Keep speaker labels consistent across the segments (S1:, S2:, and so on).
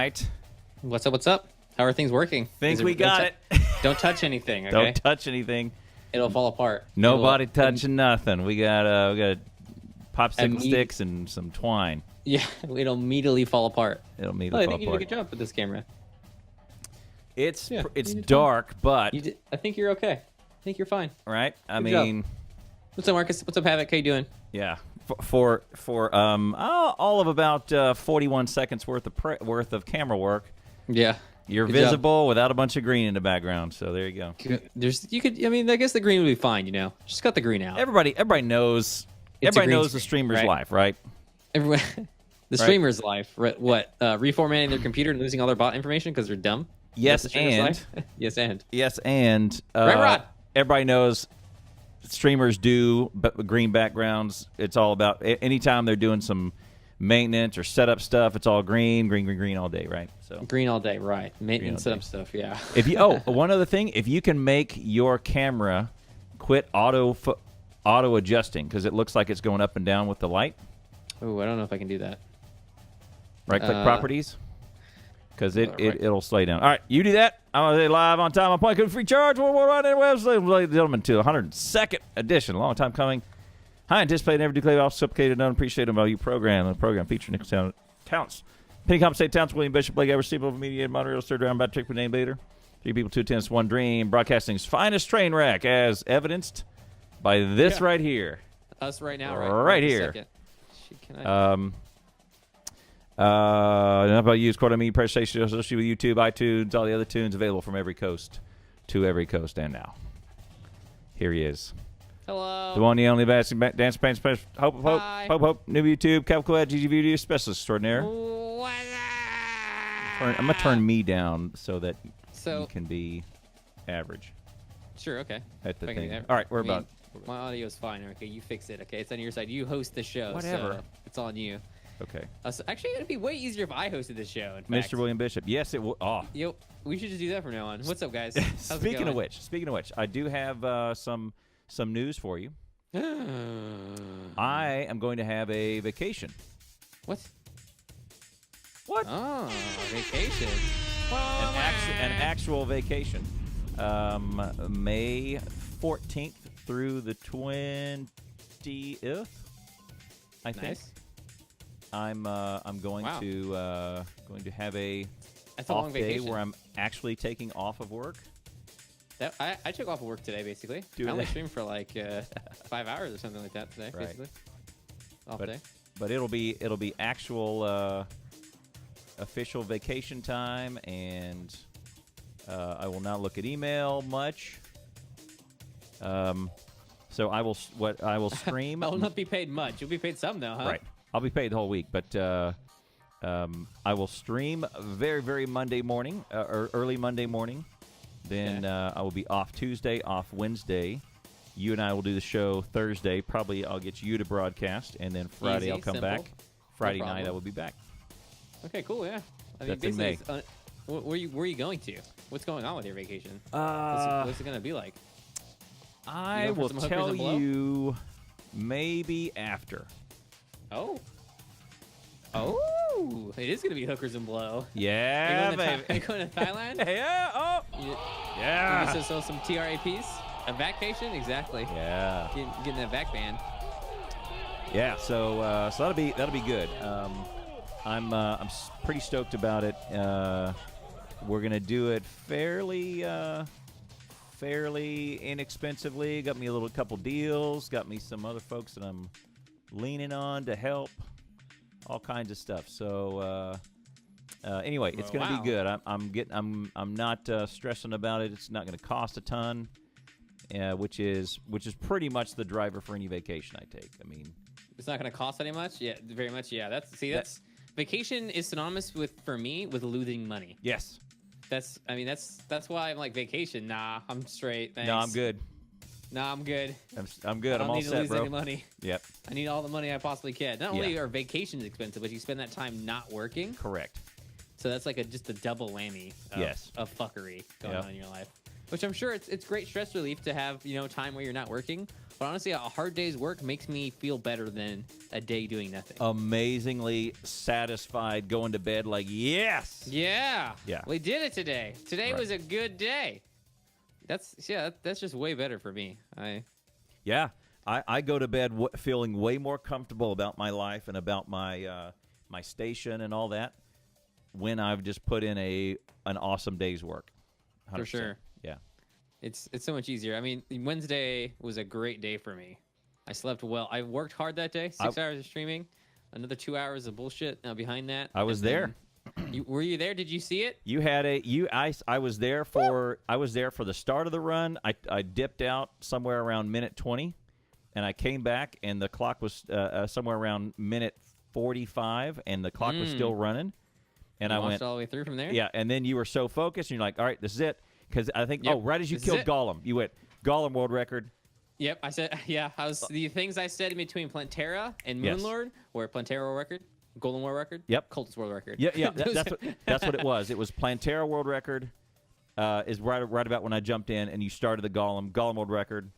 S1: right.
S2: What's up? What's up? How are things working?
S1: Think we got it.
S2: Don't touch anything. Okay?
S1: Don't touch anything.
S2: It'll fall apart.
S1: Nobody touching nothing. We got popsicle sticks and some twine.
S2: Yeah, it'll immediately fall apart.
S1: It'll immediately fall apart.
S2: I think you did a good job with this camera.
S1: It's dark, but
S2: I think you're okay. I think you're fine.
S1: Right? I
S2: Good
S1: mean,
S2: job. What's up, Marcus? What's up, Havoc? How you doing?
S1: Yeah, for all of about 41 seconds worth of camera work.
S2: Yeah,
S1: you're
S2: good
S1: visible without a bunch of green in the background. So there you go.
S2: I mean, I guess the green would be fine. You know, just cut the green out.
S1: Everybody knows. Everybody knows the streamer's life, right?
S2: Everyone, the streamer's life. What? Reformatting their computer and losing all their bot information because they're dumb.
S1: Yes, and
S2: yes, and
S1: Rod. Everybody knows streamers do green backgrounds. It's all about anytime they're doing some maintenance or setup stuff. It's all green all day, right? So
S2: green all day, right? Maintenance setup stuff, yeah.
S1: If you one other thing, if you can make your camera quit auto adjusting because it looks like it's going up and down with the light.
S2: Oh, I don't know if I can do that.
S1: Right click properties. Because it'll slow down. All right, you do that. I'm going to say live on time on point. Free charge. Ladies and gentlemen, to 102nd edition. Long time coming. High anticipated, never declared, off, supplicated, unappreciated by you program. The program featuring Nicholson Talents. Penny Compensated Talents, William Bishop, Blake Evers, Steve Over Media, Montreal, third round, bad trick with name beater. 3 people, 2 tenths, 1 dream. Broadcasting's finest train wreck, as evidenced by this right here.
S2: Us right now,
S1: right here. How about use Quarter Press Station associated with YouTube, iTunes, all the other tunes available from every coast to every coast. And now, here he is.
S2: Hello.
S1: The one, the only dance band special. Hope, new YouTube, Capital Ed, GG Video Specialist Extraordinaire. I'm going to turn me down so that you can be average.
S2: Sure, okay.
S1: At the thing. All right, we're about.
S2: My audio is fine. Okay, you fix it. Okay, it's on your side. You host the show.
S1: Whatever.
S2: So it's on you.
S1: Okay.
S2: So actually, it'd be way easier if I hosted this show.
S1: Mr. William Bishop. Yes, it will. Oh.
S2: Yo, we should just do that from now on. What's up, guys?
S1: Speaking of which, I do have some news for you. I am going to have a vacation.
S2: What?
S1: Oh,
S2: vacation.
S1: An actual vacation. May 14th through the 20th, I think.
S2: Nice.
S1: I'm going to have a
S2: long
S1: day
S2: vacation.
S1: where I'm actually taking off of work.
S2: I took off of work today, basically. I only streamed for like 5 hours or something like that today, basically. Off day.
S1: But it'll be actual official vacation time, and I will not look at email much. So I will stream.
S2: I will not be paid much. You'll be paid some though, huh?
S1: Right. I'll be paid the whole week, but I will stream very, very Monday morning, or early Monday morning. Then I will be off Tuesday, off Wednesday. You and I will do the show Thursday. Probably I'll get you to broadcast, and then Friday I'll come back. Friday night I will be back.
S2: Okay, cool, yeah. I mean,
S1: that's in May.
S2: Where are you going to? What's going on with your vacation? What's it going to be like?
S1: I will tell you maybe after.
S2: Oh, it is going to be hookers and blow.
S1: Yeah, baby.
S2: Are you going to Thailand?
S1: Yeah. Yeah.
S2: You just sell some TRAPs? A vacation? Exactly.
S1: Yeah.
S2: Getting that vac ban.
S1: Yeah. So that'll be good. I'm pretty stoked about it. We're gonna do it fairly inexpensively. Got me a couple deals. Got me some other folks that I'm leaning on to help. All kinds of stuff. So anyway, it's gonna be good. I'm not stressing about it. It's not gonna cost a ton, which is pretty much the driver for any vacation I take. I mean,
S2: it's not gonna cost any much. Yeah, very much. Yeah, that's vacation is synonymous for me with losing money.
S1: Yes.
S2: That's why I'm like, vacation. Nah, I'm straight. Thanks.
S1: No, I'm good.
S2: Nah, I'm good.
S1: I'm good. I'm all set, bro.
S2: I don't need to lose any money.
S1: Yep.
S2: I need all the money I possibly can. Not only are vacations expensive, but you spend that time not working.
S1: Correct.
S2: So that's like just a double whammy of fuckery going on in your life. which I'm sure it's great stress relief to have, time where you're not working. But honestly, a hard day's work makes me feel better than a day doing nothing.
S1: Amazingly satisfied going to bed like, yes.
S2: Yeah.
S1: Yeah.
S2: We did it today. Today was a good day. That's just way better for me.
S1: Yeah. I go to bed feeling way more comfortable about my life and about my my station and all that when I've just put in an awesome day's work. 100%.
S2: For sure.
S1: Yeah.
S2: It's so much easier. I mean, Wednesday was a great day for me. I slept well. I worked hard that day. 6 hours of streaming, another 2 hours of bullshit behind that.
S1: I was there.
S2: Were you there? Did you see it?
S1: You had I was there for the start of the run. I dipped out somewhere around minute 20, and I came back, and the clock was somewhere around minute 45, and the clock was still running. And I went
S2: all the way through from there.
S1: Yeah, and then you were so focused, and you're like, all right, this is it. Because I think, right as you killed Gollum, you went, Gollum world record.
S2: Yep, I said, the things I said in between Plantera and Moonlord were Plantera world record, Golden world record, Cultist world record.
S1: Yeah, that's what it was. It was Plantera world record is right about when I jumped in, and you started the Gollum world record,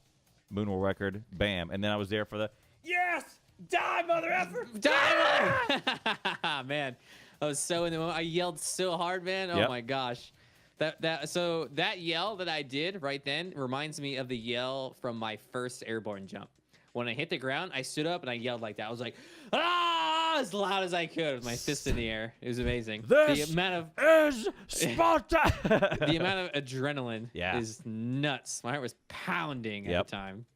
S1: Moon world record, bam. And then I was there for the, yes, die, mother effer!
S2: Die, mother! Man, I was so in the moment. I yelled so hard, man. Oh, my gosh. So that yell that I did right then reminds me of the yell from my first airborne jump. When I hit the ground, I stood up and I yelled like that. I was like, as loud as I could with my fist in the air. It was amazing.
S1: This is Sparta!
S2: The amount of adrenaline is nuts. My heart was pounding at the time.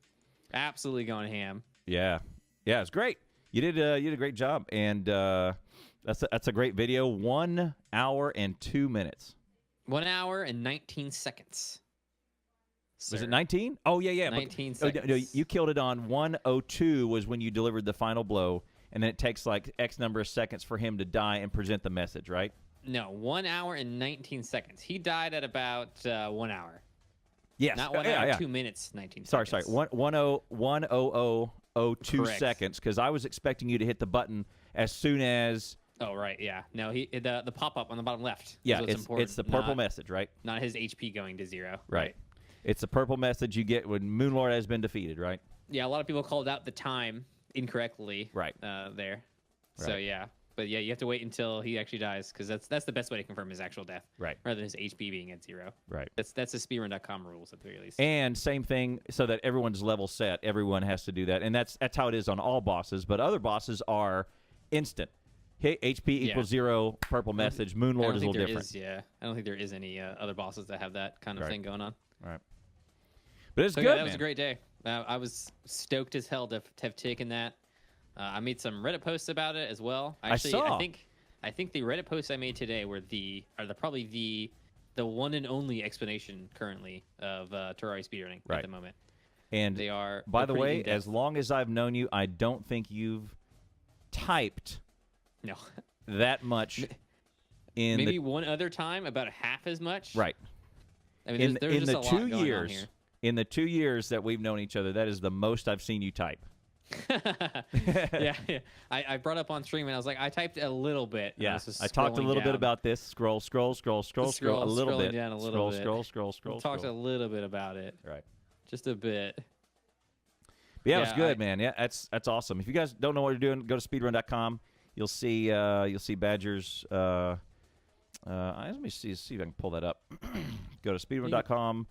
S2: Absolutely going ham.
S1: Yeah, it's great. You did a great job, and that's a great video. 1 hour and 2 minutes.
S2: 1 hour and 19 seconds.
S1: Was it 19? Oh, yeah.
S2: 19 seconds.
S1: No, you killed it on 102 was when you delivered the final blow, and then it takes like X number of seconds for him to die and present the message, right?
S2: No, 1 hour and 19 seconds. He died at about 1 hour.
S1: Yes.
S2: Not 1 hour, 2 minutes, 19
S1: seconds.
S2: Sorry.
S1: 1:02 seconds, because I was expecting you to hit the button as soon as...
S2: Oh, right, yeah. No, the pop-up on the bottom left.
S1: Yeah, it's the purple message, right?
S2: Not his HP going to 0.
S1: Right. It's the purple message you get when Moonlord has been defeated, right?
S2: Yeah, a lot of people called out the time incorrectly.
S1: Right.
S2: There.
S1: Right.
S2: So, yeah. But, yeah, you have to wait until he actually dies, because that's the best way to confirm his actual death.
S1: Right.
S2: Rather than his HP being at 0.
S1: Right.
S2: That's the speedrun.com rules, at the very least.
S1: And same thing, so that everyone's level set. Everyone has to do that. And that's how it is on all bosses. But other bosses are instant. Hit HP equals 0, purple message. Moonlord is a little different.
S2: I don't think there is any other bosses that have that kind of thing going on.
S1: Right. But it's good,
S2: that
S1: man.
S2: was a great day. I was stoked as hell to have taken that. I made some Reddit posts about it as well. Actually,
S1: I saw.
S2: I think the Reddit posts I made today were probably the one and only explanation currently of Terraria speedrunning at the moment.
S1: And
S2: they are.
S1: By the way, as long as I've known you, I don't think you've typed that much.
S2: Maybe one other time, about half as much.
S1: Right.
S2: I mean, there's just a lot going on here.
S1: In the 2 years that we've known each other, that is the most I've seen you type.
S2: yeah. I brought up on stream and I was like, I typed a little bit.
S1: Yeah, I talked a little bit about this. Scroll a little bit.
S2: Down a little bit.
S1: Scroll.
S2: Talked a little bit about it.
S1: Right.
S2: Just a bit.
S1: But yeah, it was good, man. Yeah, that's awesome. If you guys don't know what you're doing, go to speedrun.com. You'll see Badger's. Let me see if I can pull that up. Go to speedrun.com.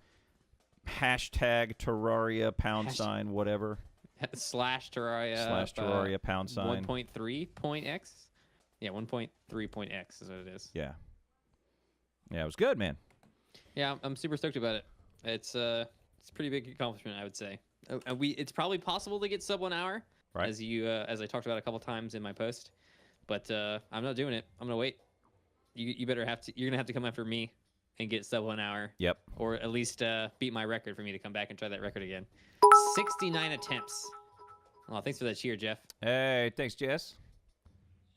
S1: Hashtag Terraria # whatever.
S2: /Terraria
S1: /Terraria #.
S2: 1.3.x. Yeah, 1.3.x is what it is.
S1: Yeah. Yeah, it was good, man.
S2: Yeah, I'm super stoked about it. It's a pretty big accomplishment, I would say. It's probably possible to get sub 1 hour,
S1: right?
S2: As I talked about a couple times in my post, but I'm not doing it. I'm gonna wait. You're gonna have to come after me and get sub 1 hour.
S1: Yep.
S2: Or at least beat my record for me to come back and try that record again. 69 attempts. Oh, thanks for that cheer, Jeff.
S1: Hey, thanks, Jess.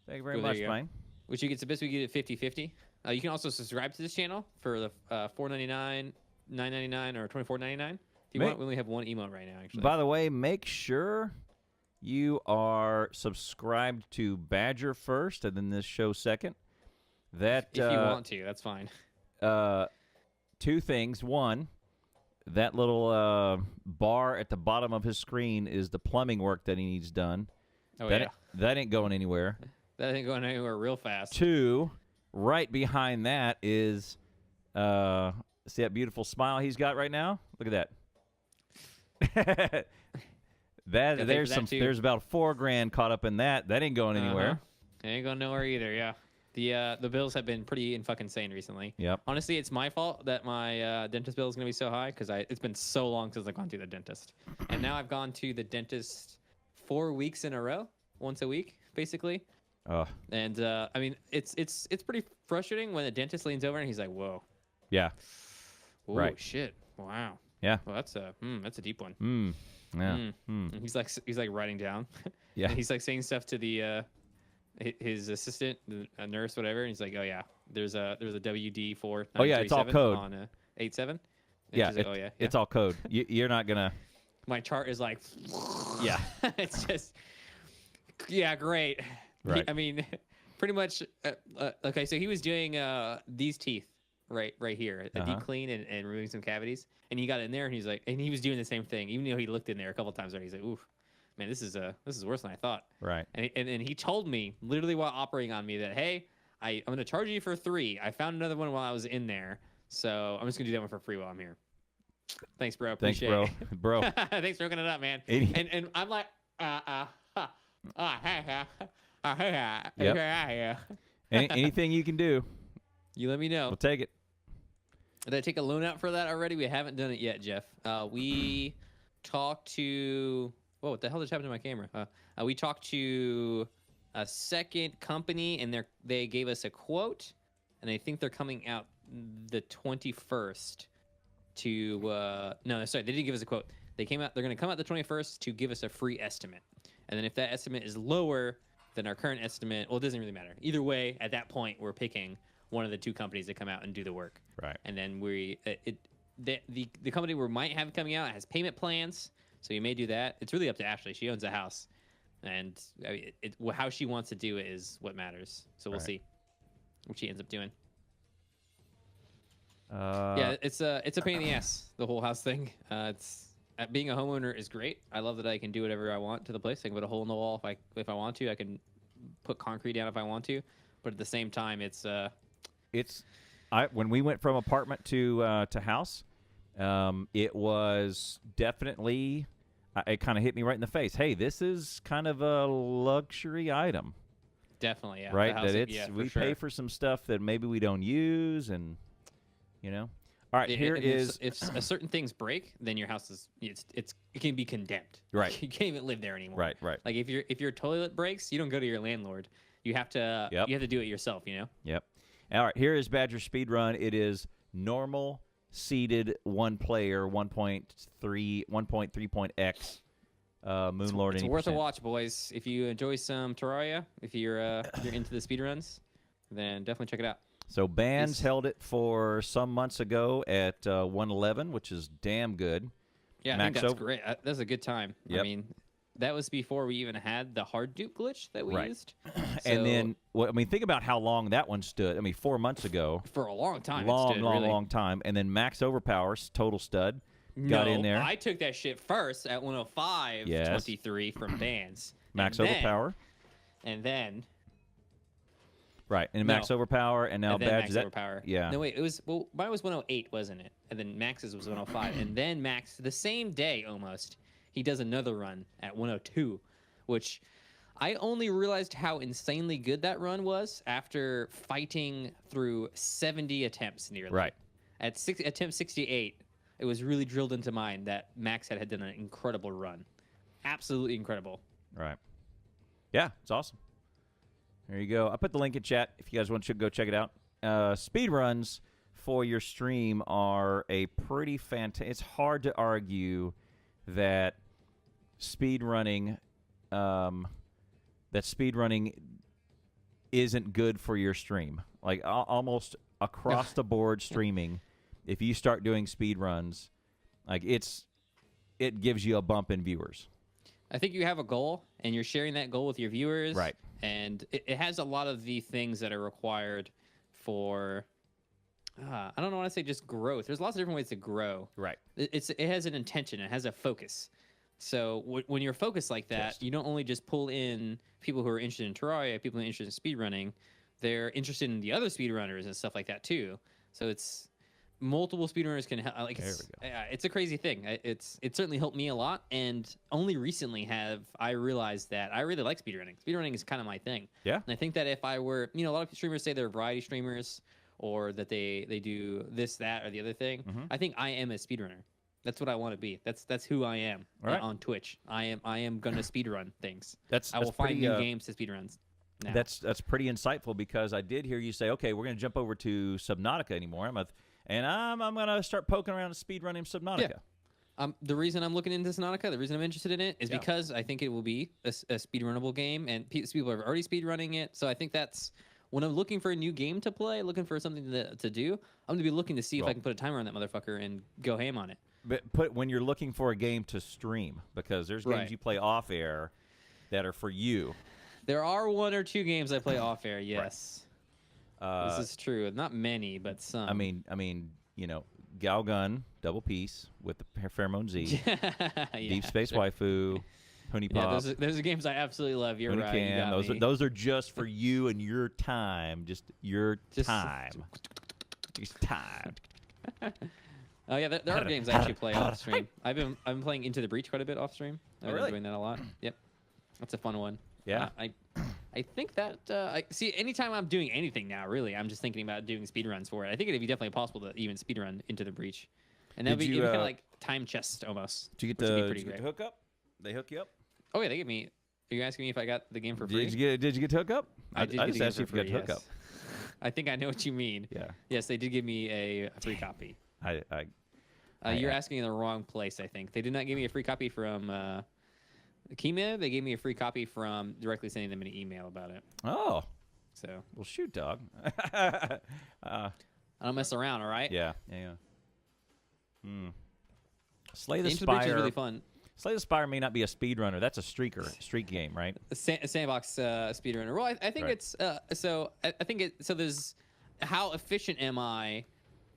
S1: Thank you very much, man.
S2: Which you get the best we get at 50/50. You can also subscribe to this channel for the $4.99, $9.99, or $24.99. If you want, we only have one emote right now, actually.
S1: By the way, make sure you are subscribed to Badger first, and then this show second. That
S2: if you want to, that's fine.
S1: 2 things. One, that little bar at the bottom of his screen is the plumbing work that he needs done.
S2: Oh,
S1: that ain't going anywhere.
S2: That ain't going anywhere real fast.
S1: 2, right behind that is, see that beautiful smile he's got right now? Look at that. There's about $4,000 caught up in that. That ain't going anywhere.
S2: It ain't going nowhere either. Yeah. The bills have been pretty fucking insane recently.
S1: Yep.
S2: Honestly, it's my fault that my dentist bill is gonna be so high because it's been so long since I've gone to the dentist, and now I've gone to the dentist 4 weeks in a row, once a week, basically. And I mean, it's pretty frustrating when the dentist leans over and he's like, "Whoa."
S1: Yeah.
S2: Ooh,
S1: right.
S2: Shit. Wow.
S1: Yeah.
S2: Well, that's a deep one.
S1: Yeah.
S2: And he's like writing down.
S1: Yeah.
S2: And he's like saying stuff to the his assistant, a nurse, whatever. And he's like, "Oh yeah, there's a WD 4.
S1: Oh yeah, it's all code
S2: on 87."
S1: Yeah,
S2: like, oh yeah,
S1: it's all code. You're not gonna.
S2: My chart is like,
S1: yeah.
S2: It's just, yeah, great.
S1: Right.
S2: I mean, pretty much. Okay, so he was doing these teeth right here, a deep clean and removing some cavities, and he got in there and he's like, and he was doing the same thing, even though he looked in there a couple times already. He's like, "Oof, man, this is worse than I thought."
S1: Right.
S2: And he told me literally while operating on me that, "Hey, I'm gonna charge you for 3. I found another one while I was in there, so I'm just gonna do that one for free while I'm here." Thanks, bro. Appreciate
S1: Thanks,
S2: it.
S1: bro.
S2: Thanks for hooking it up, man. And I'm like,
S1: Yep. Anything you can do,
S2: you let me know.
S1: we'll take it.
S2: Did I take a loan out for that already? We haven't done it yet, Jeff. We talked to... Whoa, what the hell just happened to my camera? We talked to a second company, and they gave us a quote, and I think they're coming out the 21st to... no, sorry, they didn't give us a quote. They're going to come out the 21st to give us a free estimate. And then if that estimate is lower than our current estimate, well, it doesn't really matter. Either way, at that point, we're picking one of the 2 companies that come out and do the work.
S1: Right.
S2: And then the company we might have coming out has payment plans, so you may do that. It's really up to Ashley. She owns a house, and I mean, how she wants to do it is what matters. So we'll see what she ends up doing. Yeah, it's a pain in the ass, the whole house thing. Being a homeowner is great. I love that I can do whatever I want to the place. I can put a hole in the wall if I want to. I can put concrete down if I want to. But at the same time,
S1: when we went from apartment to house, it was definitely it kind of hit me right in the face. Hey, this is kind of a luxury item.
S2: Definitely, yeah.
S1: Right, we pay for some stuff that maybe we don't use, and you know. All right,
S2: if certain things break, then your house it can be condemned.
S1: Right.
S2: You can't even live there anymore.
S1: Right.
S2: Like if your toilet breaks, you don't go to your landlord. You have to do it yourself, you know?
S1: Yep. All right, here is Badger Speed Run. It is normal seated 1-player 1.3 point X Moonlord.
S2: It's worth a watch, boys. If you enjoy some Terraria, if you're into the speed runs, then definitely check it out.
S1: So Bands held it for some months ago at 111, which is damn good.
S2: Yeah, I think that's great. That's a good time.
S1: Yep.
S2: I mean, that was before we even had the hard dupe glitch that we used.
S1: And then, think about how long that one stood. 4 months ago.
S2: For a long time.
S1: Long time. And then Max Overpower, total stud, got in there.
S2: I took that shit first at 105.23 from Bands.
S1: Max Overpower.
S2: And then...
S1: Right, and Max Overpower, and now Badge.
S2: Max Overpower.
S1: Yeah.
S2: No, wait, mine was 108, wasn't it? And then Max's was 105. And then Max, the same day almost, he does another run at 102, which I only realized how insanely good that run was after fighting through 70 attempts nearly.
S1: Right.
S2: At attempt 68, it was really drilled into mind that Max had done an incredible run. Absolutely incredible.
S1: Right. Yeah, it's awesome. There you go. I put the link in chat if you guys want to go check it out. Speed runs for your stream are a pretty fantastic. It's hard to argue that speed running isn't good for your stream. Like almost across the board streaming, if you start doing speed runs, like it gives you a bump in viewers.
S2: I think you have a goal, and you're sharing that goal with your viewers.
S1: Right.
S2: And it has a lot of the things that are required for I don't want to say just growth. There's lots of different ways to grow.
S1: Right.
S2: It has an intention. It has a focus. So when you're focused like that, you don't only just pull in people who are interested in Terraria, people who are interested in speedrunning. They're interested in the other speedrunners and stuff like that too. So it's multiple speedrunners can help. Like it's a crazy thing. It certainly helped me a lot. And only recently have I realized that I really like speedrunning. Speedrunning is kind of my thing.
S1: Yeah.
S2: And I think that if I were, a lot of streamers say they're variety streamers or that they do this, that, or the other thing. I think I am a speedrunner. That's what I want to be. That's who I am on Twitch. I am gonna speedrun things. I will find new games to speedruns. Now.
S1: That's pretty insightful because I did hear you say, okay, we're gonna jump over to Subnautica anymore. I'm gonna start poking around and speedrunning Subnautica.
S2: Yeah. The reason I'm looking into Subnautica, the reason I'm interested in it is because I think it will be a speedrunnable game, and people are already speedrunning it. So I think that's when I'm looking for a new game to play, looking for something to do. I'm gonna be looking to see if I can put a timer on that motherfucker and go ham on it.
S1: But when you're looking for a game to stream, because there's games you play off air that are for you.
S2: There are 1 or 2 games I play off air. Yes, this is true. Not many, but some.
S1: I mean, Galgun, Double Piece with the Pheromone Z, Deep Space Waifu, Honey Pop.
S2: Yeah, those are games I absolutely love. You're right. You got
S1: those are just for you and your time. Just your time. Just time.
S2: Oh yeah, there are games I actually play off stream. I've been playing Into the Breach quite a bit off stream. I've been doing that a lot. Yep, that's a fun one.
S1: Yeah,
S2: I think that I see. Anytime I'm doing anything now, really, I'm just thinking about doing speedruns for it. I think it'd be definitely possible to even speedrun Into the Breach, and that'd be kind of like time chest almost.
S1: Did you get the hookup? They hook you up?
S2: Oh yeah, they get me. Are you asking me if I got the game for free?
S1: Did you get to hook up?
S2: I did.
S1: I just asked you if you got to hook up.
S2: I think I know what you mean.
S1: Yeah.
S2: Yes, they did give me a free copy. You're asking in the wrong place, I think. They did not give me a free copy from Kima. They gave me a free copy from directly sending them an email about it.
S1: Oh.
S2: So.
S1: Well, shoot, dog.
S2: I don't mess around, all right?
S1: Yeah. Slay the
S2: Into
S1: Spire.
S2: the Breach is really fun.
S1: Slay the Spire may not be a speedrunner. That's a streak game, right?
S2: A sandbox speedrunner. Well, I think it's so. I think it. So there's how efficient am I?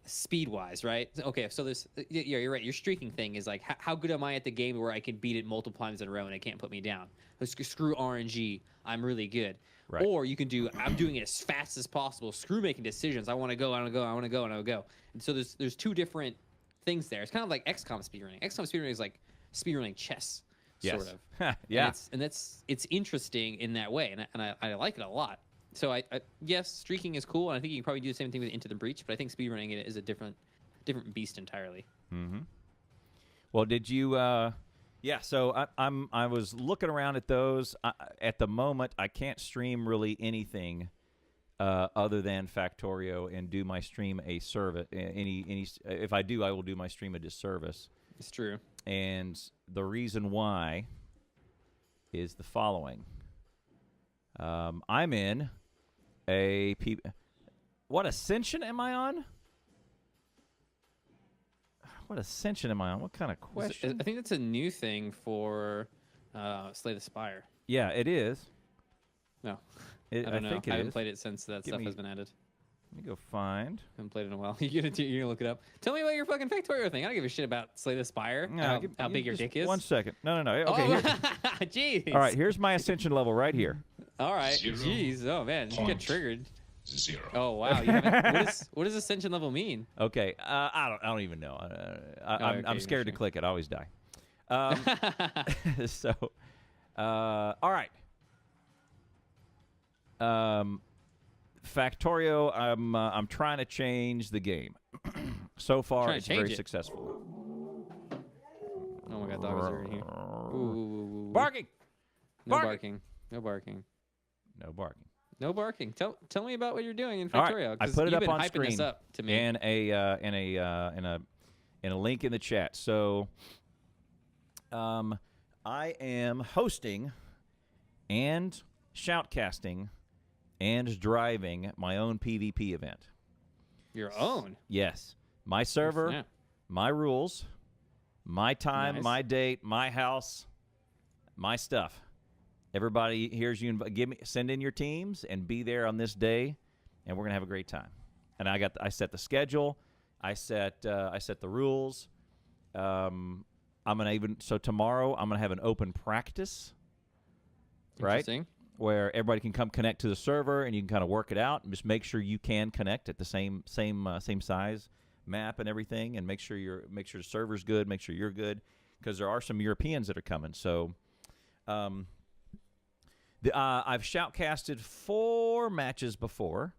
S2: Speed-wise, right? Okay, so there's you're right. Your streaking thing is like how good am I at the game where I can beat it multiple times in a row and it can't put me down? Screw RNG, I'm really good. Right. Or you can do I'm doing it as fast as possible. Screw making decisions. I want to go. And so there's 2 different things there. It's kind of like XCOM speedrunning. XCOM speedrunning is like speedrunning chess, sort of.
S1: Yeah.
S2: And it's interesting in that way, and I like it a lot. So yes, streaking is cool, and I think you can probably do the same thing with Into the Breach, but I think speedrunning it is a different beast entirely.
S1: Mm-hmm. Well, did you? So I was looking around at those. At the moment, I can't stream really anything other than Factorio and do my stream a service. If I do, I will do my stream a disservice.
S2: It's true.
S1: And the reason why is the following. I'm in what ascension am I on? What ascension am I on? What kind of question?
S2: I think that's a new thing for Slay the Spire.
S1: Yeah, it is.
S2: No, I don't know. I haven't played it since that stuff has been added.
S1: Let me go find.
S2: Haven't played it in a while. You're gonna look it up. Tell me about your fucking Factorio thing. I don't give a shit about Slay the Spire. No, how big your dick is.
S1: 1 second. No. Okay.
S2: Jeez.
S1: All right. Here's my ascension level right here.
S2: All right.
S3: 0.
S2: Jeez. Oh man, you get triggered.
S3: 0.
S2: Oh wow. You haven't, what does ascension level mean?
S1: Okay. I don't even know. I'm scared to click it. I always die. So, all right. Factorio, I'm trying to change the game. So far, it's very successful.
S2: Oh my god, dogs are in here. Ooh.
S1: Barking!
S2: No barking. No barking.
S1: No barking.
S2: No barking. Tell me about what you're doing in Factorio.
S1: Right. I put it up on screen
S2: this up to me.
S1: and a link in the chat. So, I am hosting and shoutcasting and driving my own PvP event.
S2: Your own?
S1: Yes. My server, my rules, my time, my date, my house, my stuff. Everybody here's you. Send in your teams and be there on this day, and we're gonna have a great time. and I set the schedule, I set the rules. So tomorrow I'm gonna have an open practice, right? Where everybody can come connect to the server and you can kind of work it out and just make sure you can connect at the same size map and everything, and make sure the server's good, make sure you're good, because there are some Europeans that are coming. So I've shoutcasted 4 matches before.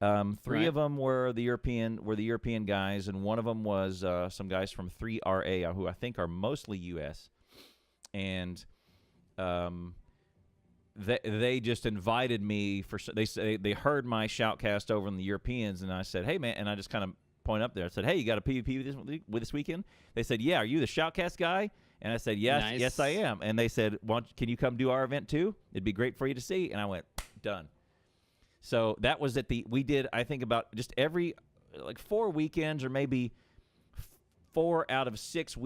S1: 3 of them were the European guys, and one of them was some guys from 3RA, who I think are mostly U.S. And they just invited me they heard my shoutcast over in the Europeans, and I said, hey man, and I just kind of point up there. I said, hey, you got a PvP this weekend? They said, yeah. Are you the shoutcast guy? And I said, yes,
S2: nice.
S1: Yes I am. And they said, can you come do our event too? It'd be great for you to see. And I went, done. So that was we did, I think, about just every, 4 weekends, or maybe 4 out of 6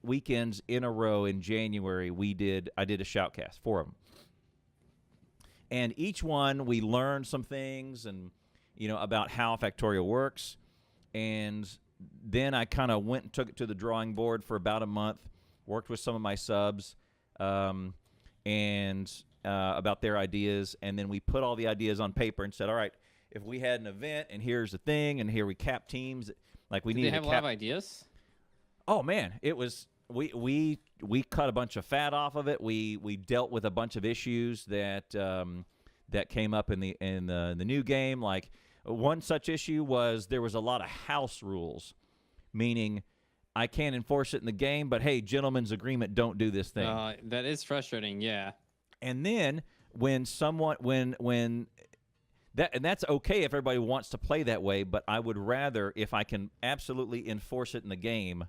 S1: weekends in a row in January, I did a shoutcast, 4 of them. And each one, we learned some things and, about how Factorio works. And then I kind of went and took it to the drawing board for about a month, worked with some of my subs, and about their ideas, and then we put all the ideas on paper and said, all right, if we had an event and here's the thing, and here we cap teams, we need to
S2: have a lot of ideas.
S1: Oh man, it was we cut a bunch of fat off of it. We dealt with a bunch of issues that came up in the new game. Like, one such issue was there was a lot of house rules, meaning I can't enforce it in the game, but hey, gentlemen's agreement, don't do this thing.
S2: That is frustrating, yeah.
S1: And then when that's okay if everybody wants to play that way, but I would rather, if I can absolutely enforce it in the game,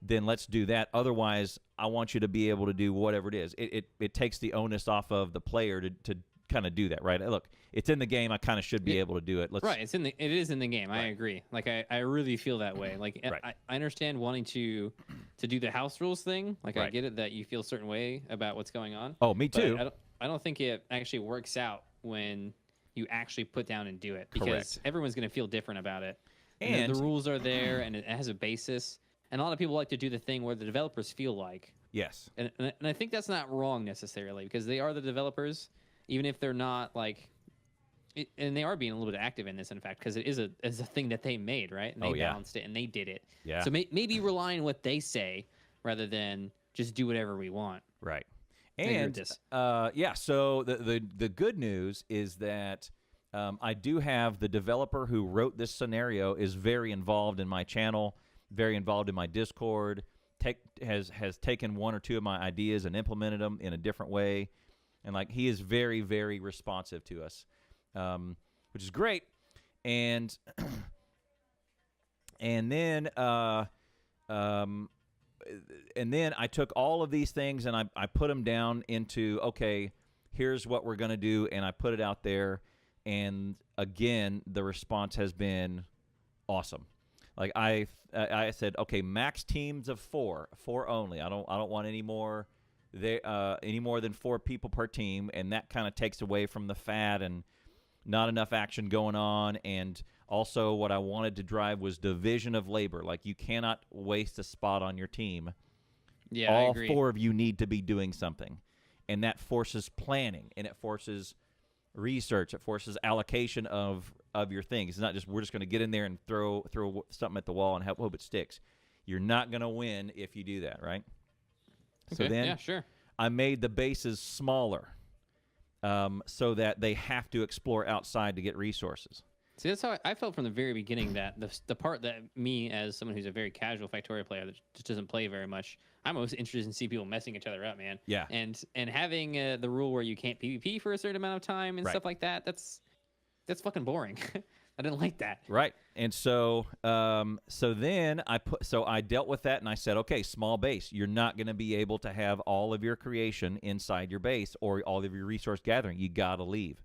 S1: then let's do that. Otherwise, I want you to be able to do whatever it is. It takes the onus off of the player to kind of do that, right? Look, it's in the game. I kind of should be able to do it.
S2: Right. It is in the game. Right. I agree. I really feel that way. Right. I understand wanting to do the house rules thing. Right. I get it that you feel a certain way about what's going on.
S1: Oh, me too.
S2: I don't think it actually works out when you actually put down and do it, because
S1: Correct.
S2: Everyone's going to feel different about it. And the rules are there, and it has a basis. And a lot of people like to do the thing where the developers feel like.
S1: Yes.
S2: And I think that's not wrong necessarily, because they are the developers, even if they're not and they are being a little bit active in this, in fact, because it is a thing that they made, right? And they balanced it and they did it.
S1: Yeah.
S2: So maybe rely on what they say rather than just do whatever we want.
S1: Right. And so the good news is that I do have the developer who wrote this scenario is very involved in my channel, very involved in my Discord, has taken 1 or 2 of my ideas and implemented them in a different way. And he is very, very responsive to us, which is great. And then I took all of these things and I put them down into, okay, here's what we're going to do. And I put it out there. And again, the response has been awesome. I said, okay, max teams of 4 only. I don't want any more than 4 people per team, and that kind of takes away from the fat and not enough action going on. And also, what I wanted to drive was division of labor. You cannot waste a spot on your team.
S2: Yeah,
S1: all
S2: I agree.
S1: 4 of you need to be doing something, and that forces planning, and it forces research. It forces allocation of your things. It's not just we're just going to get in there and throw something at the wall and hope it sticks. You're not going to win if you do that, right?
S2: Okay.
S1: So then
S2: yeah, sure.
S1: I made the bases smaller so that they have to explore outside to get resources.
S2: See, that's how I felt from the very beginning, that the part that me, as someone who's a very casual Factorio player that just doesn't play very much, I'm most interested in seeing people messing each other up, man.
S1: Yeah.
S2: And having the rule where you can't PvP for a certain amount of time and stuff like that, that's fucking boring. I didn't like that.
S1: Right. And so then I dealt with that and I said, okay, small base. You're not going to be able to have all of your creation inside your base or all of your resource gathering. You got to leave,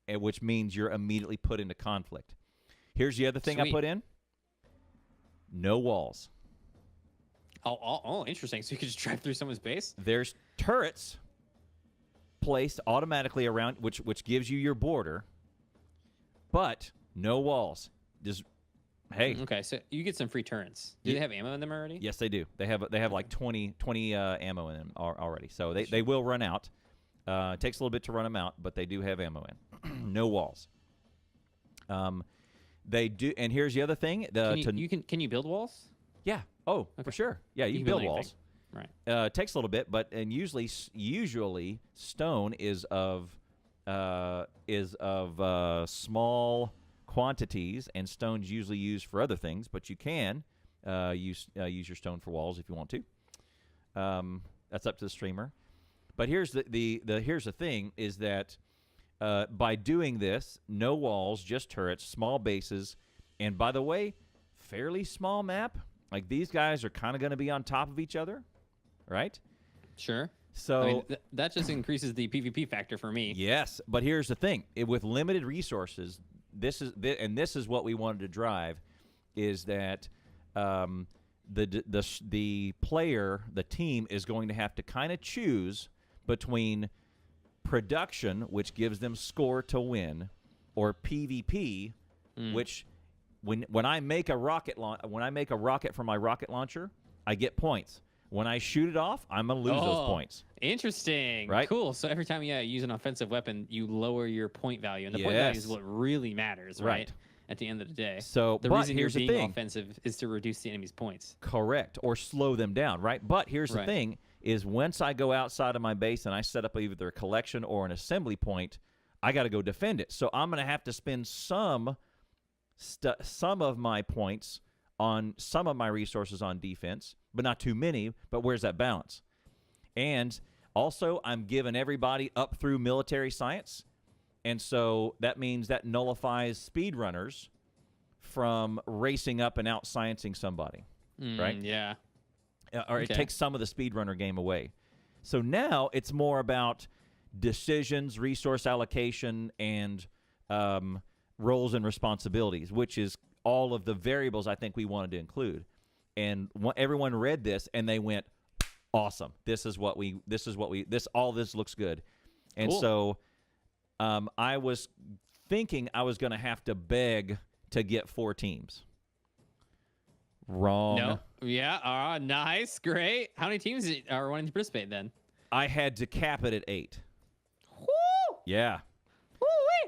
S1: which means you're immediately put into conflict. Here's the other thing I put in. No walls.
S2: Oh, interesting. So you could just drive through someone's base?
S1: There's turrets placed automatically around, which gives you your border, but no walls. just hey.
S2: Okay, so you get some free turrets. Do they have ammo in them already?
S1: Yes, they do. They have like 20 ammo in them already. So they will run out. It takes a little bit to run them out, but they do have ammo in. No walls. They do, and here's the other thing.
S2: Can you build walls?
S1: Yeah. Oh,
S2: Okay.
S1: for sure. Yeah, you can
S2: build
S1: build walls.
S2: Right.
S1: It takes a little bit, but usually stone is of small quantities, and stone's usually used for other things. But you can use your stone for walls if you want to. That's up to the streamer. But here's the thing is that by doing this, no walls, just turrets, small bases, and by the way, fairly small map. Like these guys are kind of going to be on top of each other, right? Sure. So
S2: I mean, that just increases the PvP factor for me.
S1: Yes, but here's the thing: with limited resources, this is what we wanted to drive, is that the player, the team, is going to have to kind of choose between production, which gives them score to win, or PvP, which when I make a rocket from my rocket launcher, I get points. When I shoot it off, I'm gonna lose those points.
S2: Interesting.
S1: Right?
S2: Cool. So every time you use an offensive weapon, you lower your point value, and the point value is what really matters, right? At the end of the day.
S1: So
S2: the reason you're being offensive is to reduce the enemy's points.
S1: Correct, or slow them down, right? But here's the thing: is once I go outside of my base and I set up either a collection or an assembly point, I got to go defend it. So I'm going to have to spend some of my points on some of my resources on defense, but not too many. But where's that balance? And also, I'm giving everybody up through military science, and so that means that nullifies speedrunners from racing up and out sciencing somebody, right?
S2: Yeah.
S1: Or it takes some of the speedrunner game away. So now it's more about decisions, resource allocation, and roles and responsibilities, which is all of the variables I think we wanted to include. And everyone read this and they went, "Awesome! All this looks good." And so I was thinking I was going to have to beg to get 4 teams. Wrong.
S2: No. Yeah. Nice. Great. How many teams are wanting to participate then?
S1: I had to cap it at 8.
S2: Woo!
S1: Yeah.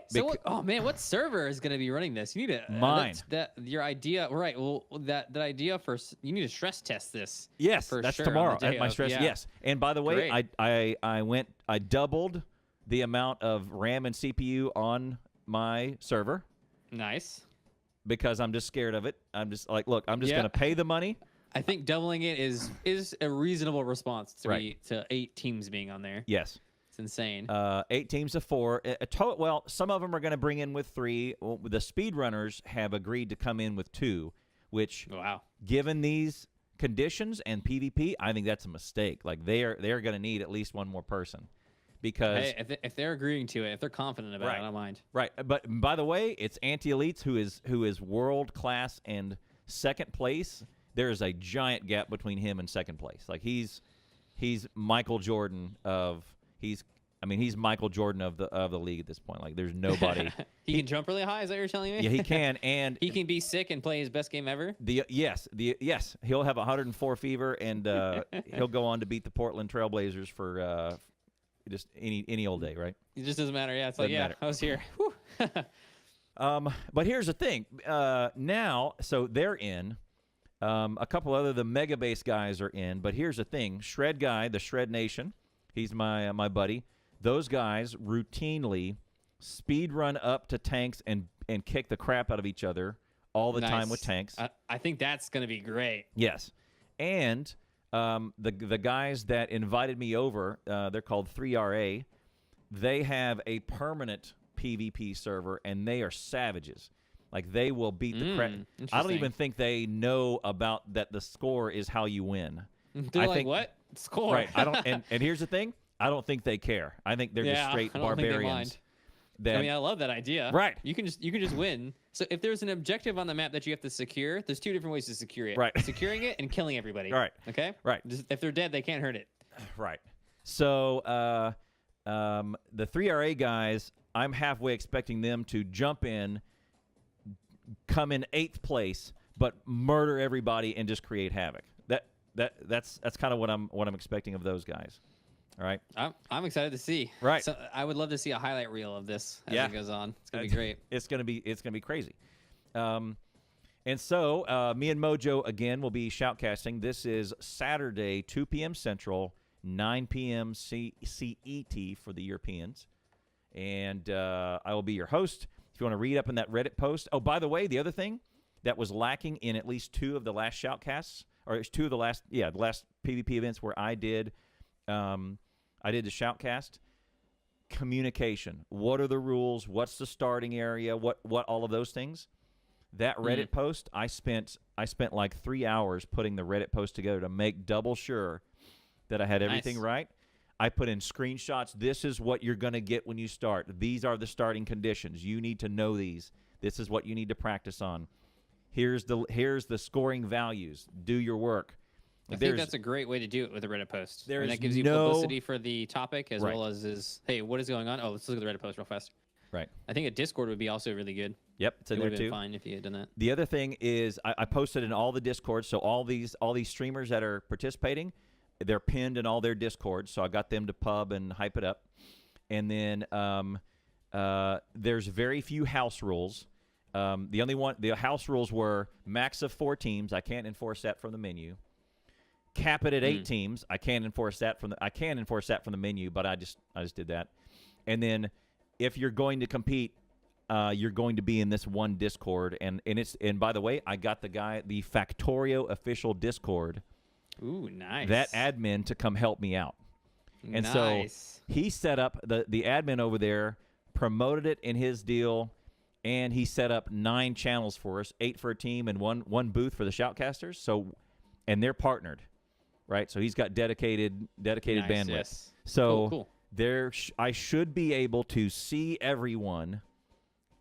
S2: So, what server is going to be running this? You need to
S1: mine.
S2: Your idea, right? Well, that idea first. You need to stress test this.
S1: Yes,
S2: for
S1: that's
S2: sure
S1: tomorrow. At my stress.
S2: Yeah.
S1: Yes, and by the way, I doubled the amount of RAM and CPU on my server.
S2: Nice.
S1: Because I'm just scared of it. I'm just like, look, I'm just going to pay the money.
S2: I think doubling it is a reasonable response to 8 teams being on there.
S1: Yes.
S2: It's insane.
S1: 8 teams of 4. Well, some of them are going to bring in with 3. Well, the speedrunners have agreed to come in with 2, which, given these conditions and PvP, I think that's a mistake. Like they're going to need at least one more person. Because
S2: if they're agreeing to it, if they're confident about it, I don't mind.
S1: Right, but by the way, it's Anti-Elites who is world class and second place. There is a giant gap between him and second place. Like he's Michael Jordan of he's Michael Jordan of the league at this point. Like there's nobody.
S2: he can jump really high. Is that what you're telling me?
S1: Yeah, he can, and
S2: he can be sick and play his best game ever.
S1: Yes, he'll have 104 fever, and he'll go on to beat the Portland Trailblazers for. Just any old day, right?
S2: It just doesn't matter. Yeah, it's like, I was here.
S1: But here's the thing. Now, so they're in. A couple other the Mega Base guys are in. But here's the thing. Shred guy, the Shred Nation, he's my buddy. Those guys routinely speed run up to tanks and kick the crap out of each other all the time with tanks.
S2: I think that's going to be great.
S1: Yes. And... the guys that invited me over, they're called 3RA. They have a permanent PvP server, and they are savages. Like they will beat the crap. I don't even think they know about that. The score is how you win.
S2: They're like, what score?
S1: Right. I don't. And here's the thing. I don't think they care. I think they're just straight barbarians.
S2: I love that idea.
S1: Right.
S2: You can just win. So if there's an objective on the map that you have to secure, there's 2 different ways to secure it.
S1: Right.
S2: Securing it and killing everybody.
S1: Right.
S2: Okay?
S1: Right.
S2: Just, if they're dead, they can't hurt it.
S1: Right. So the 3RA guys, I'm halfway expecting them to jump in, come in 8th place, but murder everybody and just create havoc. That's kind of what I'm expecting of those guys. All right.
S2: I'm excited to see.
S1: Right.
S2: So I would love to see a highlight reel of this as it goes on. It's gonna be great.
S1: It's gonna be crazy. And so me and Mojo again will be shoutcasting. This is Saturday, 2 p.m. Central, 9 p.m. CET for the Europeans. And I will be your host. If you want to read up in that Reddit post. Oh, by the way, the other thing that was lacking in at least 2 of the last shoutcasts, or 2 of the last PvP events where I did the shoutcast, communication. What are the rules? What's the starting area? What all of those things? That Reddit post, I spent like 3 hours putting the Reddit post together to make double sure that I had everything right. I put in screenshots. This is what you're going to get when you start. These are the starting conditions. You need to know these. This is what you need to practice on. Here's the scoring values. Do your work.
S2: I think that's a great way to do it with a Reddit post. And that gives you
S1: no
S2: publicity for the topic as well as hey, what is going on? Oh, let's look at the Reddit post real fast.
S1: Right.
S2: I think a Discord would be also really good.
S1: Yep, it's in there too.
S2: It would have been fine if you had done that.
S1: The other thing is I posted in all the Discords, so all these streamers that are participating, they're pinned in all their Discords, so I got them to pub and hype it up. And then there's very few house rules. The house rules were max of 4 teams. I can't enforce that from the menu. Cap it at 8 teams. I can enforce that from the menu, but I just did that. And then if you're going to compete, you're going to be in this one Discord, and by the way, I got the Factorio official Discord.
S2: Ooh, nice.
S1: That admin to come help me out. And so he set up the admin over there, promoted it in his deal, and he set up 9 channels for us, 8 for a team and one booth for the shoutcasters. So, and they're partnered, right? So he's got dedicated bandwidth.
S2: Yes.
S1: So
S2: cool.
S1: I should be able to see everyone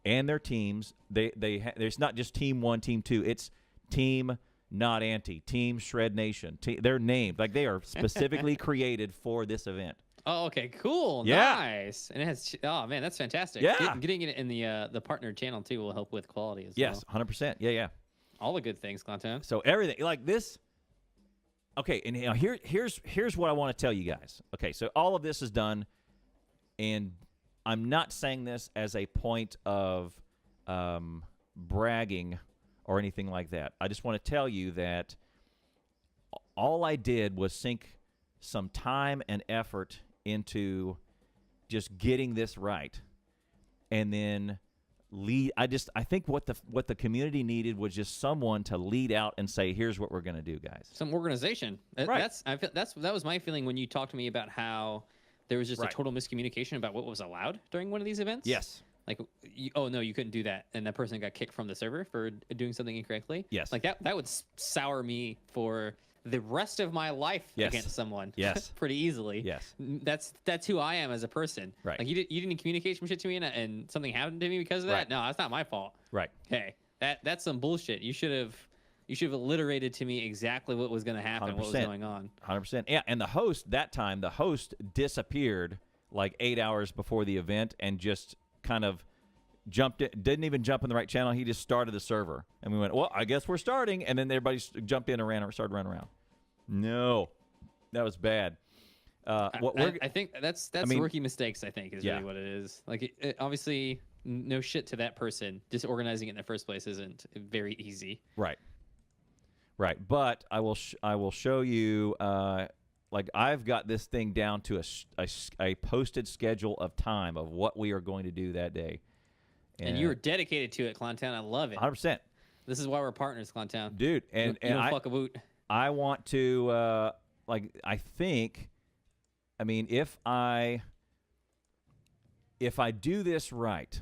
S1: and their teams. There's not just team 1, team 2. It's team not anti, team shred nation. They're named like they are specifically created for this event.
S2: Oh, okay, cool,
S1: yeah.
S2: Nice. And it has. Oh man, that's fantastic.
S1: Yeah,
S2: getting it in the partner channel too will help with quality as
S1: well. Yes, 100%. Yeah.
S2: All the good things, Clanton.
S1: So everything like this. Okay, and here's what I want to tell you guys. Okay, so all of this is done, and I'm not saying this as a point of bragging or anything like that. I just want to tell you that all I did was sink some time and effort into just getting this right, and then I think what the community needed was just someone to lead out and say, "Here's what we're going to do, guys."
S2: Some organization.
S1: Right.
S2: That was my feeling when you talked to me about how there was just a total miscommunication about what was allowed during one of these events.
S1: Yes.
S2: Like, oh no, you couldn't do that, and that person got kicked from the server for doing something incorrectly.
S1: Yes.
S2: Like that would sour me for the rest of my life against someone.
S1: Yes.
S2: Pretty easily.
S1: Yes.
S2: That's who I am as a person.
S1: Right.
S2: Like you didn't communicate some shit to me and something happened to me because of that.
S1: Right.
S2: No, that's not my fault.
S1: Right.
S2: Hey, that's some bullshit. You should have alliterated to me exactly what was going to happen,
S1: 100%.
S2: what was going on.
S1: 100%. Yeah, and the host disappeared like 8 hours before the event and just kind of didn't even jump in the right channel. He just started the server, and we went, well, I guess we're starting, and then everybody jumped in and started running around. No, that was bad.
S2: I think that's rookie mistakes. I think is really what it is. Like it obviously, no shit to that person. Just organizing it in the first place isn't very easy.
S1: Right. But I will show you. Like I've got this thing down to a posted schedule of time of what we are going to do that day.
S2: And you were dedicated to it, Clantown. I love it.
S1: 100%.
S2: This is why we're partners, Clantown.
S1: Dude, and
S2: you don't fuck a boot.
S1: I want to I think, I mean, if I do this right,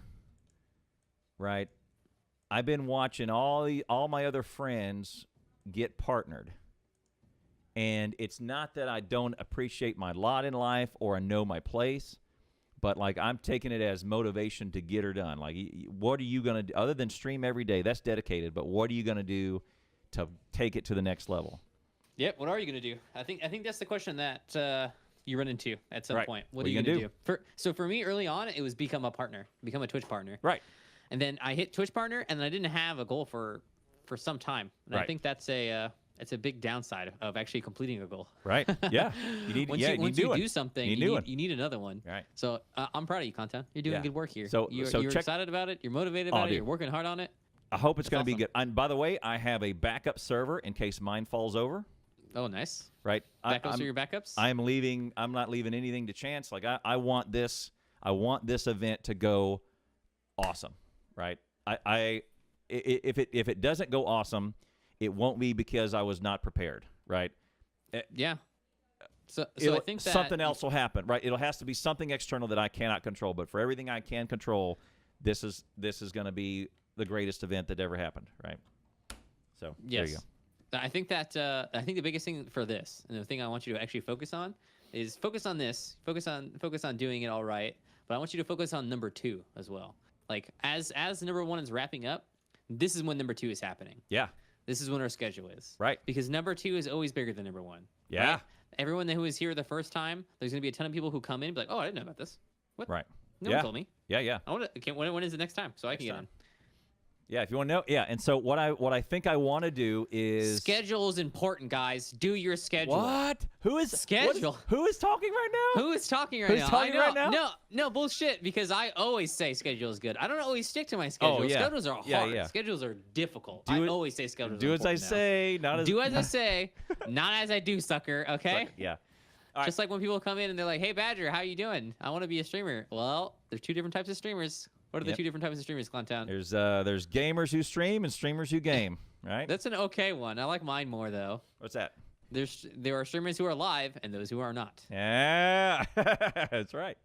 S1: I've been watching all my other friends get partnered. And it's not that I don't appreciate my lot in life or I know my place, but like I'm taking it as motivation to get her done. Like, what are you going to do other than stream every day? That's dedicated, but what are you going to do to take it to the next level?
S2: Yep. What are you going to do? I think that's the question that you run into at some point. What are you going to do? So for me, early on, it was become a partner, become a Twitch partner.
S1: Right.
S2: and then I hit Twitch partner, and I didn't have a goal for some time. And I think that's it's a big downside of actually completing a goal.
S1: Right. Yeah. You need.
S2: Once you do something, you need another one.
S1: Right.
S2: So I'm proud of you, Content. You're doing good work here.
S1: So
S2: you're excited about it. You're motivated about it. You're working hard on it.
S1: I hope it's going to be good. And by the way, I have a backup server in case mine falls over.
S2: Oh, nice.
S1: Right.
S2: Backups are your backups?
S1: I'm not leaving anything to chance. Like I want this event to go awesome. Right. If it doesn't go awesome, it won't be because I was not prepared. Right.
S2: Yeah. So I think that
S1: something else will happen. Right. It'll has to be something external that I cannot control. But for everything I can control, this is going to be the greatest event that ever happened, right? So there you go.
S2: I think that the biggest thing for this, and the thing I want you to actually focus on, is focus on this. Focus on doing it all right. But I want you to focus on number 2 as well. Like as number 1 is wrapping up, this is when number 2 is happening.
S1: Yeah.
S2: This is when our schedule is.
S1: Right.
S2: Because number 2 is always bigger than number 1.
S1: Yeah.
S2: Right? Everyone who was here the first time, there's going to be a ton of people who come in and be like, "Oh, I didn't know about this." What?
S1: Right.
S2: No one told me.
S1: Yeah.
S2: When is the next time so I can get on?
S1: Yeah, if you want to know. Yeah, and so what I think I want to do is
S2: schedule is important, guys. Do your schedule.
S1: What? Who is
S2: schedule?
S1: Who is talking right now?
S2: Who is talking right now?
S1: Who's talking right now?
S2: No bullshit. Because I always say schedule is good. I don't always stick to my schedule.
S1: Oh, yeah.
S2: Schedules are hard.
S1: Yeah.
S2: Schedules are difficult. I always say schedules.
S1: Do as I say, not as
S2: do as I say, not as I do, sucker. Okay.
S1: Yeah.
S2: Just like when people come in and they're like, "Hey, Badger, how you doing? I want to be a streamer." Well, there's 2 different types of streamers. What are the 2 different types of streamers, Clowntown?
S1: There's gamers who stream and streamers who game, right?
S2: That's an okay one. I like mine more though.
S1: What's that?
S2: There are streamers who are live and those who are not.
S1: Yeah, that's right.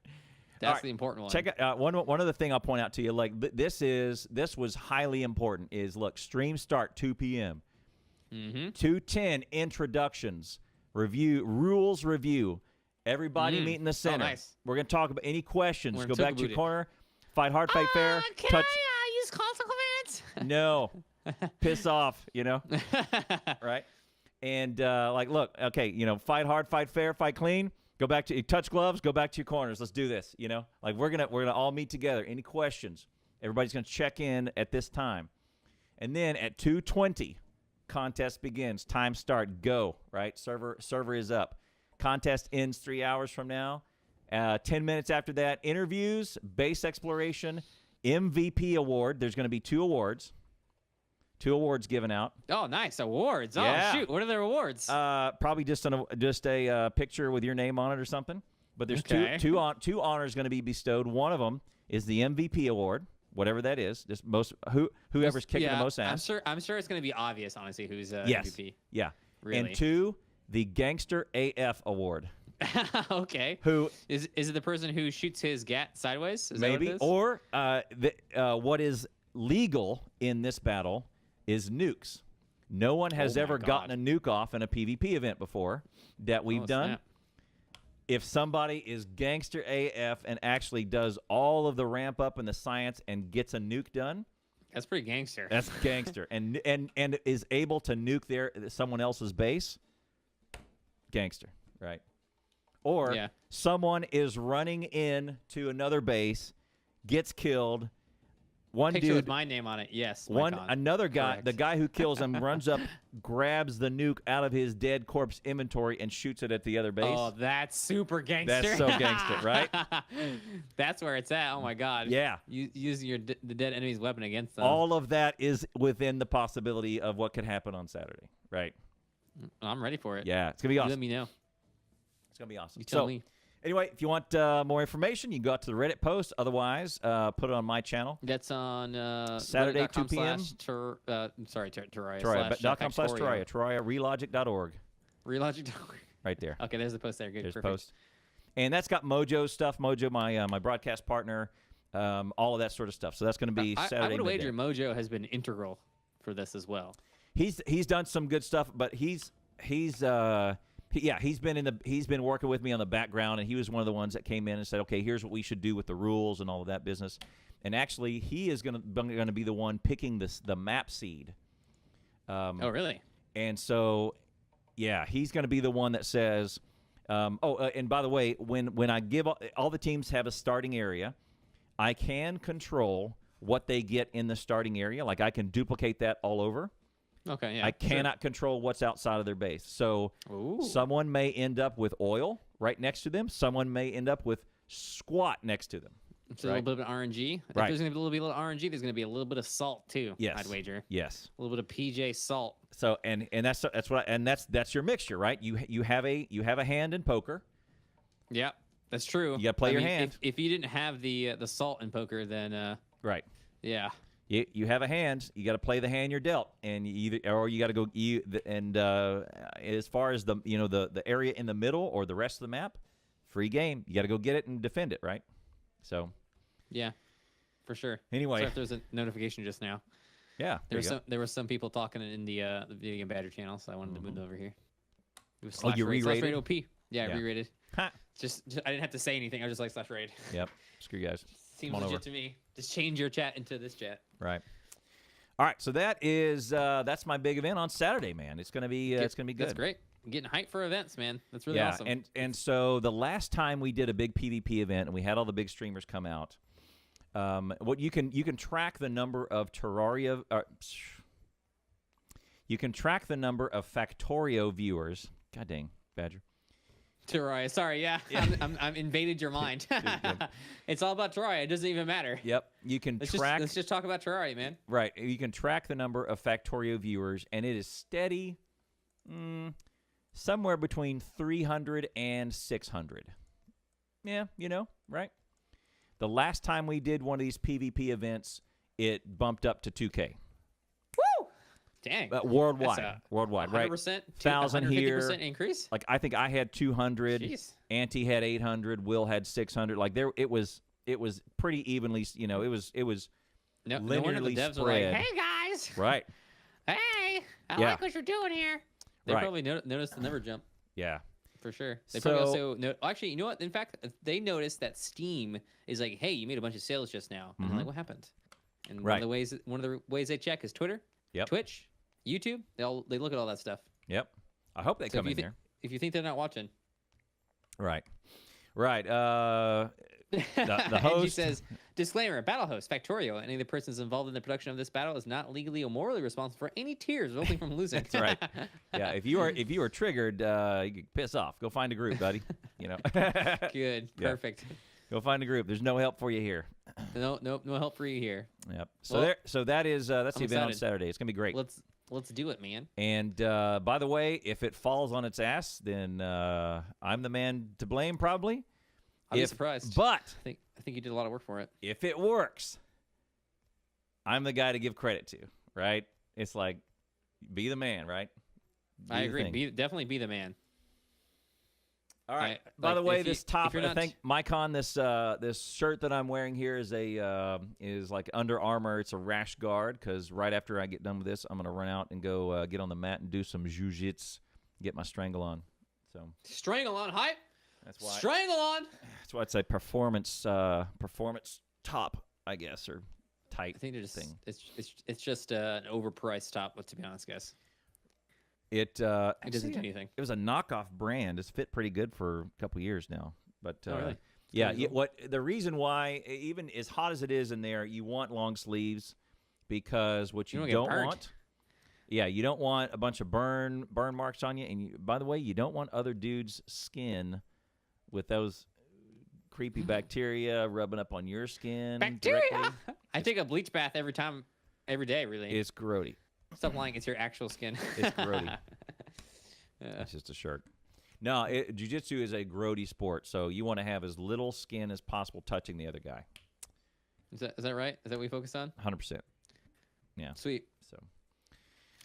S2: That's the important one.
S1: Check out one other thing I'll point out to you. Like this was highly important. Is look, stream start 2 p.m. 2:10 introductions, rules review. Everybody meet in the center.
S2: Oh, nice.
S1: We're gonna talk about any questions. Go back to your corner. Fight hard, fight fair.
S2: Can I use consequence?
S1: No. Piss off, right? And look, okay, fight hard, fight fair, fight clean. Go back to touch gloves. Go back to your corners. Let's do this. Like we're gonna all meet together. Any questions? Everybody's gonna check in at this time, and then at 2:20, contest begins. Time start. Go. Right. Server is up. Contest ends 3 hours from now. 10 minutes after that, interviews, base exploration, MVP award. There's going to be 2 awards. 2 awards given out.
S2: Oh, nice. Awards.
S1: Yeah.
S2: Oh, shoot. What are their awards?
S1: Probably just a picture with your name on it or something. But there's two honors going to be bestowed. One of them is the MVP award, whatever that is. Just whoever's kicking the most ass.
S2: I'm sure it's going to be obvious, honestly, who's MVP.
S1: Yeah.
S2: Really?
S1: And 2, the Gangster AF award.
S2: Okay.
S1: Who
S2: is it? The person who shoots his gat sideways? Is
S1: maybe,
S2: that what it is?
S1: or what is legal in this battle is nukes. No one has ever gotten a nuke off in a PvP event before that we've done.
S2: Snap.
S1: If somebody is Gangster AF and actually does all of the ramp up and the science and gets a nuke done,
S2: that's pretty gangster.
S1: That's gangster, and is able to nuke someone else's base. Gangster, right? Or someone is running in to another base, gets killed. One
S2: picture
S1: dude
S2: with my name on it. Yes.
S1: Another guy,
S2: Correct.
S1: the guy who kills him, runs up, grabs the nuke out of his dead corpse inventory, and shoots it at the other base.
S2: Oh, that's super gangster.
S1: That's so gangster, right?
S2: That's where it's at. Oh my God.
S1: Yeah.
S2: Using the dead enemy's weapon against them.
S1: All of that is within the possibility of what could happen on Saturday, right?
S2: I'm ready for it.
S1: Yeah, it's gonna be awesome.
S2: You let me know.
S1: It's gonna be awesome.
S2: You tell me.
S1: Anyway, if you want more information, you can go out to the Reddit post. Otherwise, put it on my channel.
S2: That's on
S1: Saturday, 2 p.m.
S2: Terraria.com/Terraria.
S1: Relogic.org.
S2: Relogic.org.
S1: Right there.
S2: Okay, there's the post there. Good.
S1: There's the
S2: Perfect.
S1: post. And that's got Mojo stuff. Mojo, my broadcast partner, all of that sort of stuff. So that's going to be Saturday.
S2: I would wager Mojo has been integral for this as well.
S1: He's done some good stuff, but he's been working with me on the background, and he was one of the ones that came in and said, okay, here's what we should do with the rules and all of that business. And actually, he is going to be the one picking the map seed.
S2: Oh, really?
S1: And so, yeah, he's going to be the one that says, and by the way, when I give all the teams have a starting area, I can control what they get in the starting area. Like I can duplicate that all over.
S2: Okay, yeah.
S1: I cannot control what's outside of their base. So someone may end up with oil right next to them. Someone may end up with squat next to them.
S2: It's a little bit of RNG. If there's going to be a little RNG, there's going to be a little bit of salt too.
S1: Yes.
S2: I'd wager.
S1: Yes.
S2: A little bit of PJ salt.
S1: So and that's your mixture, right? You have a hand in poker.
S2: Yeah, that's true.
S1: You got to play your hand.
S2: If you didn't have the salt in poker, then
S1: right.
S2: Yeah.
S1: You have a hand. You got to play the hand you're dealt, and you got to go. As far as the area in the middle or the rest of the map, free game. You got to go get it and defend it, right? So.
S2: Yeah, for sure.
S1: Anyway,
S2: sorry if there's a notification just now.
S1: Yeah.
S2: There were some people talking in the Video Game Badger channel, so I wanted to move over here. It was
S1: you re-rated?
S2: OP. Yeah, I re-rated.
S1: Ha.
S2: Just I didn't have to say anything. I was just like /raid.
S1: Yep. Screw you guys.
S2: Seems legit to me. Just change your chat into this chat.
S1: Right. All right. So that's my big event on Saturday, man. It's gonna be good.
S2: That's great. I'm getting hyped for events, man. That's really awesome.
S1: And so the last time we did a big PvP event and we had all the big streamers come out. What you can track the number of Terraria. You can track the number of Factorio viewers. God dang, Badger.
S2: Terraria. Sorry, yeah. I'm invaded your mind. It's all about Terraria. It doesn't even matter.
S1: Yep. You can track.
S2: Let's just talk about Terraria, man.
S1: Right. You can track the number of Factorio viewers, and it is steady. Somewhere between 300 and 600. Yeah, right? The last time we did one of these PvP events, it bumped up to 2K.
S2: Woo! Dang.
S1: Worldwide, right? 1,000 here.
S2: 150% increase?
S1: Like, I think I had 200.
S2: Jeez.
S1: Auntie had 800. Will had 600. Like, it was pretty evenly, it was
S2: no
S1: linearly
S2: wonder the devs
S1: spread.
S2: were like, hey, guys.
S1: Right.
S2: Hey, I like what you're doing here. They probably noticed the number jump.
S1: Yeah.
S2: For sure. They probably also actually, you know what? In fact, they noticed that Steam is like, "Hey, you made a bunch of sales just now." And I'm like, "What happened?" And one of the ways they check is Twitter, Twitch, YouTube. They look at all that stuff.
S1: Yep. I hope they come in there.
S2: If you think they're not watching,
S1: right. The host
S2: Angie says, disclaimer, battle host, Factorio, any of the persons involved in the production of this battle is not legally or morally responsible for any tears resulting from losing.
S1: That's right. Yeah, if you are triggered, you can piss off. Go find a group, buddy.
S2: Good. Perfect.
S1: Go find a group. There's no help for you here.
S2: No help for you here.
S1: Yep. So that's the event on Saturday. It's gonna be great.
S2: Let's do it, man.
S1: And by the way, if it falls on its ass, then I'm the man to blame, probably.
S2: I'd be surprised.
S1: But
S2: I think you did a lot of work for it.
S1: If it works, I'm the guy to give credit to, right? It's like, be the man, right?
S2: I agree. Definitely be the man.
S1: All right. By the way, this top, I think, Mycon, this shirt that I'm wearing here is like Under Armour. It's a rash guard because right after I get done with this, I'm gonna run out and go get on the mat and do some jiu-jitsu, get my strangle on. So
S2: strangle on, hype.
S1: That's why.
S2: Strangle on.
S1: That's why it's a performance top, I guess, or tight.
S2: I think they're just
S1: thing.
S2: It's just an overpriced top. But to be honest, guys,
S1: it
S2: doesn't do anything.
S1: It was a knockoff brand. It's fit pretty good for a couple years now. But
S2: really?
S1: Yeah. The reason why, even as hot as it is in there, you want long sleeves because what you don't want. Yeah, you don't want a bunch of burn marks on you. And by the way, you don't want other dudes' skin with those creepy bacteria rubbing up on your skin.
S2: Bacteria.
S1: Directly.
S2: I take a bleach bath every day. Really,
S1: it's grody.
S2: Stop lying. It's your actual skin.
S1: It's grody. It's just a shirt. No, jiu-jitsu is a grody sport, so you want to have as little skin as possible touching the other guy.
S2: Is that right? Is that what we focus on?
S1: 100%. Yeah.
S2: Sweet.
S1: So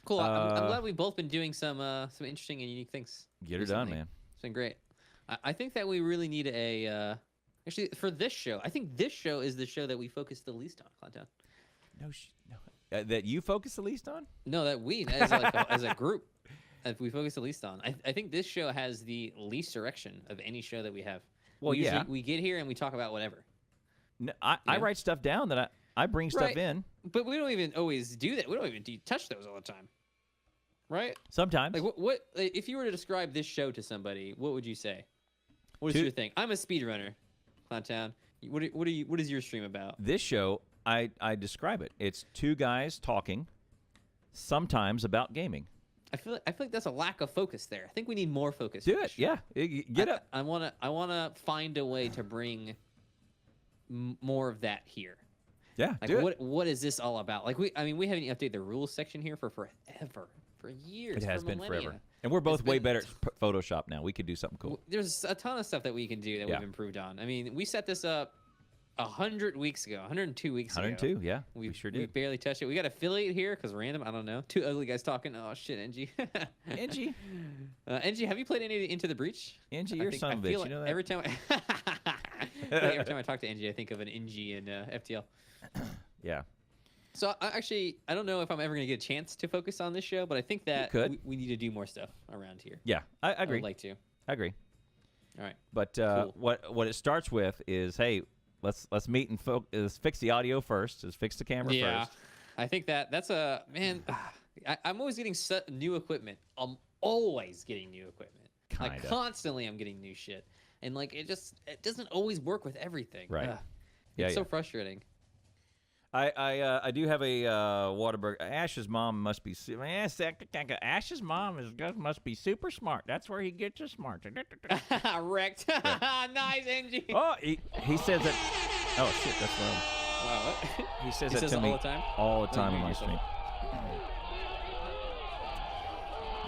S2: cool. I'm glad we've both been doing some interesting and unique things.
S1: Get her done, man.
S2: It's been great. I think that we really need actually for this show. I think this show is the show that we focus the least on, Clowntown.
S1: No. That you focus the least on?
S2: No, that we as a group, that we focus the least on. I think this show has the least direction of any show that we have.
S1: Well,
S2: we get here and we talk about whatever.
S1: No, I write stuff down that I bring stuff in.
S2: But we don't even always do that. We don't even touch those all the time. Right?
S1: Sometimes.
S2: Like what if you were to describe this show to somebody, what would you say? What is your thing? I'm a speedrunner, Clowntown. What is your stream about?
S1: This show, I describe it. It's two guys talking, sometimes about gaming.
S2: I feel like that's a lack of focus there. I think we need more focus.
S1: Do it, yeah. Get up.
S2: I wanna find a way to bring more of that here.
S1: Yeah,
S2: like what is this all about? Like we haven't updated the rules section here for forever, for years.
S1: It has been
S2: millennia.
S1: forever, and we're both way better at Photoshop now. We could do something cool.
S2: There's a ton of stuff that we can do that we've improved on. I mean, we set this up 102 weeks ago.
S1: 102, yeah, we sure did.
S2: We barely touched it. We got affiliate here because random. I don't know. Two ugly guys talking. Oh shit, NG.
S1: NG.
S2: NG, have you played any Into the Breach?
S1: NG, you're son of a bitch. You know that?
S2: Every time every time I talk to NG, I think of an NG in FTL.
S1: Yeah.
S2: So I don't know if I'm ever going to get a chance to focus on this show, but I think that we need to do more stuff around here.
S1: Yeah, I agree.
S2: I would like to.
S1: I agree.
S2: All right.
S1: But
S2: cool.
S1: what it starts with is, hey, let's meet and fix the audio first. Let's fix the camera first.
S2: I think that's a man. I'm always getting new equipment. I'm always getting new equipment.
S1: Kinda.
S2: Like constantly, I'm getting new shit, and like it doesn't always work with everything.
S1: Right.
S2: It's so frustrating.
S1: I do have a Whataburger. Ash's mom must be. Ash's mom must be super smart. That's where he gets his smart.
S2: Wrecked. Nice, NG.
S1: Oh, he says that. Oh shit, that's wrong.
S2: Wow, what?
S1: He says
S2: He
S1: that
S2: says
S1: to
S2: it
S1: me
S2: all the time?
S1: all the time on my stream.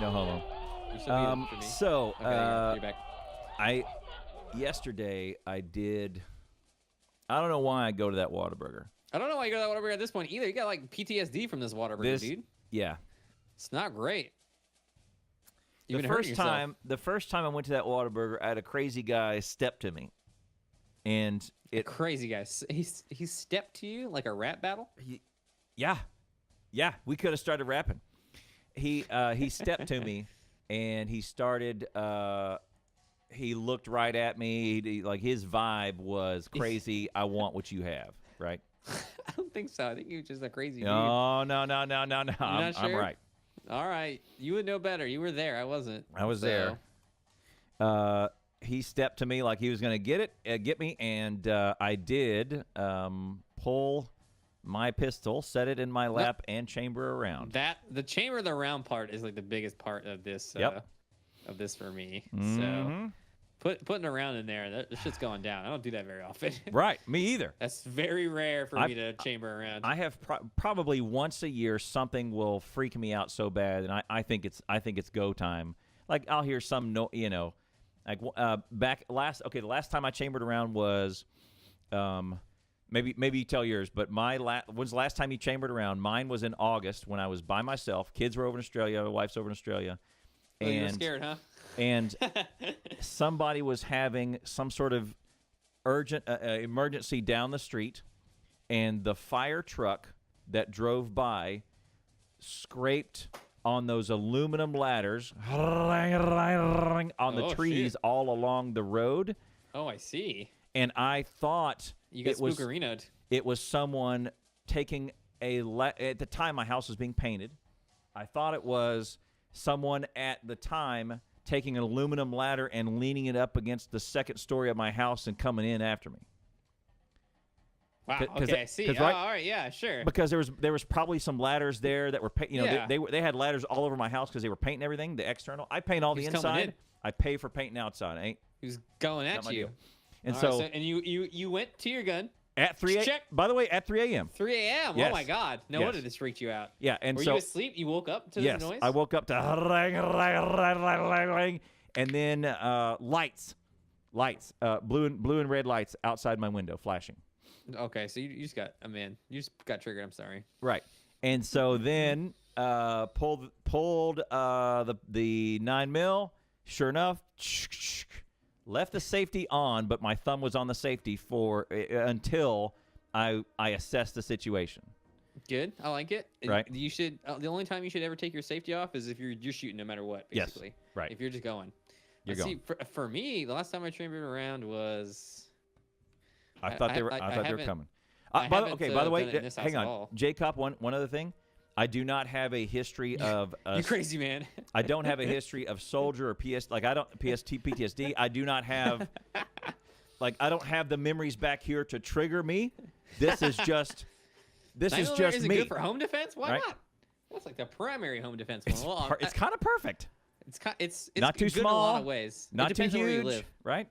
S1: No homo.
S2: You're so beautiful for me.
S1: So
S2: okay, you're back.
S1: Yesterday I did. I don't know why I go to that Whataburger.
S2: I don't know why you go to that Whataburger at this point either. You got like PTSD from this Whataburger, dude.
S1: Yeah.
S2: It's not great.
S1: The first time I went to that Whataburger, I had a crazy guy step to me, and
S2: crazy guy. He stepped to you like a rap battle.
S1: Yeah, we could have started rapping. He stepped to me, and he started. He looked right at me. Like his vibe was crazy. I want what you have, right?
S2: I don't think so. I think he was just a crazy dude.
S1: No.
S2: You're not sure?
S1: I'm right.
S2: All right. You would know better. You were there. I wasn't.
S1: I was there. He stepped to me like he was going to get me, and I did pull my pistol, set it in my lap, and chamber around.
S2: The chamber around part is like the biggest part of this. Of this for me.
S1: Mm-hmm.
S2: So putting around in there, that shit's going down. I don't do that very often.
S1: Right. Me either.
S2: That's very rare for me to chamber around.
S1: I have probably once a year something will freak me out so bad, and I think it's go time. Like I'll hear some like the last time I chambered around was maybe you tell yours, but when's the last time you chambered around? Mine was in August when I was by myself. Kids were over in Australia, my wife's over in Australia.
S2: And you were scared, huh?
S1: And somebody was having some sort of urgent emergency down the street, and the fire truck that drove by scraped on those aluminum ladders on the trees all along the road.
S2: Oh, I see.
S1: And I thought
S2: you got spookerinoed.
S1: It was someone taking at the time my house was being painted. I thought it was someone at the time taking an aluminum ladder and leaning it up against the second story of my house and coming in after me.
S2: Wow. Okay, I see.
S1: Right,
S2: all right. Yeah, sure.
S1: Because there was probably some ladders there that were they had ladders all over my house because they were painting everything, the external. I paint all the inside. I pay for painting outside.
S2: He was going at you.
S1: And
S2: and you went to your gun.
S1: At 3 a.m. By the way, at 3 a.m.
S2: 3 a.m.
S1: Yes.
S2: Oh my God! No wonder this freaked you out.
S1: Yeah, and
S2: were you asleep? You woke up to the noise.
S1: I woke up to ring, and then lights, blue and red lights outside my window flashing.
S2: Okay, so you just got you just got triggered. I'm sorry.
S1: Right, and so then pulled the 9mm. Sure enough. Left the safety on, but my thumb was on the safety until I assessed the situation.
S2: Good, I like it.
S1: Right.
S2: You should. The only time you should ever take your safety off is if you're shooting, no matter what. Basically.
S1: Yes. Right.
S2: If you're just going.
S1: You're going.
S2: See, for me, the last time I chambered around was.
S1: I thought they were coming. By the way, hang on, Jacob. One other thing. I do not have a history of.
S2: You crazy man.
S1: I don't have a history of soldier or PTSD. I do not have, I don't have the memories back here to trigger me. This is just this is
S2: 9mm
S1: just
S2: isn't
S1: me.
S2: good for home defense. Why
S1: Right?
S2: not? That's like the primary home defense one. Well,
S1: It's kind of perfect.
S2: It's
S1: Not too
S2: good
S1: small,
S2: in a lot of ways.
S1: Not
S2: it
S1: too
S2: depends on where you
S1: huge,
S2: live.
S1: right?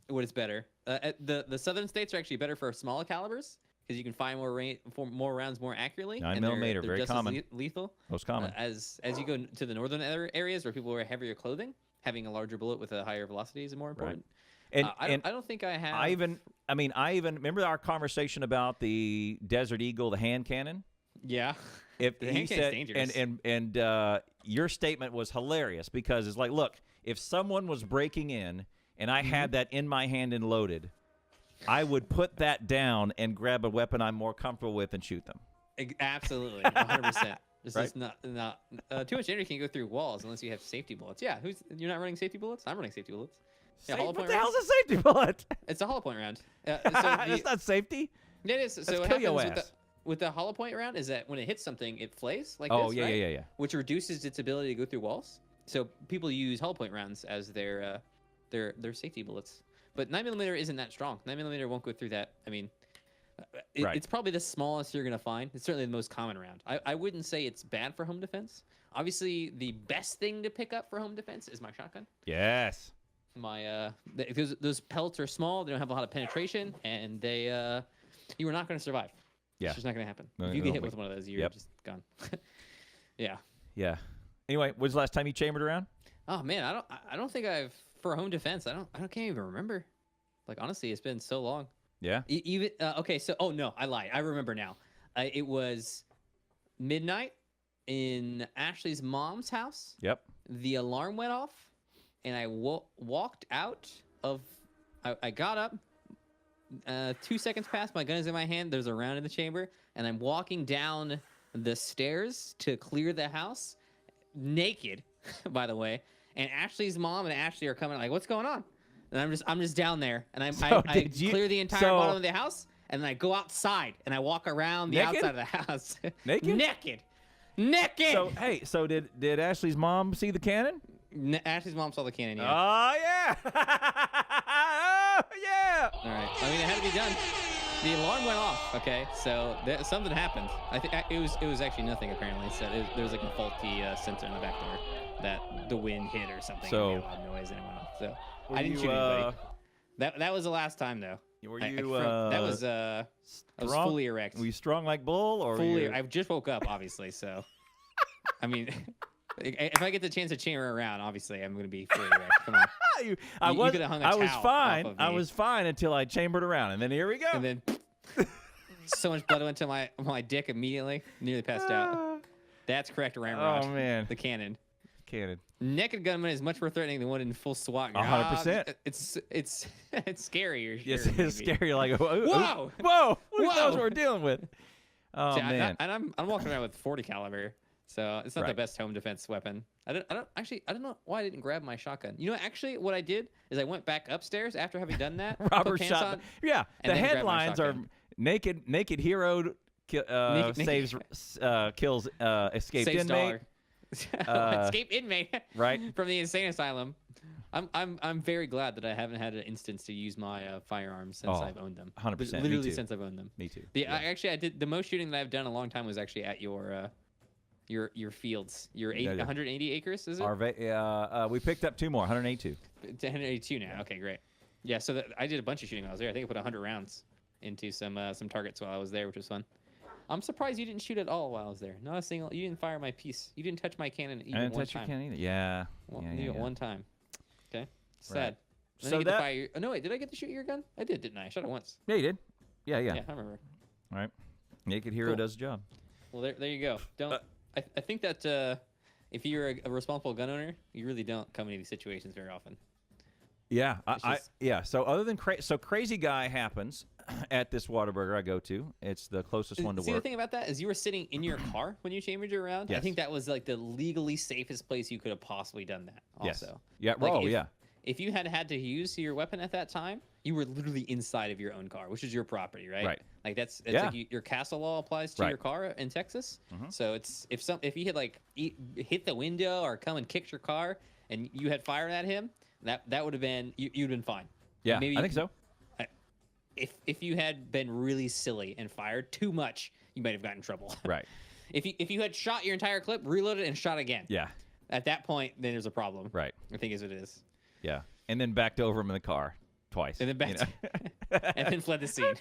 S2: What is better? The southern states are actually better for smaller calibers because you can find more rounds more accurately.
S1: 9mm,
S2: they're
S1: very
S2: just
S1: common.
S2: as lethal.
S1: Most common.
S2: As you go to the northern areas where people wear heavier clothing, having a larger bullet with a higher velocity is more important.
S1: And,
S2: I don't think I have.
S1: I even remember our conversation about the Desert Eagle, the hand cannon.
S2: Yeah.
S1: If
S2: The
S1: he
S2: hand cannon's
S1: said,
S2: dangerous.
S1: and your statement was hilarious because it's like, look, if someone was breaking in and I had that in my hand and loaded, I would put that down and grab a weapon I'm more comfortable with and shoot them.
S2: Absolutely, 100%. This
S1: Right?
S2: is not too much energy can go through walls unless you have safety bullets. Yeah, you're not running safety bullets? I'm running safety bullets. Yeah, hollow
S1: What
S2: point
S1: the hell's
S2: rounds?
S1: a safety bullet?
S2: It's a hollow point round.
S1: That's not safety.
S2: It is. So
S1: Let's
S2: what
S1: kill your
S2: happens
S1: ass.
S2: with the hollow point round is that when it hits something, it flays like
S1: Oh,
S2: this,
S1: yeah,
S2: right?
S1: yeah.
S2: Which reduces its ability to go through walls. So people use hollow point rounds as their safety bullets. But 9mm isn't that strong. 9mm won't go through that. I mean,
S1: Right.
S2: it's probably the smallest you're gonna find. It's certainly the most common round. I wouldn't say it's bad for home defense. Obviously, the best thing to pick up for home defense is my shotgun.
S1: Yes.
S2: Those pellets are small. They don't have a lot of penetration, and you are not going to survive.
S1: Yeah.
S2: It's just not going to happen.
S1: No,
S2: If you
S1: no,
S2: get hit
S1: wait.
S2: with one of those, you're
S1: Yep.
S2: just gone. Yeah.
S1: Yeah. Anyway, when's the last time you chambered around?
S2: Oh man, I don't think I've for home defense. I can't even remember. Like honestly, it's been so long.
S1: Yeah.
S2: Even okay, so oh no, I lied. I remember now. It was midnight in Ashley's mom's house.
S1: Yep.
S2: The alarm went off, and I walked out of. I got up. 2 seconds passed. My gun is in my hand. There's a round in the chamber, and I'm walking down the stairs to clear the house, naked, by the way. And Ashley's mom and Ashley are coming. Like, what's going on? And I'm just down there, and I clear the entire bottom of the house, and then I go outside and I walk around the
S1: Naked?
S2: outside of the house.
S1: Naked?
S2: Naked.
S1: So did Ashley's mom see the cannon?
S2: Ashley's mom saw the cannon. Yeah.
S1: Oh yeah. Oh yeah.
S2: All right. I mean, it had to be done. The alarm went off. Okay, so something happened. I think it was actually nothing apparently. So there was like a faulty sensor in the back door that the wind hit or something.
S1: So
S2: and made a lot of noise and it went off. So
S1: Were
S2: I didn't
S1: you,
S2: shoot anybody. That was the last time though.
S1: Were
S2: I
S1: you
S2: was
S1: strong?
S2: fully erect.
S1: Were you strong like bull or
S2: Fully. I just woke up, obviously. So, I mean, if I get the chance to chamber around, obviously I'm going to be fully erect. Come on.
S1: I
S2: You
S1: was
S2: could have hung a
S1: I was
S2: towel
S1: fine.
S2: off of
S1: I
S2: me.
S1: was fine until I chambered around, and then here we go.
S2: And then so much blood went to my dick immediately. Nearly passed out. That's correct, Ramrod.
S1: Oh man,
S2: The cannon.
S1: cannon.
S2: Naked gunman is much more threatening than one in full SWAT.
S1: 100%.
S2: It's scary.
S1: Yes,
S2: Sure,
S1: it's
S2: maybe.
S1: scary. Like
S2: Whoa!
S1: whoa. Who knows
S2: Whoa!
S1: what we're dealing with? Oh
S2: See,
S1: man.
S2: I'm walking around with 40 caliber, so it's not the
S1: Right.
S2: best home defense weapon. I don't know why I didn't grab my shotgun. You know, actually, what I did is I went back upstairs after having done that.
S1: Robert
S2: put pants
S1: shot.
S2: on,
S1: Yeah,
S2: and
S1: the
S2: then grab my
S1: headlines are
S2: shotgun.
S1: naked hero saves kills escaped
S2: saves
S1: inmate.
S2: dollar. Escape inmate
S1: Right.
S2: from the insane asylum. I'm very glad that I haven't had an instance to use my firearms since I've owned them.
S1: 100%. Me
S2: Literally
S1: too.
S2: since I've owned them.
S1: Me too.
S2: I did the most shooting that I've done in a long time was actually at your fields. Your 180 acres, is it?
S1: We picked up 2 more, 182.
S2: It's 182 now. Okay, great. Yeah, so I did a bunch of shooting while I was there. I think I put 100 rounds into some targets while I was there, which was fun. I'm surprised you didn't shoot at all while I was there. Not a single. You didn't fire my piece. You didn't touch my cannon even
S1: I didn't
S2: one
S1: touch your
S2: time.
S1: cannon either. Yeah.
S2: One time. Okay. Sad.
S1: Right.
S2: So
S1: So that-
S2: fire oh no, wait, did I get to shoot your gun? I did, didn't I? I shot it once.
S1: Yeah, you did. Yeah.
S2: Yeah, I remember.
S1: All right. Naked hero
S2: Cool.
S1: does the job.
S2: Well, there you go. Don't. I think that if you're a responsible gun owner, you really don't come into these situations very often.
S1: Yeah,
S2: It's
S1: yeah. So other than crazy guy happens at this Whataburger I go to. It's the closest one to
S2: See,
S1: work.
S2: the thing about that is you were sitting in your car when you chambered your round. I
S1: Yes.
S2: think that was like the legally safest place you could have possibly done that. Also.
S1: Yes. Yeah.
S2: Like,
S1: Oh, yeah.
S2: If you had to use your weapon at that time, you were literally inside of your own car, which is your property, right?
S1: Right.
S2: Like that's
S1: Yeah.
S2: like your castle law applies to
S1: Right.
S2: your car in Texas.
S1: Mhm.
S2: So it's if you had like hit the window or come and kicked your car and you had fired at him, that would have been you'd been fine.
S1: Yeah.
S2: Maybe
S1: I think so.
S2: If you had been really silly and fired too much, you might have gotten in trouble.
S1: Right.
S2: If you had shot your entire clip, reloaded and shot again.
S1: Yeah.
S2: At that point, then there's a problem.
S1: Right.
S2: I think is what it is.
S1: Yeah. And then backed over him in the car twice.
S2: And then back and then fled the scene.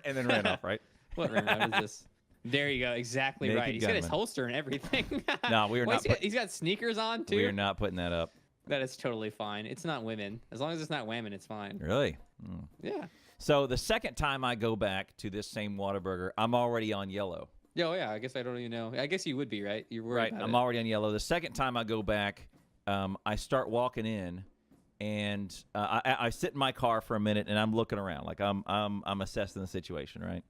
S1: And then ran off, right?
S2: What round is this? There you go. Exactly
S1: Naked
S2: right. He's got his
S1: gunman.
S2: holster and everything.
S1: No, we are not.
S2: He's got sneakers on too.
S1: We are not putting that up.
S2: That is totally fine. It's not women. As long as it's not women, it's fine.
S1: Really?
S2: Yeah.
S1: So the second time I go back to this same Whataburger, I'm already on yellow.
S2: Yeah, I guess I don't even know. I guess you would be, right? You're worried
S1: Right.
S2: about
S1: I'm
S2: it.
S1: already on yellow. The second time I go back, I start walking in, and I sit in my car for a minute, and I'm looking around, like I'm assessing the situation, right?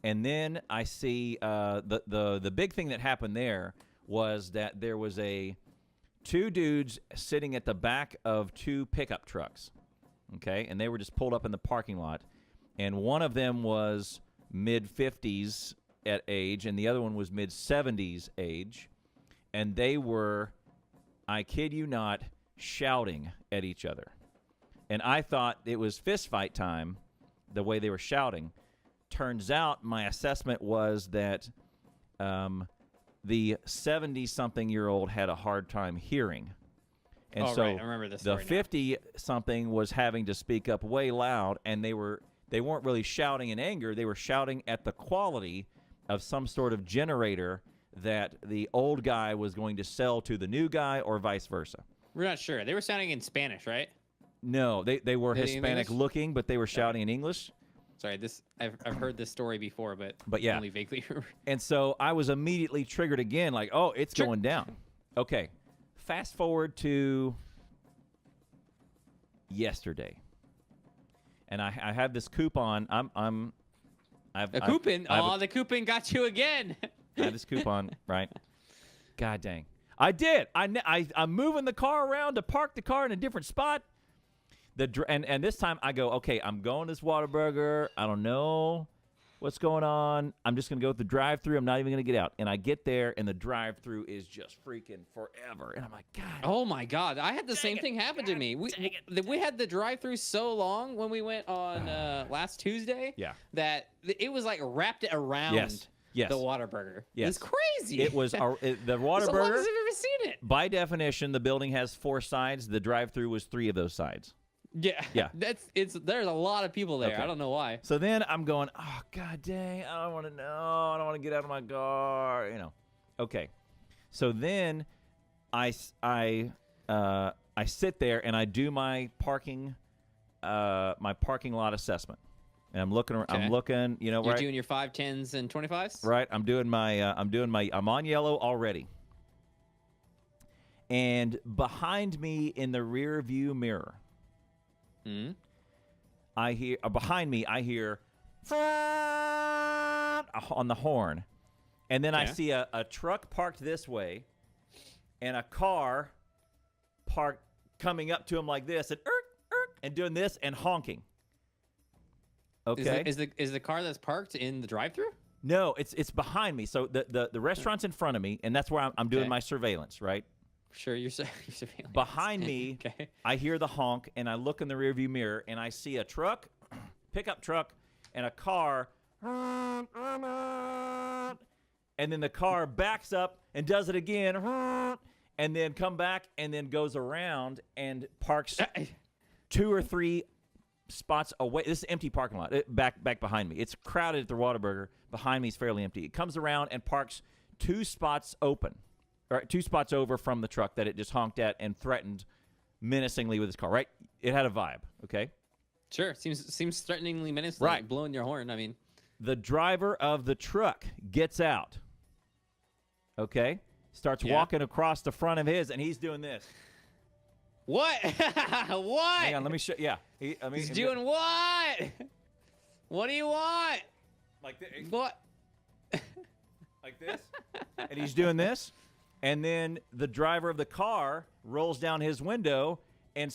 S1: And then I see the big thing that happened there was that there was two dudes sitting at the back of two pickup trucks, okay, and they were just pulled up in the parking lot, and one of them was mid-50s at age, and the other one was mid-70s age, and they were, I kid you not, shouting at each other. And I thought it was fist fight time, the way they were shouting. Turns out my assessment was that the 70-something-year-old had a hard time hearing. And so
S2: right. I remember this
S1: the 50-something was having to speak up way loud, and they weren't really shouting in anger. They were shouting at the quality of some sort of generator that the old guy was going to sell to the new guy, or vice versa.
S2: We're not sure. They were sounding in Spanish, right?
S1: No, they were Hispanic looking, but they were shouting in English.
S2: Sorry, I've heard this story before, but
S1: yeah,
S2: only vaguely.
S1: And so I was immediately triggered again, like, oh, it's going down. Okay, fast forward to yesterday, and I have this coupon.
S2: The coupon got you again.
S1: I have this coupon, right? God dang, I did. I'm moving the car around to park the car in a different spot. And this time I go, okay, I'm going to this Whataburger. I don't know what's going on. I'm just going to go with the drive-thru. I'm not even going to get out. And I get there, and the drive-thru is just freaking forever. And I'm like, God.
S2: Oh, my God. I had the same thing happen to me. We had the drive-thru so long when we went on last Tuesday that it was like wrapped around the Whataburger.
S1: Yes.
S2: It was crazy.
S1: It was the Whataburger.
S2: As long as I've ever seen it.
S1: By definition, the building has 4 sides. The drive-thru was 3 of those sides.
S2: Yeah. There's a lot of people there. Okay. I don't know why.
S1: So then I'm going, oh, God dang, I don't want to know. I don't want to get out of my car, Okay. So then I sit there and I do my parking lot assessment. And I'm looking
S2: Okay.
S1: I'm looking,
S2: You're
S1: right?
S2: doing your 5, 10s, and 25s?
S1: Right. I'm on yellow already. And behind me in the rear view mirror, I hear behind me. I hear on the horn, and then I see a truck parked this way, and a car parked coming up to him like this, and doing this and honking. Okay,
S2: is the car that's parked in the drive-thru?
S1: No, it's behind me. So the restaurant's in front of me, and that's where I'm doing my surveillance, right?
S2: Sure, you're surveilling.
S1: Behind me, I hear the honk, and I look in the rearview mirror, and I see a truck, pickup truck, and a car, and then the car backs up and does it again, and then come back and then goes around and parks 2 or 3 spots away. This is an empty parking lot back behind me. It's crowded at the Whataburger. Behind me is fairly empty. It comes around and parks 2 spots open. Or 2 spots over from the truck that it just honked at and threatened menacingly with his car, right? It had a vibe, okay?
S2: Sure. Seems threateningly menacing,
S1: right.
S2: Like blowing your horn. I mean.
S1: The driver of the truck gets out, okay? Starts walking across the front of his, and he's doing this.
S2: What? What?
S1: Hang on, let me show. Yeah.
S2: He's doing what? What do you want?
S1: Like this.
S2: What?
S1: Like this. And he's doing this. And then the driver of the car rolls down his window and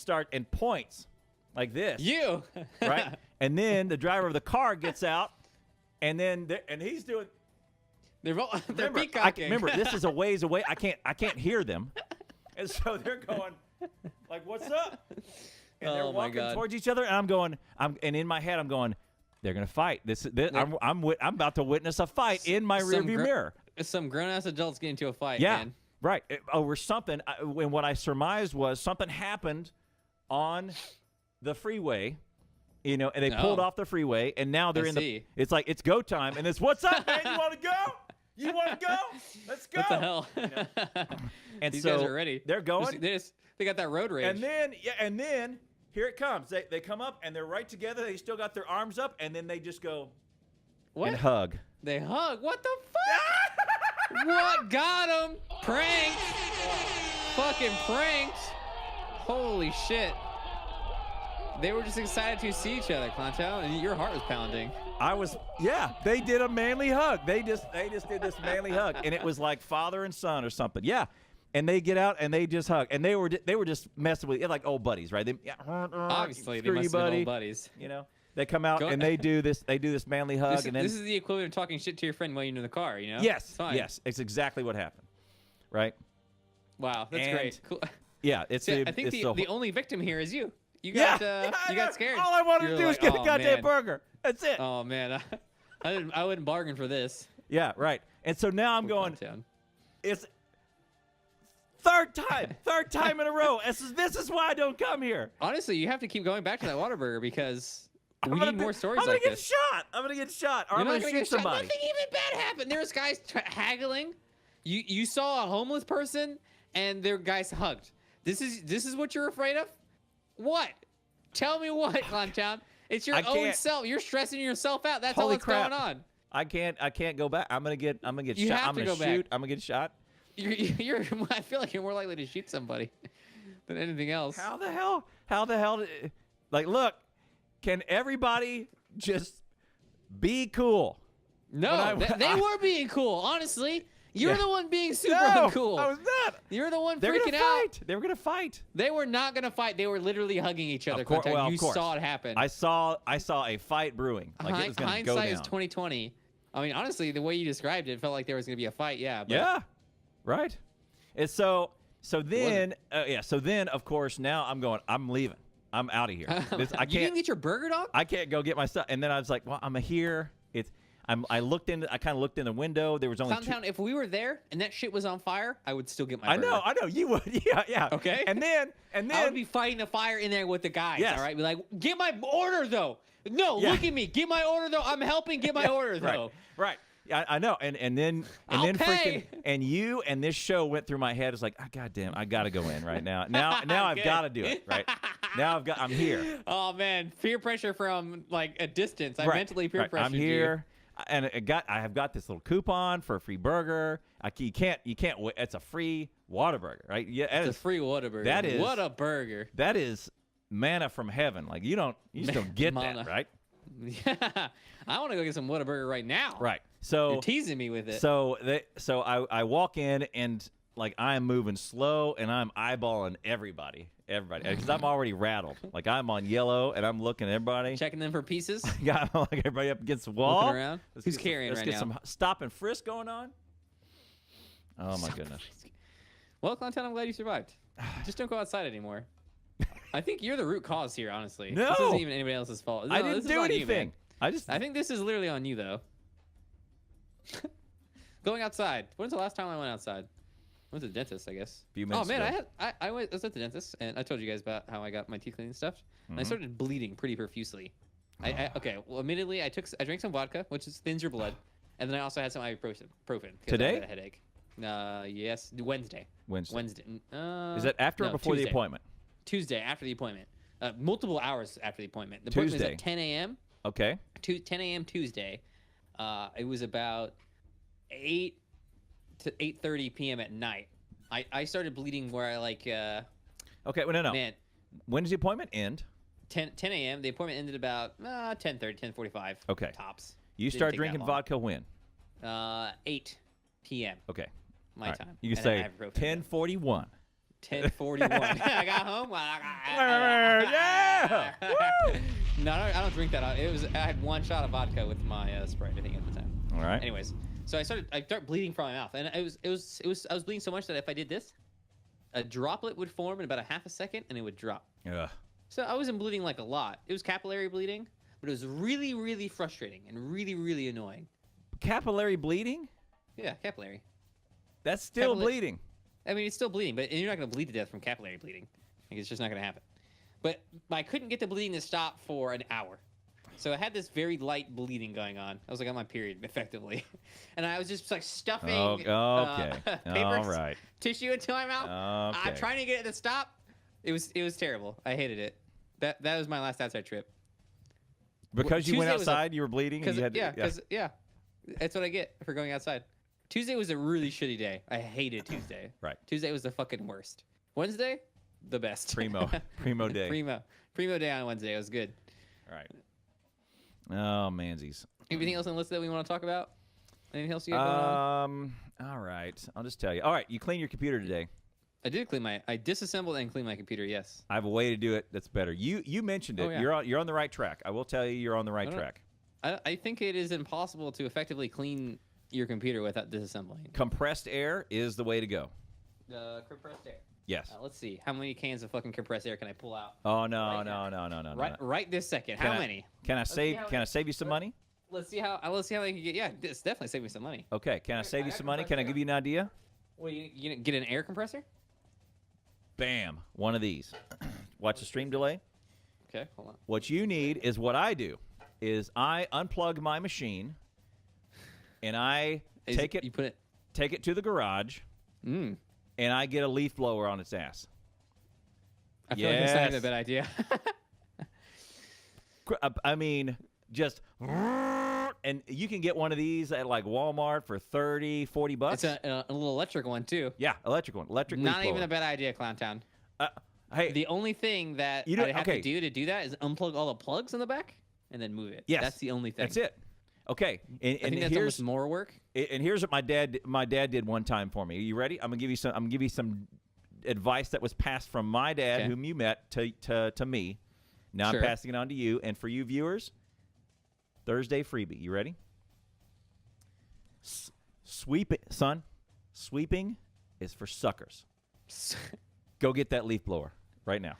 S1: points like this.
S2: You.
S1: Right? And then the driver of the car gets out, and he's doing.
S2: They're peacocking.
S1: Remember, this is a ways away. I can't hear them, and so they're going like, "What's up?" And they're walking towards each other, and and in my head, I'm going, They're gonna fight. I'm about to witness a fight in my rearview mirror.
S2: Some grown-ass adults get into a fight.
S1: Yeah,
S2: man.
S1: right. Over something. When what I surmised was something happened on the freeway. You know, and they pulled off the freeway, and now they're it's like it's go time, and it's what's up, man? You want to go? You want to go? Let's go.
S2: What the hell?
S1: You know? And
S2: These
S1: so
S2: guys are ready.
S1: They're going.
S2: They got that road rage.
S1: And then here it comes. They come up and they're right together. They still got their arms up, and then they just go and hug.
S2: They hug. What the fuck? What got them? Pranked. Fucking pranked. Holy shit. They were just excited to see each other, Clonto, and your heart was pounding.
S1: They did a manly hug. They just did this manly hug, and it was like father and son or something. Yeah. And they get out and they just hug, and they were just messing with like old buddies, right?
S2: Obviously, they must have been old buddies.
S1: You know, they come out and they do this manly hug,
S2: and then this is the equivalent of talking shit to your friend while you're in the car. You know?
S1: Yes, it's exactly what happened, right?
S2: Wow, that's great. Cool.
S1: Yeah, I
S2: think the only victim here is you. You got scared.
S1: All I wanted to do was get a goddamn burger. That's it.
S2: Oh man, I wouldn't bargain for this.
S1: Yeah, right. And so now I'm going. It's third time in a row. This is why I don't come here.
S2: Honestly, you have to keep going back to that Whataburger because we need more stories like this.
S1: I'm gonna get shot. Or I'm gonna shoot somebody.
S2: Nothing even bad happened. There was guys haggling. You saw a homeless person and their guys hugged. This is what you're afraid of? What? Tell me what, Clowntown. It's your own self. You're stressing yourself out. That's all that's going on.
S1: I can't go back. I'm gonna get shot. I'm gonna shoot. I'm gonna get shot.
S2: I feel like you're more likely to shoot somebody than anything else.
S1: How the hell? Like, look, can everybody just be cool?
S2: No, they were being cool. Honestly, you're the one being super uncool.
S1: I was not.
S2: You're the one freaking out.
S1: They were gonna fight.
S2: They were not gonna fight. They were literally hugging each other. You saw it happen.
S1: I saw a fight brewing. Like it was gonna go down.
S2: Hindsight is 2020. I mean, honestly, the way you described it felt like there was gonna be a fight. Yeah. But
S1: yeah. Right. And so then of course now I'm leaving. I'm out of here.
S2: You didn't get your burger, dog?
S1: I can't go get my stuff. And then I was like, well, I'm here. I kind of looked in the window. There was only
S2: Clowntown, if we were there and that shit was on fire, I would still get my burger.
S1: I know you would. Yeah.
S2: Okay.
S1: And then
S2: I would be fighting the fire in there with the guys.
S1: Yes.
S2: All right. Be like, get my order though. No, look at me. Get my order though. I'm helping get my order though.
S1: Right. I know, and then freaking you and this show went through my head. It's like, goddamn, I gotta go in right now. Now I've got to do it. Right now I'm here.
S2: Oh man, peer pressure from like a distance. I mentally peer pressured
S1: I'm here, and I have got this little coupon for a free burger. You can't. It's a free Whataburger, right? Yeah,
S2: it's a free Whataburger.
S1: That is
S2: what a burger.
S1: That is manna from heaven. Like you just don't get that, right?
S2: Yeah, I want to go get some Whataburger right now.
S1: Right. So
S2: you're teasing me with it.
S1: So I walk in and like I'm moving slow and I'm eyeballing everybody because I'm already rattled. Like I'm on yellow and I'm looking at everybody,
S2: checking them for pieces.
S1: Got like everybody up against the wall.
S2: Looking around. Who's carrying right now? Let's
S1: get some stop and frisk going on. Oh my goodness.
S2: Well, Clowntown, I'm glad you survived. Just don't go outside anymore. I think you're the root cause here, honestly.
S1: No,
S2: this isn't even anybody else's fault. No,
S1: I didn't do anything.
S2: I think this is literally on you, though. Going outside. When's the last time I went outside? I went to the dentist, I guess.
S1: A few minutes ago.
S2: I was at the dentist, and I told you guys about how I got my teeth cleaned and stuff. And I started bleeding pretty profusely. Okay, well, admittedly, I drank some vodka, which thins your blood, and then I also had some ibuprofen.
S1: Today?
S2: I had a headache. Yes, Wednesday.
S1: Is
S2: that
S1: that after or before the appointment?
S2: Tuesday, after the appointment. Multiple hours after the appointment. The appointment was at 10 a.m.
S1: Okay.
S2: 10 a.m. Tuesday. It was about 8 to 8:30 p.m. at night. I started bleeding where I like.
S1: Okay, well, no. Man, when does the appointment end?
S2: 10 a.m. The appointment ended about 10:30, 10:45.
S1: Okay.
S2: Tops.
S1: You start drinking vodka when?
S2: 8 p.m.
S1: Okay.
S2: My time.
S1: You can say 10:41.
S2: 10:41. I got home.
S1: Yeah.
S2: No, I don't drink that. I had one shot of vodka with my Sprite, I think, at the time.
S1: All right.
S2: Anyways, so I started bleeding from my mouth, and I was bleeding so much that if I did this, a droplet would form in about a half a second, and it would drop.
S1: Yeah.
S2: So I wasn't bleeding like a lot. It was capillary bleeding, but it was really, really frustrating and really, really annoying.
S1: Capillary bleeding?
S2: Yeah, capillary.
S1: That's still bleeding.
S2: I mean, it's still bleeding, but you're not going to bleed to death from capillary bleeding. Like, it's just not going to happen. But I couldn't get the bleeding to stop for an hour. So I had this very light bleeding going on. I was like on my period, effectively. And I was just like stuffing papers, tissue into my mouth. I'm trying to get it to stop. It was terrible. I hated it. That was my last outside trip.
S1: Because you went outside, you were bleeding?
S2: Yeah. That's what I get for going outside. Tuesday was a really shitty day. I hated Tuesday.
S1: Right.
S2: Tuesday was the fucking worst. Wednesday, the best.
S1: Primo day.
S2: Primo day on Wednesday. It was good.
S1: All right. Oh, mansies.
S2: Anything else on the list that we want to talk about? Anything else you got going on?
S1: All right. I'll just tell you. All right. You cleaned your computer today.
S2: I disassembled and cleaned my computer, yes.
S1: I have a way to do it that's better. You mentioned it.
S2: Yeah.
S1: You're on the right track. I will tell you you're on the right track.
S2: I think it is impossible to effectively clean your computer without disassembling.
S1: Compressed air is the way to go.
S2: Compressed air.
S1: Yes.
S2: Let's see. How many cans of fucking compressed air can I pull out?
S1: Oh no.
S2: Right this second. How many?
S1: Can I save you some money?
S2: Let's see how I can get. Yeah, it's definitely save me some money.
S1: Okay. Can I save you some money? Can I give you an idea?
S2: Well, you get an air compressor?
S1: Bam. One of these. Watch the stream delay.
S2: Okay, hold on.
S1: What you need is what I do. Is I unplug my machine and I take it to the garage. And I get a leaf blower on its ass.
S2: I feel like it's not even a bad idea.
S1: I mean, just... And you can get one of these at like Walmart for $30, $40.
S2: It's a little electric one, too.
S1: Yeah, electric one. Electric leaf
S2: Not
S1: blower.
S2: even a bad idea, Clowntown.
S1: Hey,
S2: the only thing that I'd have to do that is unplug all the plugs in the back and then move it.
S1: Yes.
S2: That's the only thing.
S1: That's it. Okay, and
S2: I think that's almost more work.
S1: And here's what my dad did one time for me. Are you ready? I'm gonna give you some advice that was passed from my dad, whom you met, to me. Now I'm passing it on to you, and for you viewers, Thursday freebie. You ready? Sweep it, son. Sweeping is for suckers. Go get that leaf blower right now.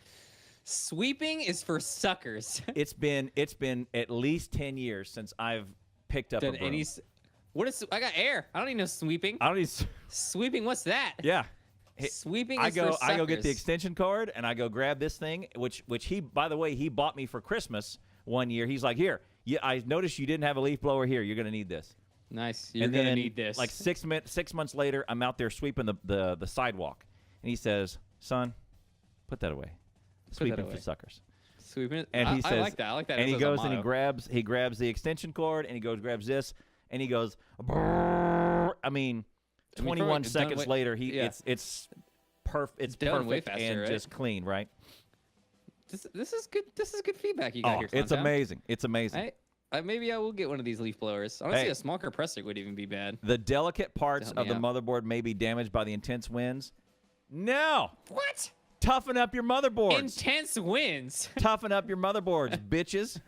S2: Sweeping is for suckers.
S1: It's been at least 10 years since I've picked up a broom.
S2: I got air. I don't need no sweeping.
S1: I don't need
S2: sweeping. What's that?
S1: Yeah.
S2: Sweeping is for suckers.
S1: I go get the extension cord and I go grab this thing, which he, by the way, he bought me for Christmas one year. He's like, here, I noticed you didn't have a leaf blower here. You're gonna need this.
S2: Nice. You're gonna need this.
S1: Like 6 months later, I'm out there sweeping the sidewalk, and he says, son, put that away. Sweeping for suckers.
S2: Sweeping.
S1: And he says,
S2: I like that. I like that.
S1: And he goes and he grabs the extension cord and he grabs this and he goes. I mean, 21 seconds later, it's perfect. It's perfect and just clean, right?
S2: This is good. This is good feedback you got here.
S1: It's amazing. It's amazing.
S2: Maybe I will get one of these leaf blowers. Honestly, a small compressor would even be bad.
S1: The delicate parts of the motherboard may be damaged by the intense winds. No.
S2: What?
S1: Toughen up your motherboards.
S2: Intense winds.
S1: Toughen up your motherboards, bitches.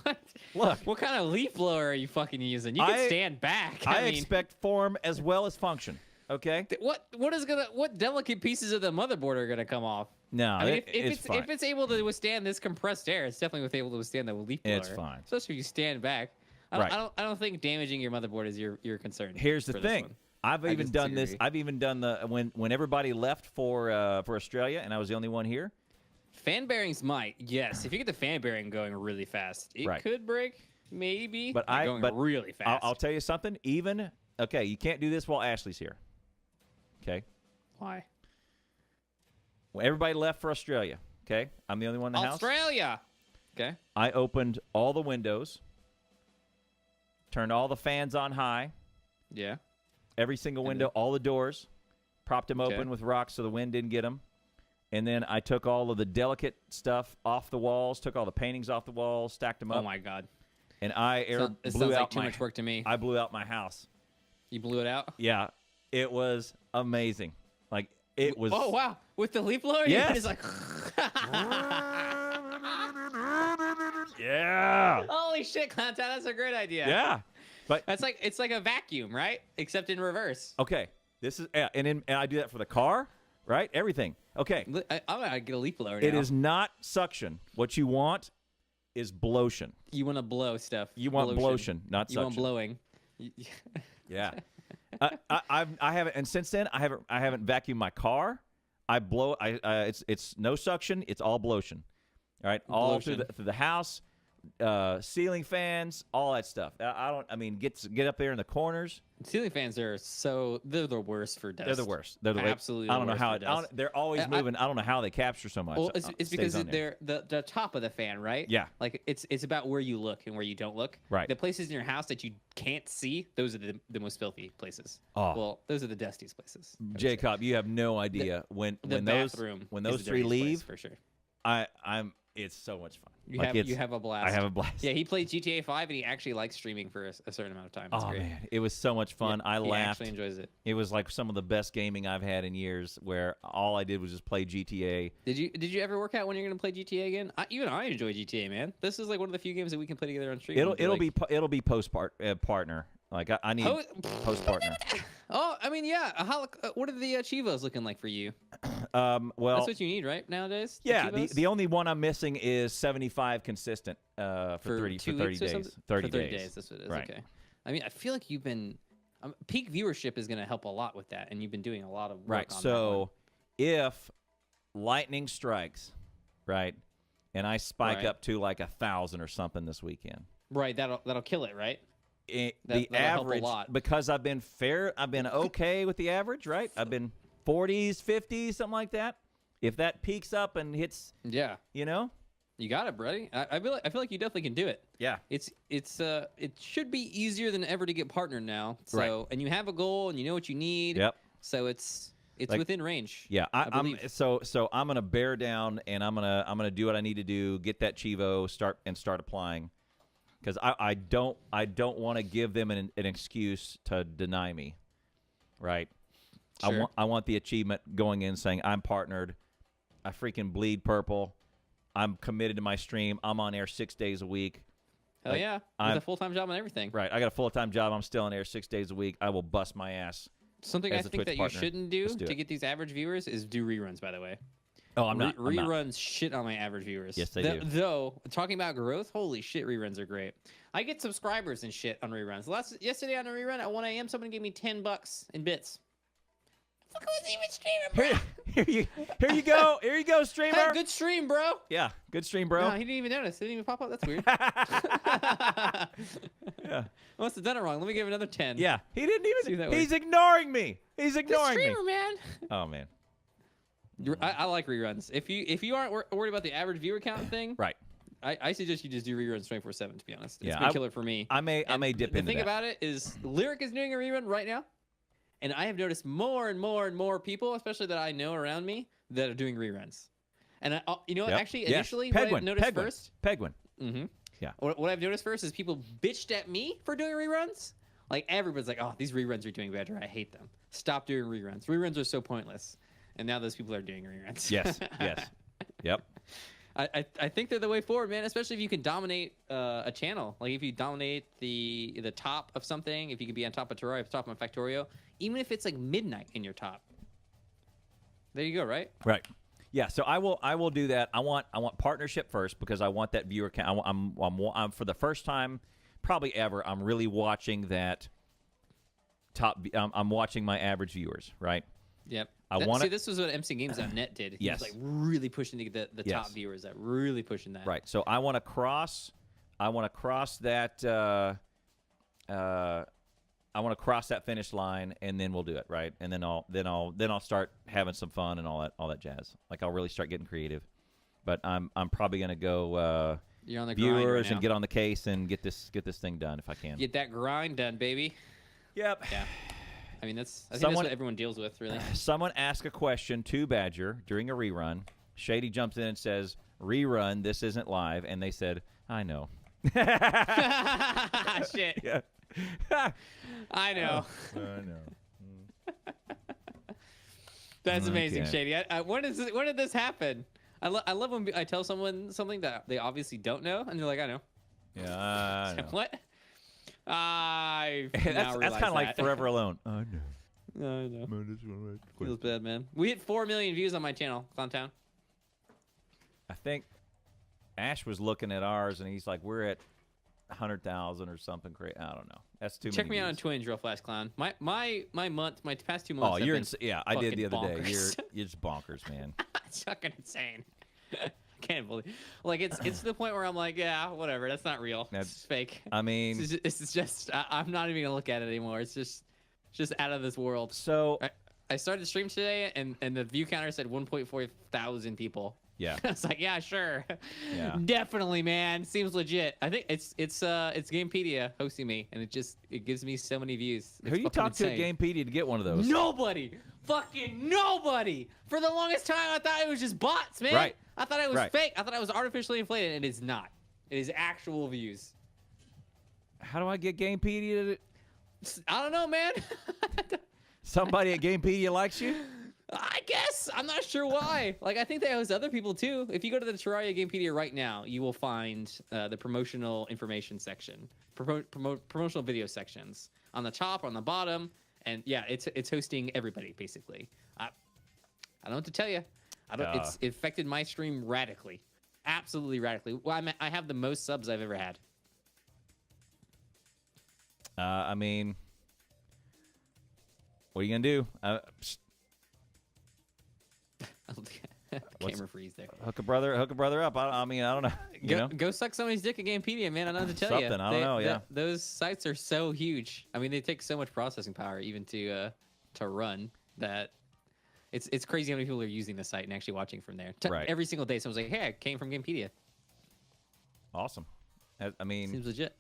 S2: What?
S1: Look.
S2: What kind of leaf blower are you fucking using? You can stand back.
S1: I expect form as well as function. Okay.
S2: What delicate pieces of the motherboard are gonna come off?
S1: No,
S2: I mean,
S1: it's fine.
S2: If it's able to withstand this compressed air, it's definitely able to withstand the leaf blower.
S1: It's fine.
S2: Especially if you stand back. I don't think damaging your motherboard is your concern.
S1: Here's the thing. I've even done this. I've even done when everybody left for Australia and I was the only one here.
S2: Fan bearings might, yes. If you get the fan bearing going really fast, it could break, maybe.
S1: But
S2: really fast.
S1: I'll tell you something. You can't do this while Ashley's here. Okay.
S2: Why?
S1: When everybody left for Australia. Okay, I'm the only one in the house.
S2: Australia. Okay.
S1: I opened all the windows, turned all the fans on high.
S2: Yeah.
S1: Every single window, all the doors, propped them open with rocks so the wind didn't get them. And then I took all of the delicate stuff off the walls, took all the paintings off the walls, stacked them up.
S2: Oh, my God.
S1: And I
S2: blew out too much work to me.
S1: I blew out my house.
S2: You blew it out?
S1: Yeah. It was amazing. Like, it was.
S2: Oh, wow. With the leaf blower?
S1: Yes.
S2: It's like.
S1: Yeah.
S2: Holy shit, Clowntown. That's a great idea.
S1: Yeah. But
S2: it's like a vacuum, right? Except in reverse.
S1: Okay, this is and I do that for the car, right? Everything. Okay,
S2: I'm gonna get a leaf blower now.
S1: It is not suction. What you want is Blotion.
S2: You want to blow stuff.
S1: You want Blotion, not
S2: you
S1: suction.
S2: want blowing.
S1: Yeah. I haven't, and since then I haven't vacuumed my car. I blow. It's no suction. It's all Blotion. All right, all through the house, ceiling fans, all that stuff. I mean, get up there in the corners.
S2: Ceiling fans they're the worst for dust.
S1: They're the worst. They're
S2: absolutely.
S1: I don't know how they're always moving. I don't know how they capture so much.
S2: Well, it's because they're the top of the fan, right?
S1: Yeah.
S2: Like it's about where you look and where you don't look.
S1: Right.
S2: The places in your house that you can't see, those are the most filthy places.
S1: Oh.
S2: Well, those are the dustiest places.
S1: Jacob, you have no idea when those three leave.
S2: For sure.
S1: It's so much fun.
S2: You have a blast.
S1: I have a blast.
S2: Yeah, he played GTA 5 and he actually likes streaming for a certain amount of time. It's great.
S1: Man, it was so much fun.
S2: Yeah,
S1: I laughed.
S2: He actually enjoys it.
S1: It was like some of the best gaming I've had in years, where all I did was just play GTA.
S2: Did you ever work out when you're going to play GTA again? Even I enjoy GTA, man. This is like one of the few games that we can play together on stream.
S1: It'll be partner. Like I need post partner.
S2: Oh, I mean, yeah. What are the Chivos looking like for you?
S1: Well,
S2: that's what you need, right? Nowadays.
S1: Yeah. The only one I'm missing is 75 consistent for 30 days. 30 days.
S2: That's what it is.
S1: Right.
S2: Okay. I mean, I feel like you've been peak viewership is going to help a lot with that, and you've been doing a lot of work
S1: right.
S2: on
S1: So if lightning strikes, right, and I spike up to like 1,000 or something this weekend,
S2: right, that'll kill it, right?
S1: The average, because I've been okay with the average, right? I've been 40s, 50s, something like that. If that peaks up and hits, you
S2: got it, buddy. I feel like you definitely can do it.
S1: Yeah,
S2: it should be easier than ever to get partnered now. So
S1: right.
S2: And you have a goal and you know what you need.
S1: Yep.
S2: So it's like, within range.
S1: Yeah, I'm gonna bear down and I'm gonna do what I need to do, get that Chivo, start applying. Because I don't want to give them an excuse to deny me, right?
S2: Sure.
S1: I want the achievement going in saying I'm partnered, I freaking bleed purple, I'm committed to my stream, I'm on air 6 days a week.
S2: Hell yeah, with a full-time job and everything.
S1: Right, I got a full-time job. I'm still on air 6 days a week. I will bust my ass.
S2: Something I think that you shouldn't do to get these average viewers is do reruns. By the way.
S1: Oh, I'm not.
S2: Reruns shit on my average viewers.
S1: Yes, they do.
S2: Though, talking about growth, holy shit, reruns are great. I get subscribers and shit on reruns. Yesterday on a rerun at 1 a.m., someone gave me $10 in bits. Fuck, I wasn't even streaming, bro.
S1: Here you go. Here you go, streamer.
S2: Hey, good stream, bro.
S1: Yeah, good stream, bro.
S2: No, he didn't even notice. It didn't even pop up. That's weird.
S1: Yeah.
S2: I must have done it wrong. Let me give him another 10.
S1: Yeah, he didn't even. He's ignoring me. He's ignoring
S2: good streamer,
S1: me.
S2: Man.
S1: Oh man.
S2: I like reruns. If you aren't worried about the average viewer count thing,
S1: right?
S2: I suggest you just do reruns 24/7. To be honest, it's
S1: yeah,
S2: been killer for me.
S1: I may dip into that.
S2: The thing about it is, Lyric is doing a rerun right now, and I have noticed more and more and more people, especially that I know around me, that are doing reruns. And actually, initially, what I noticed first,
S1: Penguin.
S2: Mm-hmm.
S1: Yeah.
S2: What I've noticed first is people bitched at me for doing reruns. Like everybody's like, "Oh, these reruns are doing better. I hate them. Stop doing reruns. Reruns are so pointless." And now those people are doing reruns.
S1: Yes. Yep.
S2: I think they're the way forward, man. Especially if you can dominate a channel. Like if you dominate the top of something, if you can be on top of Terraria, top of Factorio, even if it's like midnight in your top. There you go, right?
S1: Right. Yeah. So I will do that. I want partnership first because I want that viewer count. I'm for the first time, probably ever. I'm really watching that top. I'm watching my average viewers. Right.
S2: Yep.
S1: See,
S2: this was what MCGames.net did. He
S1: yes.
S2: was like really pushing to get the top viewers, that really pushing that.
S1: Right. So I want to cross that. I want to cross that finish line, and then we'll do it, right? And then I'll start having some fun and all that jazz. Like I'll really start getting creative. But I'm probably gonna go
S2: You're on the
S1: viewers
S2: right
S1: and get on the case and get this thing done if I can.
S2: Get that grind done, baby.
S1: Yep.
S2: Yeah. I mean, I think that's what everyone deals with, really.
S1: Someone asked a question to Badger during a rerun. Shady jumps in and says, "Rerun, this isn't live," and they said, "I know."
S2: Shit.
S1: Yeah.
S2: I know.
S1: I know.
S2: That's amazing, Shady. When did this happen? I love when I tell someone something that they obviously don't know, and they're like, "I know."
S1: Yeah, I know.
S2: What?
S1: That's kind of like Forever Alone. I know.
S2: I know. Feels bad, man. We hit 4 million views on my channel, Clowntown.
S1: I think Ash was looking at ours, and he's like, we're at 100,000 or something. I don't know. That's too
S2: Check
S1: many
S2: me out on
S1: views.
S2: Twinge real fast, clown. My past 2 months.
S1: Oh,
S2: have
S1: you're
S2: been
S1: yeah. I did the other
S2: fucking
S1: day.
S2: bonkers.
S1: You're just bonkers, man.
S2: It's fucking insane. Can't believe. Like it's to the point where I'm like, yeah, whatever. That's not real. It's fake.
S1: I mean,
S2: it's just I'm not even gonna look at it anymore. It's just out of this world.
S1: So
S2: I started the stream today, and the view counter said 1.4 thousand people.
S1: Yeah.
S2: It's like, yeah, sure.
S1: Yeah.
S2: Definitely, man. Seems legit. I think it's Gamepedia hosting me, and it gives me so many views.
S1: Who you talk to at Gamepedia to get one of those?
S2: Nobody. Fucking nobody. For the longest time, I thought it was just bots, man.
S1: Right.
S2: I thought it was fake. I thought it was artificially inflated, and it's not. It is actual views.
S1: How do I get Gamepedia
S2: I don't know, man.
S1: Somebody at Gamepedia likes you?
S2: I guess. I'm not sure why. Like, I think they host other people, too. If you go to the Terraria Gamepedia right now, you will find the promotional information section, promotional video sections on the top, on the bottom. And, yeah, it's hosting everybody, basically. I don't know what to tell you. It's affected my stream radically. Absolutely radically. Well, I have the most subs I've ever had.
S1: I mean, what are you going to do?
S2: The camera freeze there.
S1: Hook a brother up. I mean, I don't know. You know?
S2: Go suck somebody's dick at Gamepedia, man. I don't know what to tell you.
S1: Something. I don't know. Yeah.
S2: Those sites are so huge. I mean, they take so much processing power even to run that it's crazy how many people are using the site and actually watching from there.
S1: Right.
S2: Every single day, someone's like, "Hey, I came from Gamepedia."
S1: Awesome. I mean,
S2: seems legit.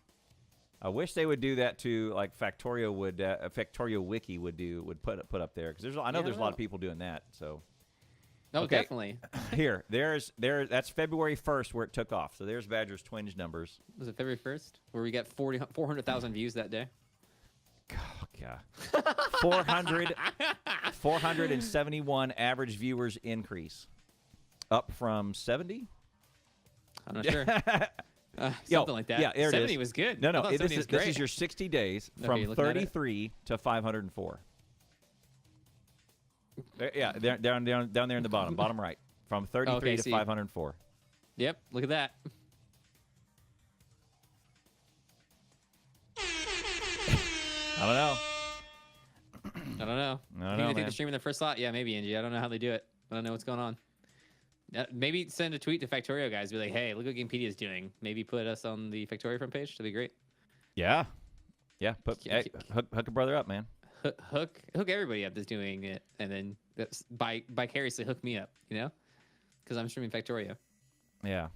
S1: I wish they would do that to like Factorio would. Factorio Wiki would put up there because I know there's a lot of people doing that. So.
S2: No,
S1: Okay.
S2: definitely.
S1: That's February 1st where it took off. So there's Badger's Twinge numbers.
S2: Was it February 1st where we got 400,000 views that day?
S1: Oh, God. 471 average viewers increase. Up from 70?
S2: I'm not sure. Something like that.
S1: Yeah, there
S2: 70
S1: it is.
S2: was good.
S1: No,
S2: I thought 70 was
S1: this
S2: great.
S1: is your 60 days
S2: Okay,
S1: from 33 to 504. Yeah, down there in the bottom right. From 33 to 504.
S2: Yep, look at that.
S1: I don't know.
S2: I don't know.
S1: I don't
S2: Maybe
S1: know,
S2: they take
S1: man.
S2: the stream in the first slot. Yeah, maybe, Angie. I don't know how they do it. I don't know what's going on. Maybe send a tweet to Factorio guys. Be like, hey, look what Gamepedia is doing. Maybe put us on the Factorio front page. That'd be great.
S1: Yeah. Hook a brother up, man.
S2: Hook everybody up that's doing it, and then vicariously hook me up, you know? Because I'm streaming Factorio.
S1: Yeah.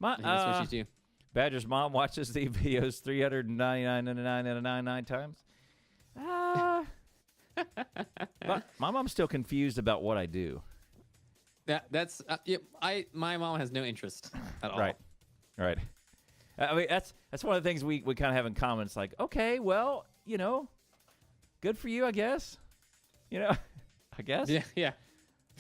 S2: That's what you do.
S1: Badger's mom watches the videos 399 times. But my mom's still confused about what I do.
S2: That's my mom has no interest at all.
S1: Right. I mean, that's one of the things we kind of have in common. It's like, okay, well, you know, good for you, I guess. You know, I guess.
S2: Yeah.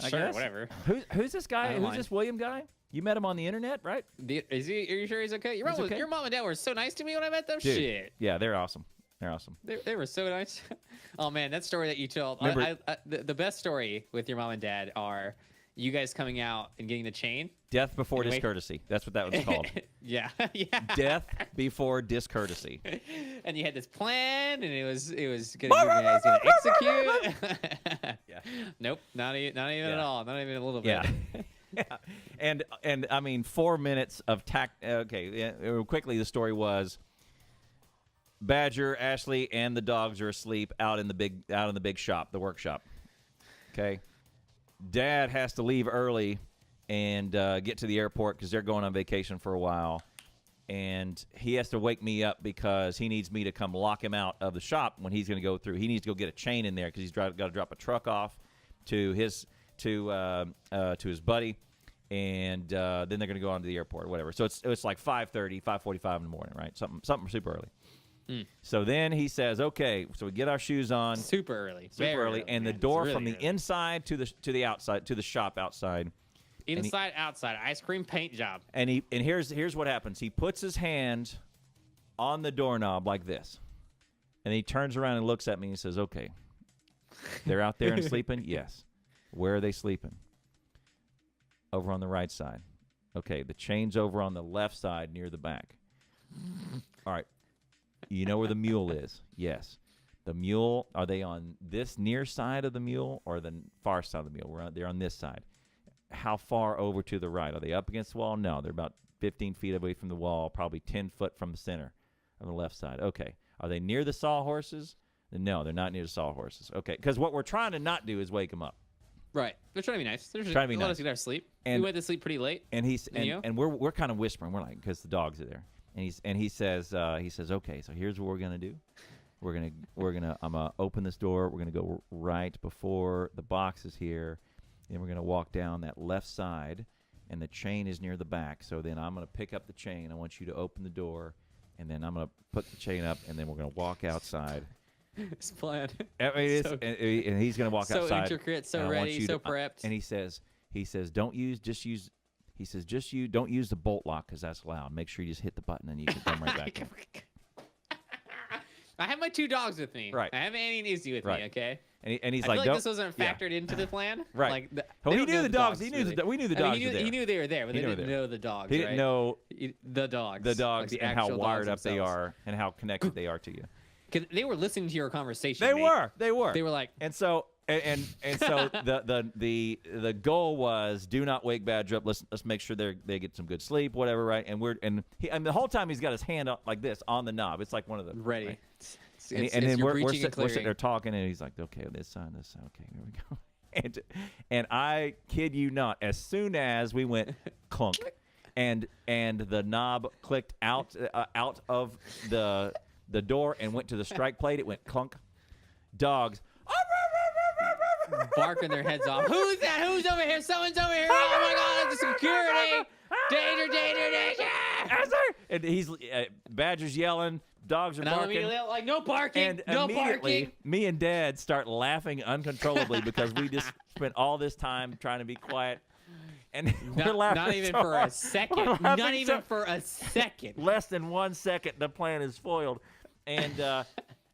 S1: I
S2: Sure,
S1: guess.
S2: whatever.
S1: Who's this guy? Who's
S2: mind.
S1: this William guy? You met him on the internet, right?
S2: Is he? Are you sure he's okay? Your mom and dad were so nice to me when I met them.
S1: Dude,
S2: Shit.
S1: Yeah, they're awesome. They're awesome.
S2: They were so nice. Oh man, that story that you told.
S1: Remember-
S2: The best story with your mom and dad are you guys coming out and getting the chain.
S1: Death before
S2: Anyway.
S1: discourtesy. That's what that was called.
S2: Yeah.
S1: Death before discourtesy.
S2: And you had this plan, and it was gonna execute.
S1: Yeah.
S2: Nope, not even
S1: Yeah.
S2: at all. Not even a little bit.
S1: Yeah. Yeah. And I mean 4 minutes of quickly the story was Badger, Ashley, and the dogs are asleep out in the big shop, the workshop. Okay. Dad has to leave early and get to the airport because they're going on vacation for a while. And he has to wake me up because he needs me to come lock him out of the shop when he's going to go through. He needs to go get a chain in there because he's got to drop a truck off to his buddy, and then they're going to go on to the airport or whatever. So it's like 5:30, 5:45 in the morning, right? Something super early. So then he says, "Okay, so we get our shoes on,
S2: Super early,
S1: super early, and
S2: man.
S1: the door
S2: It's
S1: from
S2: really
S1: the
S2: early.
S1: inside to the outside to the shop outside."
S2: Inside, outside, ice cream paint job.
S1: And here's what happens. He puts his hand on the doorknob like this, and he turns around and looks at me and he says, "Okay, they're out there and sleeping. Yes. Where are they sleeping? Over on the right side. Okay, the chain's over on the left side near the back. All right. You know where the mule is? Yes. The mule, are they on this near side of the mule or the far side of the mule? They're on this side. How far over to the right? Are they up against the wall? No, they're about 15 feet away from the wall, probably 10 foot from the center on the left side. Okay. Are they near the sawhorses? No, they're not near the sawhorses. Okay, because what we're trying to not do is wake them up.
S2: Right. They're trying to be nice. They're
S1: trying to be
S2: let
S1: nice.
S2: us get our sleep.
S1: And,
S2: we went to sleep pretty late.
S1: And we're kind of whispering. We're like, because the dogs are there. And he says, okay, so here's what we're gonna do. I'm gonna open this door. We're gonna go right before the box is here. Then we're gonna walk down that left side, and the chain is near the back. So then I'm gonna pick up the chain. I want you to open the door, and then I'm gonna put the chain up, and then we're gonna walk outside.
S2: It's planned.
S1: I mean, and he's gonna walk outside.
S2: So intricate, so ready, so prepped.
S1: And he says, don't use the bolt lock because that's loud. Make sure you just hit the button and you can come right back in.
S2: I have my 2 dogs with me.
S1: Right.
S2: I have Annie and Izzy with me. Okay.
S1: And he's
S2: I
S1: like,
S2: feel like this wasn't factored into the plan.
S1: Right.
S2: Like,
S1: he knew the dogs. We knew the dogs were there.
S2: He knew they were there, but they didn't know the dogs.
S1: He didn't know
S2: the dogs.
S1: The dogs
S2: like
S1: and how wired up they are and how connected they are to you.
S2: Because they were listening to your conversation.
S1: They were.
S2: They were like,
S1: and so the goal was do not wake Badger up. Let's make sure they get some good sleep, whatever, right? And the whole time he's got his hand up like this on the knob. It's like one of the
S2: ready.
S1: Right? Then we're sitting there talking, and he's like, okay, this side. Okay, here we go. And I kid you not, as soon as we went clunk, and the knob clicked out of the door and went to the strike plate, it went clunk. Dogs
S2: barking their heads off. Who's that? Who's over here? Someone's over here. Oh my God, it's the security. Danger.
S1: And he's Badger's yelling, dogs are barking.
S2: I'm like, no barking.
S1: And
S2: no
S1: immediately,
S2: barking.
S1: me and Dad start laughing uncontrollably because we just spent all this time trying to be quiet. And we're laughing
S2: not even
S1: so
S2: for
S1: hard.
S2: a second. Not even for a second.
S1: Less than 1 second, the plan is foiled.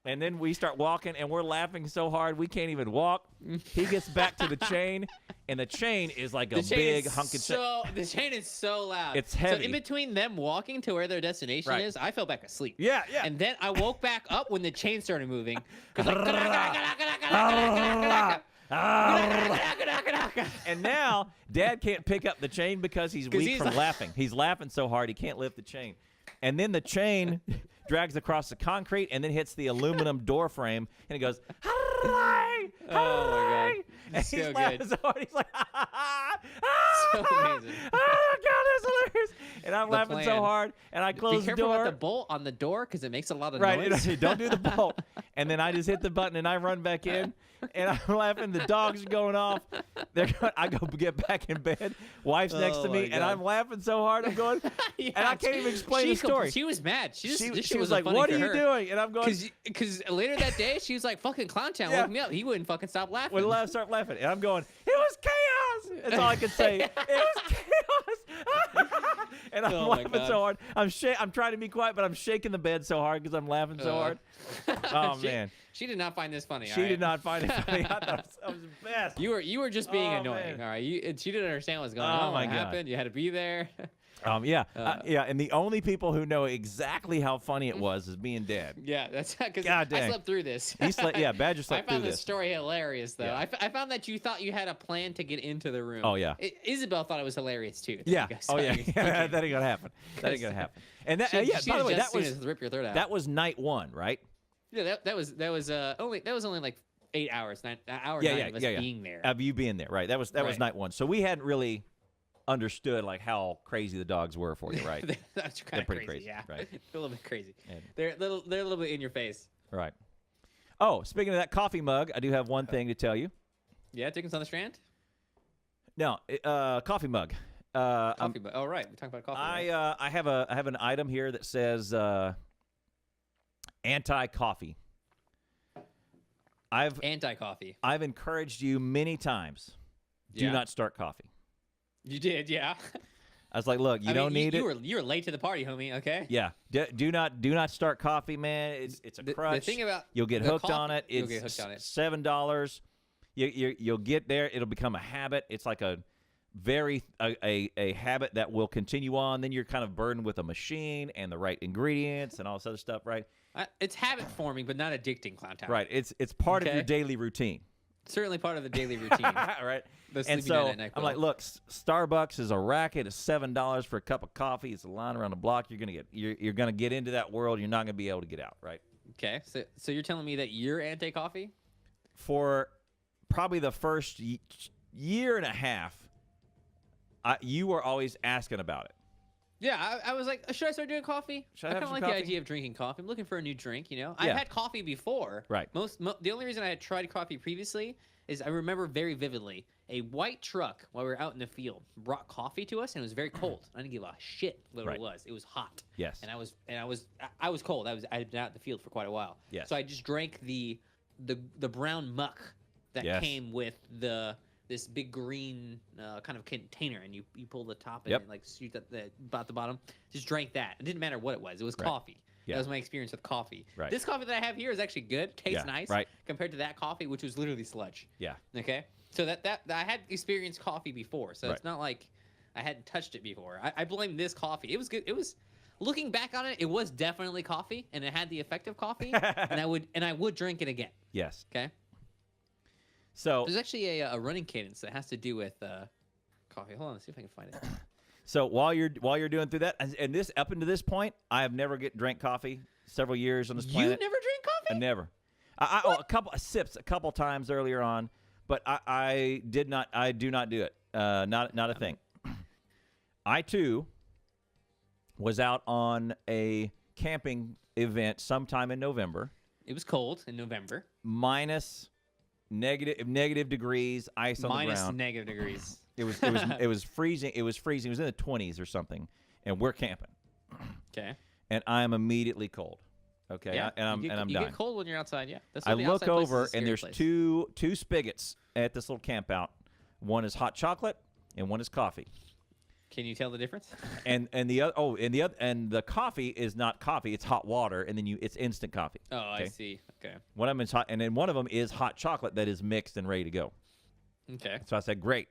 S1: And then we start walking, and we're laughing so hard we can't even walk. He gets back to the chain, and the chain is like a big hunk of chain.
S2: The chain is so loud.
S1: It's heavy.
S2: So in between them walking to where their destination is, I fell back asleep.
S1: Yeah.
S2: And then I woke back up when the chain started moving. And
S1: now Dad can't pick up the chain because he's weak from laughing. He's laughing so hard he can't lift the chain. And then the chain drags across the concrete and then hits the aluminum door frame, and it goes, "Hi!"
S2: Oh my God!
S1: And
S2: so
S1: he's
S2: good.
S1: laughing so hard. He's like,
S2: So amazing.
S1: "Oh God, that's hilarious!" And I'm laughing so hard, and I close the door.
S2: Be careful with the bolt on the door because it makes a lot of
S1: noise.
S2: Right,
S1: don't do the bolt. And then I just hit the button and I run back in, and I'm laughing. The dogs are going off. I go get back in bed. Wife's next to me, and I'm laughing so hard. I'm going, and I can't even explain the story.
S2: She was mad. She
S1: was like, "What are you doing?" And I'm going,
S2: because later that day she was like, "Fucking Clowntown woke me up." He wouldn't fucking stop laughing.
S1: Would start laughing, and I'm going, "It was chaos." That's all I could say. It was chaos. And I'm laughing so hard. I'm trying to be quiet, but I'm shaking the bed so hard because I'm laughing so hard. Oh man.
S2: She did not find this funny.
S1: She did not find it funny. I thought that was the best.
S2: You were just being annoying. Man. All right. She didn't understand what was going on. What happened? You had to be there.
S1: Yeah. And the only people who know exactly how funny it was is me and Dad.
S2: Yeah, that's because I slept through this.
S1: Badger slept through this.
S2: I found this story hilarious, though. Yeah. I found that you thought you had a plan to get into the room.
S1: Oh yeah.
S2: Isabel thought it was hilarious too.
S1: Yeah. Oh yeah. That ain't gonna happen. That ain't gonna happen. And that, by the way,
S2: rip your throat out.
S1: That was night 1, right?
S2: Yeah. That was only like 8 hours, 9 hours. Of us being there.
S1: Of you being there, right? That was night 1. So we hadn't really understood like how crazy the dogs were for you, right?
S2: That's kind of pretty crazy. Yeah,
S1: right.
S2: A little bit crazy. They're a little bit in your face.
S1: Right. Oh, speaking of that coffee mug, I do have one thing to tell you.
S2: Yeah, Dickens on the Strand.
S1: No, coffee mug.
S2: Coffee mug. Oh, right. We're talking about coffee.
S1: I have an item here that says anti-coffee.
S2: Anti-coffee.
S1: I've encouraged you many times. Do not start coffee.
S2: You did, yeah.
S1: I was like, look, you don't need it.
S2: You were late to the party, homie. Okay.
S1: Yeah. Do not start coffee, man. It's a crutch.
S2: The thing about
S1: you'll get hooked on it. It's $7. You'll get there. It'll become a habit. It's like a habit that will continue on. Then you're kind of burdened with a machine and the right ingredients and all this other stuff, right?
S2: It's habit forming, but not addicting, Clown Town.
S1: Right. It's part of your daily routine.
S2: Certainly part of the daily routine.
S1: Right.
S2: The
S1: And
S2: sleepy
S1: so
S2: night at
S1: I'm like, look, Starbucks is a racket. It's $7 for a cup of coffee. It's a line around the block. You're gonna get into that world. You're not gonna be able to get out, right?
S2: Okay. So you're telling me that you're anti-coffee?
S1: For probably the first year and a half, you were always asking about it.
S2: Yeah, I was like, should I start doing coffee?
S1: Should I
S2: I
S1: have
S2: kind of
S1: some
S2: like
S1: coffee?
S2: the idea of drinking coffee. I'm looking for a new drink,
S1: Yeah.
S2: I've had coffee before.
S1: Right.
S2: The only reason I had tried coffee previously is I remember very vividly a white truck while we were out in the field brought coffee to us, and it was very cold. I didn't give a shit what
S1: Right.
S2: it was. It was hot.
S1: Yes.
S2: And I was cold. I had been out in the field for quite a while.
S1: Yes.
S2: So I just drank the brown muck that
S1: Yes.
S2: came with this big green kind of container, and you pull the top
S1: Yep.
S2: and like shoot about the bottom. Just drank that. It didn't matter what it was. It was
S1: Right.
S2: coffee.
S1: Yeah.
S2: That was my experience with coffee.
S1: Right.
S2: This coffee that I have here is actually good. Tastes
S1: Yeah,
S2: nice.
S1: right.
S2: Compared to that coffee, which was literally sludge.
S1: Yeah.
S2: Okay. So that I had experienced coffee before, so
S1: Right.
S2: it's not like I hadn't touched it before. I blame this coffee. It was good. It was. Looking back on it, it was definitely coffee, and it had the effect of coffee, and I would drink it again.
S1: Yes.
S2: Okay.
S1: So
S2: There's actually a running cadence that has to do with coffee. Hold on, let's see if I can find it.
S1: So while you're doing through that, and this up until this point, I have never drank coffee several years on this
S2: You
S1: planet.
S2: never drink coffee?
S1: I never. A couple of sips a couple times earlier on, but I do not do it. Not a thing. I too was out on a camping event sometime in November.
S2: It was cold in November.
S1: Minus negative degrees, ice on the
S2: Minus
S1: ground.
S2: negative degrees.
S1: It was freezing. It was freezing. It was in the 20s or something, and we're camping.
S2: Okay.
S1: And I'm immediately cold. Okay.
S2: Yeah.
S1: I'm
S2: you
S1: dying.
S2: get cold when you're outside. Yeah. That's
S1: I
S2: what the
S1: look
S2: outside place is,
S1: over
S2: a scary
S1: and there's
S2: place.
S1: two spigots at this little camp out. One is hot chocolate and one is coffee.
S2: Can you tell the difference?
S1: And the coffee is not coffee, it's hot water, and then it's instant coffee.
S2: Oh,
S1: Okay?
S2: I see. Okay.
S1: One of them is hot, and then one of them is hot chocolate that is mixed and ready to go.
S2: Okay.
S1: So I said, great,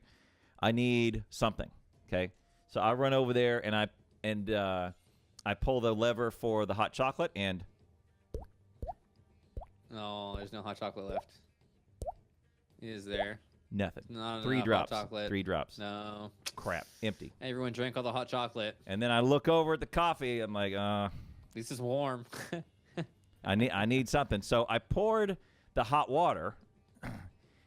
S1: I need something. Okay. So I run over there and I pull the lever for the hot chocolate, and
S2: Oh, there's no hot chocolate left. Is there?
S1: nothing.
S2: Not
S1: Three
S2: enough
S1: drops.
S2: Hot chocolate.
S1: 3 drops.
S2: No.
S1: Crap. Empty.
S2: Everyone drank all the hot chocolate.
S1: And then I look over at the coffee. I'm like,
S2: This is warm.
S1: I need something. So I poured the hot water,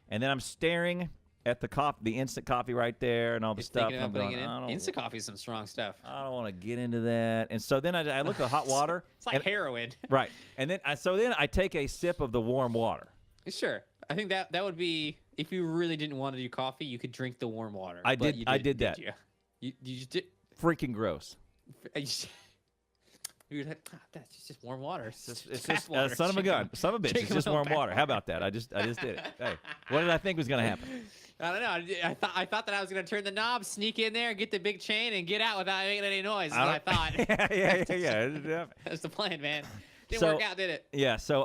S1: and then I'm staring at the instant coffee right there and all the
S2: You're
S1: stuff.
S2: thinking
S1: I'm
S2: about putting
S1: going,
S2: it in.
S1: I don't,
S2: Instant coffee is some strong stuff.
S1: I don't want to get into that. And so then I look at the hot water.
S2: It's like heroin.
S1: Right. And then I take a sip of the warm water.
S2: Sure. I think that would be, if you really didn't want to do coffee, you could drink the warm water.
S1: I
S2: But
S1: did-
S2: you
S1: I
S2: didn't,
S1: did that.
S2: You just did.
S1: Freaking gross.
S2: You're like, that's just warm water.
S1: It's
S2: tap
S1: just
S2: water.
S1: son of a
S2: Drink
S1: gun. Son of a bitch. It's
S2: drink
S1: just
S2: a little
S1: warm
S2: tap
S1: water. How about that? I just did it. Hey, what did I think was going to happen?
S2: I don't know. I thought that I was gonna turn the knob, sneak in there, get the big chain, and get out without making any noise. That's what I thought.
S1: yeah.
S2: That's the plan, man. Didn't
S1: So-
S2: work out, did it?
S1: Yeah, so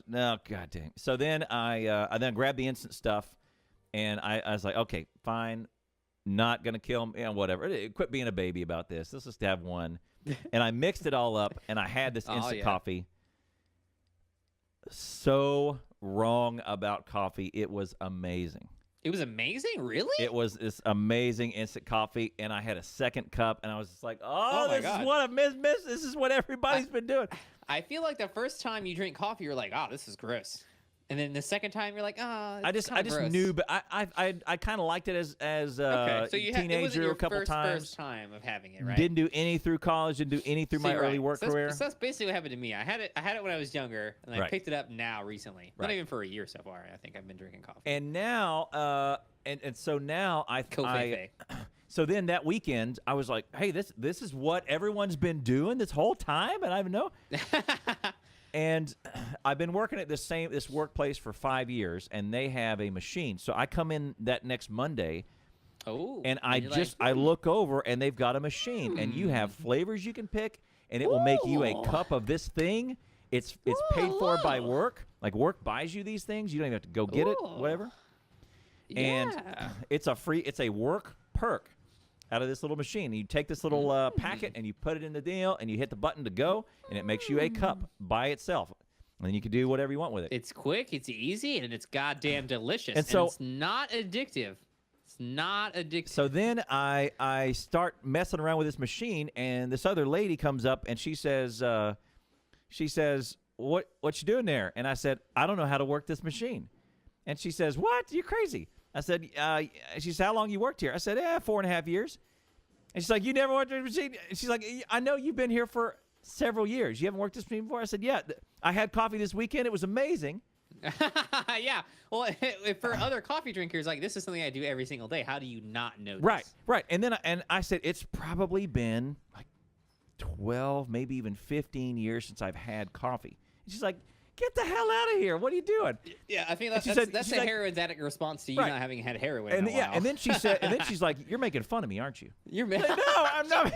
S1: no, god dang. So then I then grabbed the instant stuff, and I was like, okay, fine, not gonna kill him, whatever. Quit being a baby about this. Let's just have one. And I mixed it all up, and I had this instant coffee. So wrong about coffee. It was amazing.
S2: It was amazing, really?
S1: It was this amazing instant coffee, and I had a second cup, and I was just like,
S2: Oh my
S1: this
S2: God.
S1: is what I've missed. This is what everybody's been doing.
S2: I feel like the first time you drink coffee, you're like, oh, this is gross. And then the second time, you're like, oh,
S1: I just knew, but I kind of liked it as
S2: Okay, so
S1: a
S2: it wasn't
S1: teenager
S2: your
S1: a couple times.
S2: first time of having it, right?
S1: Didn't do any through college. Didn't do any through
S2: So
S1: my
S2: you're
S1: early
S2: right.
S1: work
S2: So that's-
S1: career.
S2: So that's basically what happened to me. I had it when I was younger, and I
S1: Right.
S2: picked it up now recently. Not
S1: Right.
S2: even for a year so far. I think I've been drinking coffee.
S1: And now, and so now
S2: Covfefe.
S1: so then that weekend I was like, hey, this is what everyone's been doing this whole time, and I have no. And I've been working at this workplace for 5 years, and they have a machine. So I come in that next Monday,
S2: Oh.
S1: and I
S2: you're like,
S1: I look over, and they've got a machine, and you have flavors you can pick, and it will make you a
S2: Ooh.
S1: cup of this thing. It's paid for by
S2: Ooh.
S1: work. Like work buys you these things. You don't even have to go get it,
S2: Ooh.
S1: whatever. And it's a work perk out of this little machine. You take this little packet and you put it in the deal and you hit the button to go, and it makes you a cup by itself. And then you can do whatever you want with it.
S2: It's quick, it's easy, and it's goddamn delicious.
S1: And so
S2: it's not addictive. It's not addictive.
S1: So then I start messing around with this machine, and this other lady comes up and she says, what you doing there? And I said, I don't know how to work this machine. And she says, what? You're crazy. I said, she said, how long you worked here? I said, 4.5 years. And she's like, you never worked this machine? And she's like, I know you've been here for several years. You haven't worked this machine before? I said, yeah. I had coffee this weekend. It was amazing.
S2: Yeah. Well, for other coffee drinkers, like, this is something I do every single day. How do you not know this?
S1: Right. And then I said, it's probably been like 12, maybe even 15 years since I've had coffee. And she's like, get the hell out of here. What are you doing?
S2: Yeah, I think that's a
S1: like,
S2: heroin addict response to you not having had heroin
S1: and,
S2: in a while.
S1: And then she said, and then she's like, you're making fun of me, aren't you?
S2: You're
S1: like, no, I'm not.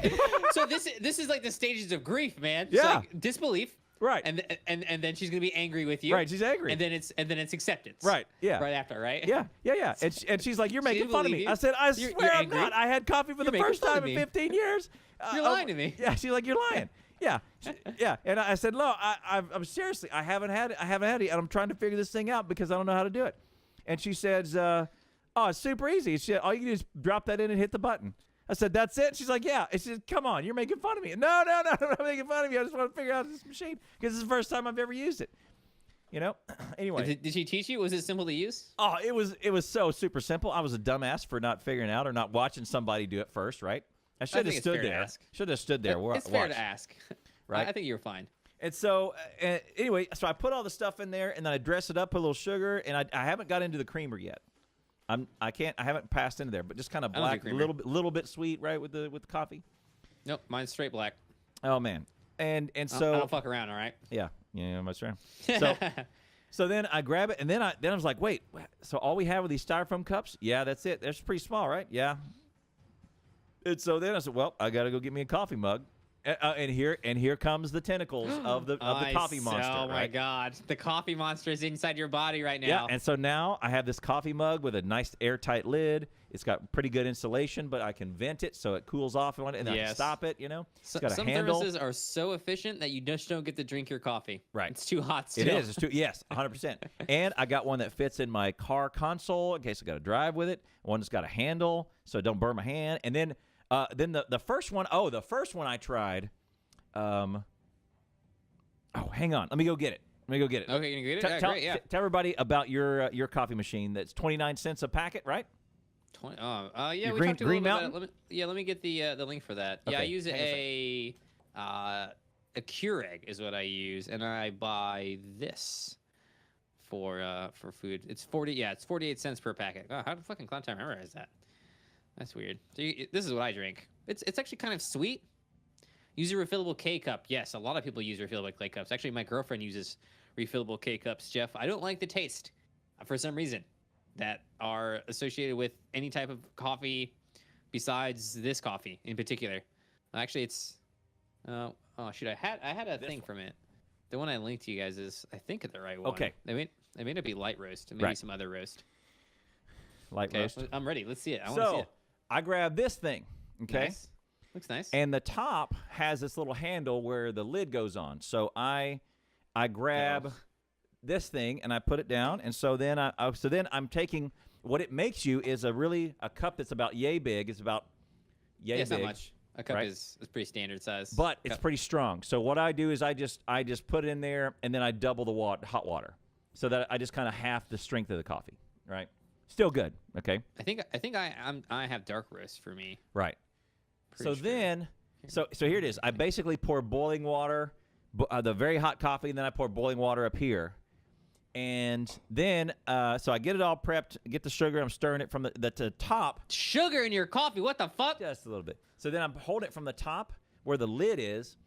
S2: So this is like the stages of grief, man.
S1: Yeah.
S2: So like disbelief.
S1: Right.
S2: And then she's gonna be angry with you.
S1: Right. She's angry.
S2: And then it's acceptance.
S1: Right. Yeah.
S2: Right after. Right.
S1: Yeah. And she's like, you're making fun of me. I said, I swear I'm not. I had coffee for the first time in 15 years.
S2: You're lying to me.
S1: Yeah. She's like, you're lying. Yeah. And I said, no, I'm seriously, I haven't had it, and I'm trying to figure this thing out because I don't know how to do it. And she says, oh, it's super easy. All you can do is drop that in and hit the button. I said, that's it? She's like, yeah. And she said, come on, you're making fun of me. No, I'm not making fun of you. I just want to figure out this machine because this is the first time I've ever used it. You know? Anyway.
S2: Did she teach you? Was it simple to use?
S1: Oh, it was so super simple. I was a dumbass for not figuring out or not watching somebody do it first, right? I should have stood there. Should have stood there.
S2: It's fair to ask.
S1: Right?
S2: I think you're fine.
S1: And so, anyway, so I put all the stuff in there, and then I dress it up, put a little sugar, and I haven't got into the creamer yet. I haven't passed into there, but just kind of black, a little bit sweet, right, with the coffee.
S2: Nope, mine's straight black.
S1: Oh man, and so
S2: I don't fuck around, all right?
S1: Yeah, much around. So then I grab it, and then I was like, wait, so all we have are these styrofoam cups? Yeah, that's it. That's pretty small, right? Yeah. And so then I said, well, I got to go get me a coffee mug. And here comes the tentacles of the coffee monster.
S2: Oh my God, the coffee monster is inside your body right now.
S1: Yeah, and so now I have this coffee mug with a nice airtight lid. It's got pretty good insulation, but I can vent it so it cools off and then I can stop it. You know, it's got a handle.
S2: Some thermoses are so efficient that you just don't get to drink your coffee.
S1: Right,
S2: it's too hot. Still.
S1: It is. It's too. Yes, 100%. And I got one that fits in my car console in case I got to drive with it. One that's got a handle so it don't burn my hand. And then the first one, the first one I tried. Hang on. Let me go get it.
S2: Okay, you can get it. Great, yeah.
S1: Tell everybody about your coffee machine. That's 29 cents a packet, right?
S2: 20. Yeah.
S1: Your
S2: we
S1: Green,
S2: talked a
S1: Green
S2: little
S1: Mountain.
S2: Bit let me get the link for that.
S1: Okay,
S2: yeah, I use a Keurig is what I use, and I buy this for food. It's 48 cents per packet. Oh, how the fucking clown time memorize that? That's weird. So this is what I drink. It's actually kind of sweet. Use a refillable K cup. Yes, a lot of people use refillable K cups. Actually, my girlfriend uses refillable K cups, Jeff. I don't like the taste for some reason that are associated with any type of coffee besides this coffee in particular. Actually, it's oh shoot, I had a thing from it. The one I linked to you guys is I think the right one.
S1: Okay.
S2: It may not be light roast. It may be some other roast.
S1: Light roast.
S2: I'm ready. Let's see it. I want to see it.
S1: I grabbed this thing. Okay.
S2: Nice. Looks nice.
S1: And the top has this little handle where the lid goes on. So I grab this thing and I put it down. And so then I'm taking what it makes you is a cup that's about yay big. It's about yay big.
S2: It's not much. A cup is pretty standard size.
S1: But it's pretty strong. So what I do is I just put it in there and then I double the hot water so that I just kind of half the strength of the coffee. Right. Still good. Okay.
S2: I think I have dark roast for me.
S1: Right. So here it is. I basically pour boiling water, the very hot coffee, and then I pour boiling water up here. And then, so I get it all prepped, get the sugar, I'm stirring it from the top.
S2: Sugar in your coffee? What the fuck?
S1: Just a little bit. So then I'm holding it from the top where the lid is,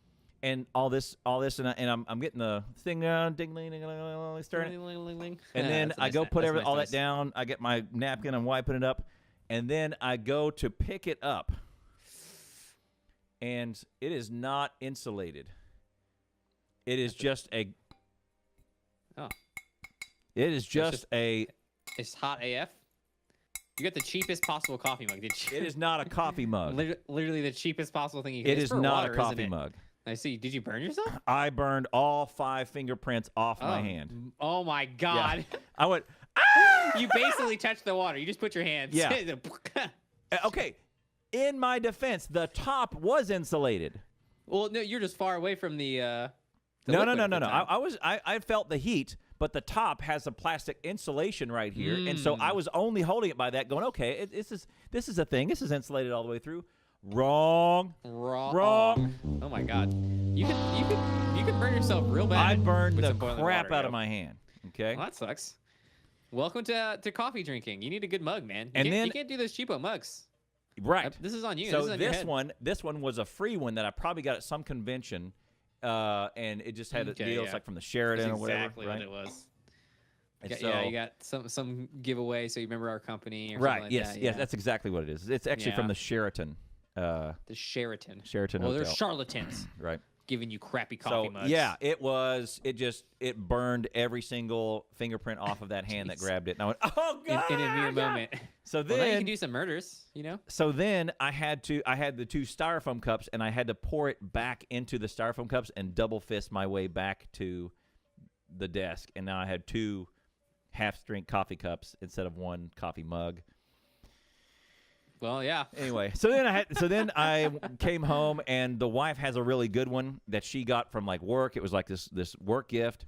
S1: and all this, and I'm getting the thing down, ding-ling, stirring it. And then I go put all that down. I get my napkin, I'm wiping it up, and then I go to pick it up. And it is not insulated. It is just a.
S2: Oh.
S1: It is just a.
S2: It's hot AF. You got the cheapest possible coffee mug, did you?
S1: It is not a coffee mug.
S2: Literally the cheapest possible thing you can.
S1: It is
S2: for
S1: not
S2: water,
S1: a coffee mug.
S2: I see. Did you burn yourself?
S1: I burned all 5 fingerprints off my hand.
S2: Oh my god!
S1: Yeah. I went. Ah!
S2: You basically touched the water. You just put your hands.
S1: Yeah. Okay. In my defense, the top was insulated.
S2: Well, no, you're just far away from the
S1: No.
S2: liquid at the time.
S1: I felt the heat, but the top has a plastic insulation right here, and so I was only holding it by that, going, okay, this is a thing. This is insulated all the way through. Wrong.
S2: Oh my god. You could burn yourself real bad.
S1: I burned
S2: with
S1: the
S2: some boiling
S1: crap
S2: water,
S1: out of my hand. Okay.
S2: Well, that sucks. Welcome to coffee drinking. You need a good mug, man. You can't do those cheapo mugs.
S1: Right.
S2: This is on you.
S1: So
S2: this
S1: one was a free one that I probably got at some convention, and it just had deals like from the Sheraton or whatever.
S2: Exactly
S1: right?
S2: what it was.
S1: And
S2: Yeah, you got some giveaway, so you remember our company or
S1: right.
S2: something like
S1: Yes.
S2: that.
S1: Yes. That's exactly what it is. It's actually from the Sheraton.
S2: The Sheraton.
S1: Sheraton
S2: Well,
S1: Hotel.
S2: they're charlatans.
S1: Right.
S2: Giving you crappy coffee mugs.
S1: Yeah, it burned every single fingerprint off of that hand that grabbed it. And I went, oh god!
S2: In a mere moment.
S1: So then
S2: now you can do some murders, you know.
S1: So then I had the 2 styrofoam cups, and I had to pour it back into the styrofoam cups and double fist my way back to the desk. And now I had 2 half-strength coffee cups instead of 1 coffee mug.
S2: Well, yeah.
S1: Anyway, so then I came home, and the wife has a really good one that she got from like work. It was like this work gift,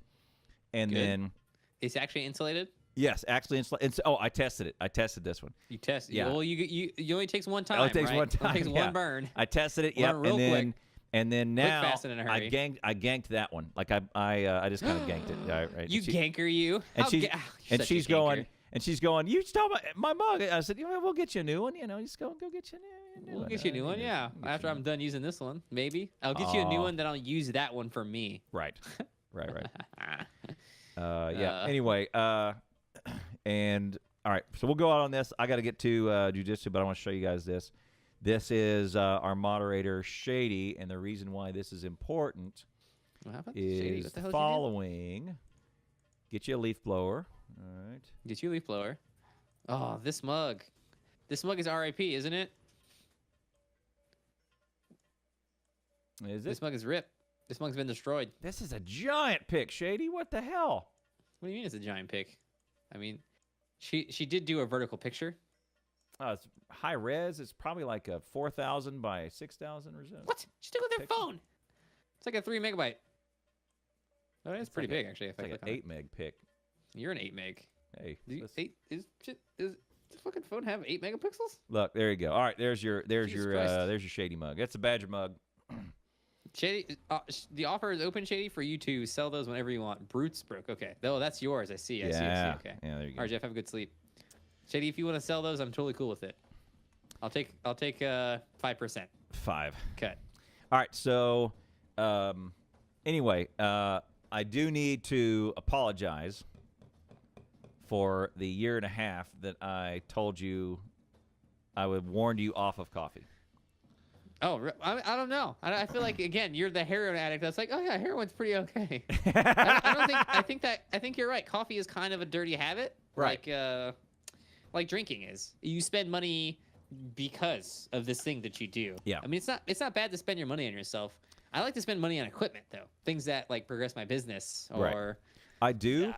S1: and then
S2: it's actually insulated.
S1: Yes, actually insulated. I tested it. I tested this one.
S2: You test?
S1: Yeah.
S2: Well, you only takes one time.
S1: Oh, it takes
S2: right?
S1: one time.
S2: It takes one burn.
S1: I tested it.
S2: Learn real quick.
S1: And then now
S2: fast, and in a hurry.
S1: I ganked that one. Like I just kind of ganked it. Yeah, right.
S2: You ganker, you.
S1: And she's going. And she's going, you stole my mug. I said, we'll get you a new one. You know, just go get you a new one.
S2: We'll get you a new one, yeah. After I'm done using this one, maybe. I'll get you a new one, then I'll use that one for me.
S1: Right. Yeah. Anyway, and all right, so we'll go out on this. I got to get to jiu-jitsu, but I want to show you guys this. This is our moderator, Shady, and the reason why this is important is the following. Get you a leaf blower. All right.
S2: Get you a leaf blower. Oh, this mug. This mug is RIP, isn't it?
S1: Is it?
S2: This mug is ripped. This mug's been destroyed.
S1: This is a giant pick, Shady. What the hell?
S2: What do you mean it's a giant pick? I mean, she did do a vertical picture.
S1: It's high res. It's probably like a 4,000 by 6,000 or so.
S2: What? She took with her phone. It's like a 3 megabyte. Oh, it's pretty big, actually.
S1: It's like an 8 meg pick.
S2: You're an 8 meg.
S1: Hey,
S2: does the fucking phone have 8 megapixels?
S1: Look, there you go. All right, there's your Shady mug. That's a Badger mug.
S2: Shady, the offer is open, Shady, for you to sell those whenever you want. Brutes broke. Okay. Oh, that's yours. I see. I see. Okay.
S1: Yeah, there you go.
S2: All right, Jeff, have a good sleep. Shady, if you want to sell those, I'm totally cool with it. I'll take 5%.
S1: 5.
S2: Cut.
S1: All right. So, anyway, I do need to apologize for the year and a half that I told you I would warn you off of coffee.
S2: Oh, I don't know. I feel like, again, you're the heroin addict that's like, oh yeah, heroin's pretty okay. I think you're right. Coffee is kind of a dirty habit,
S1: right?
S2: Like drinking is. You spend money because of this thing that you do.
S1: Yeah.
S2: I mean, it's not bad to spend your money on yourself. I like to spend money on equipment though, things that like progress my business or.
S1: Right. I do. Yeah.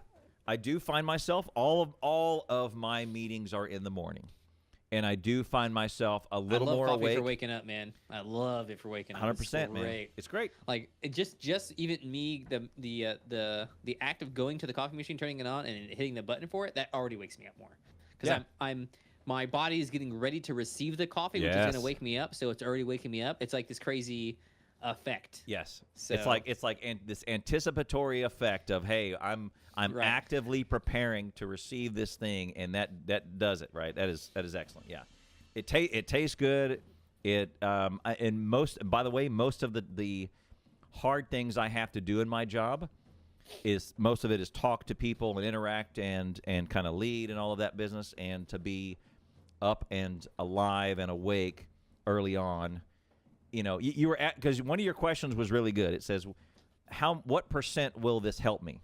S1: I do find myself all of my meetings are in the morning. And I do find myself a little more awake.
S2: I love coffee for waking up, man. I love it for waking up.
S1: 100%, man. It's great.
S2: Like it just even me, the act of going to the coffee machine, turning it on, and hitting the button for it, that already wakes me up more. Because my body is getting ready to receive the coffee, which is going to wake me up. So it's already waking me up. It's like this crazy effect.
S1: Yes. So, it's like this anticipatory effect of, hey, I'm actively preparing to receive this thing, and that does it, right? That is excellent. Yeah. It tastes good. And by the way, most of the hard things I have to do in my job most of it is talk to people and interact and kind of lead and all of that business, and to be up and alive and awake early on. You know, you were because one of your questions was really good. It says, what % will this help me?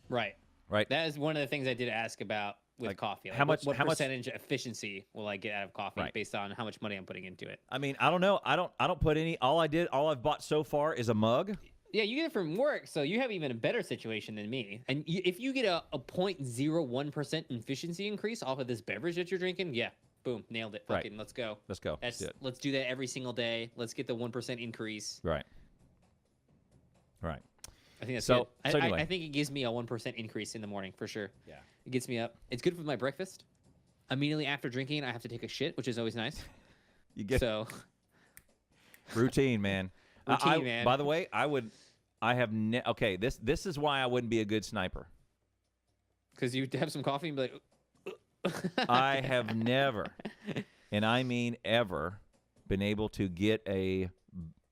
S2: Right.
S1: Right.
S2: That is one of the things I did ask about with coffee. Like,
S1: how much?
S2: What
S1: how much?
S2: percentage efficiency will I get out of coffee based on how much money I'm putting into it?
S1: I mean, I don't know. I don't put any. All I've bought so far is a mug.
S2: Yeah, you get it from work, so you have even a better situation than me. And if you get a 0.01% efficiency increase off of this beverage that you're drinking, yeah, boom, nailed it. Fucking, let's go.
S1: Let's go.
S2: Let's do that every single day. Let's get the 1% increase.
S1: Right.
S2: I think that's
S1: so.
S2: good.
S1: So anyway.
S2: I think it gives me a 1% increase in the morning for sure.
S1: Yeah.
S2: It gets me up. It's good for my breakfast. Immediately after drinking, I have to take a shit, which is always nice.
S1: Routine, man.
S2: Man.
S1: By the way, okay, this is why I wouldn't be a good sniper.
S2: Because you'd have some coffee and be like,
S1: I have never, and I mean ever, been able to get a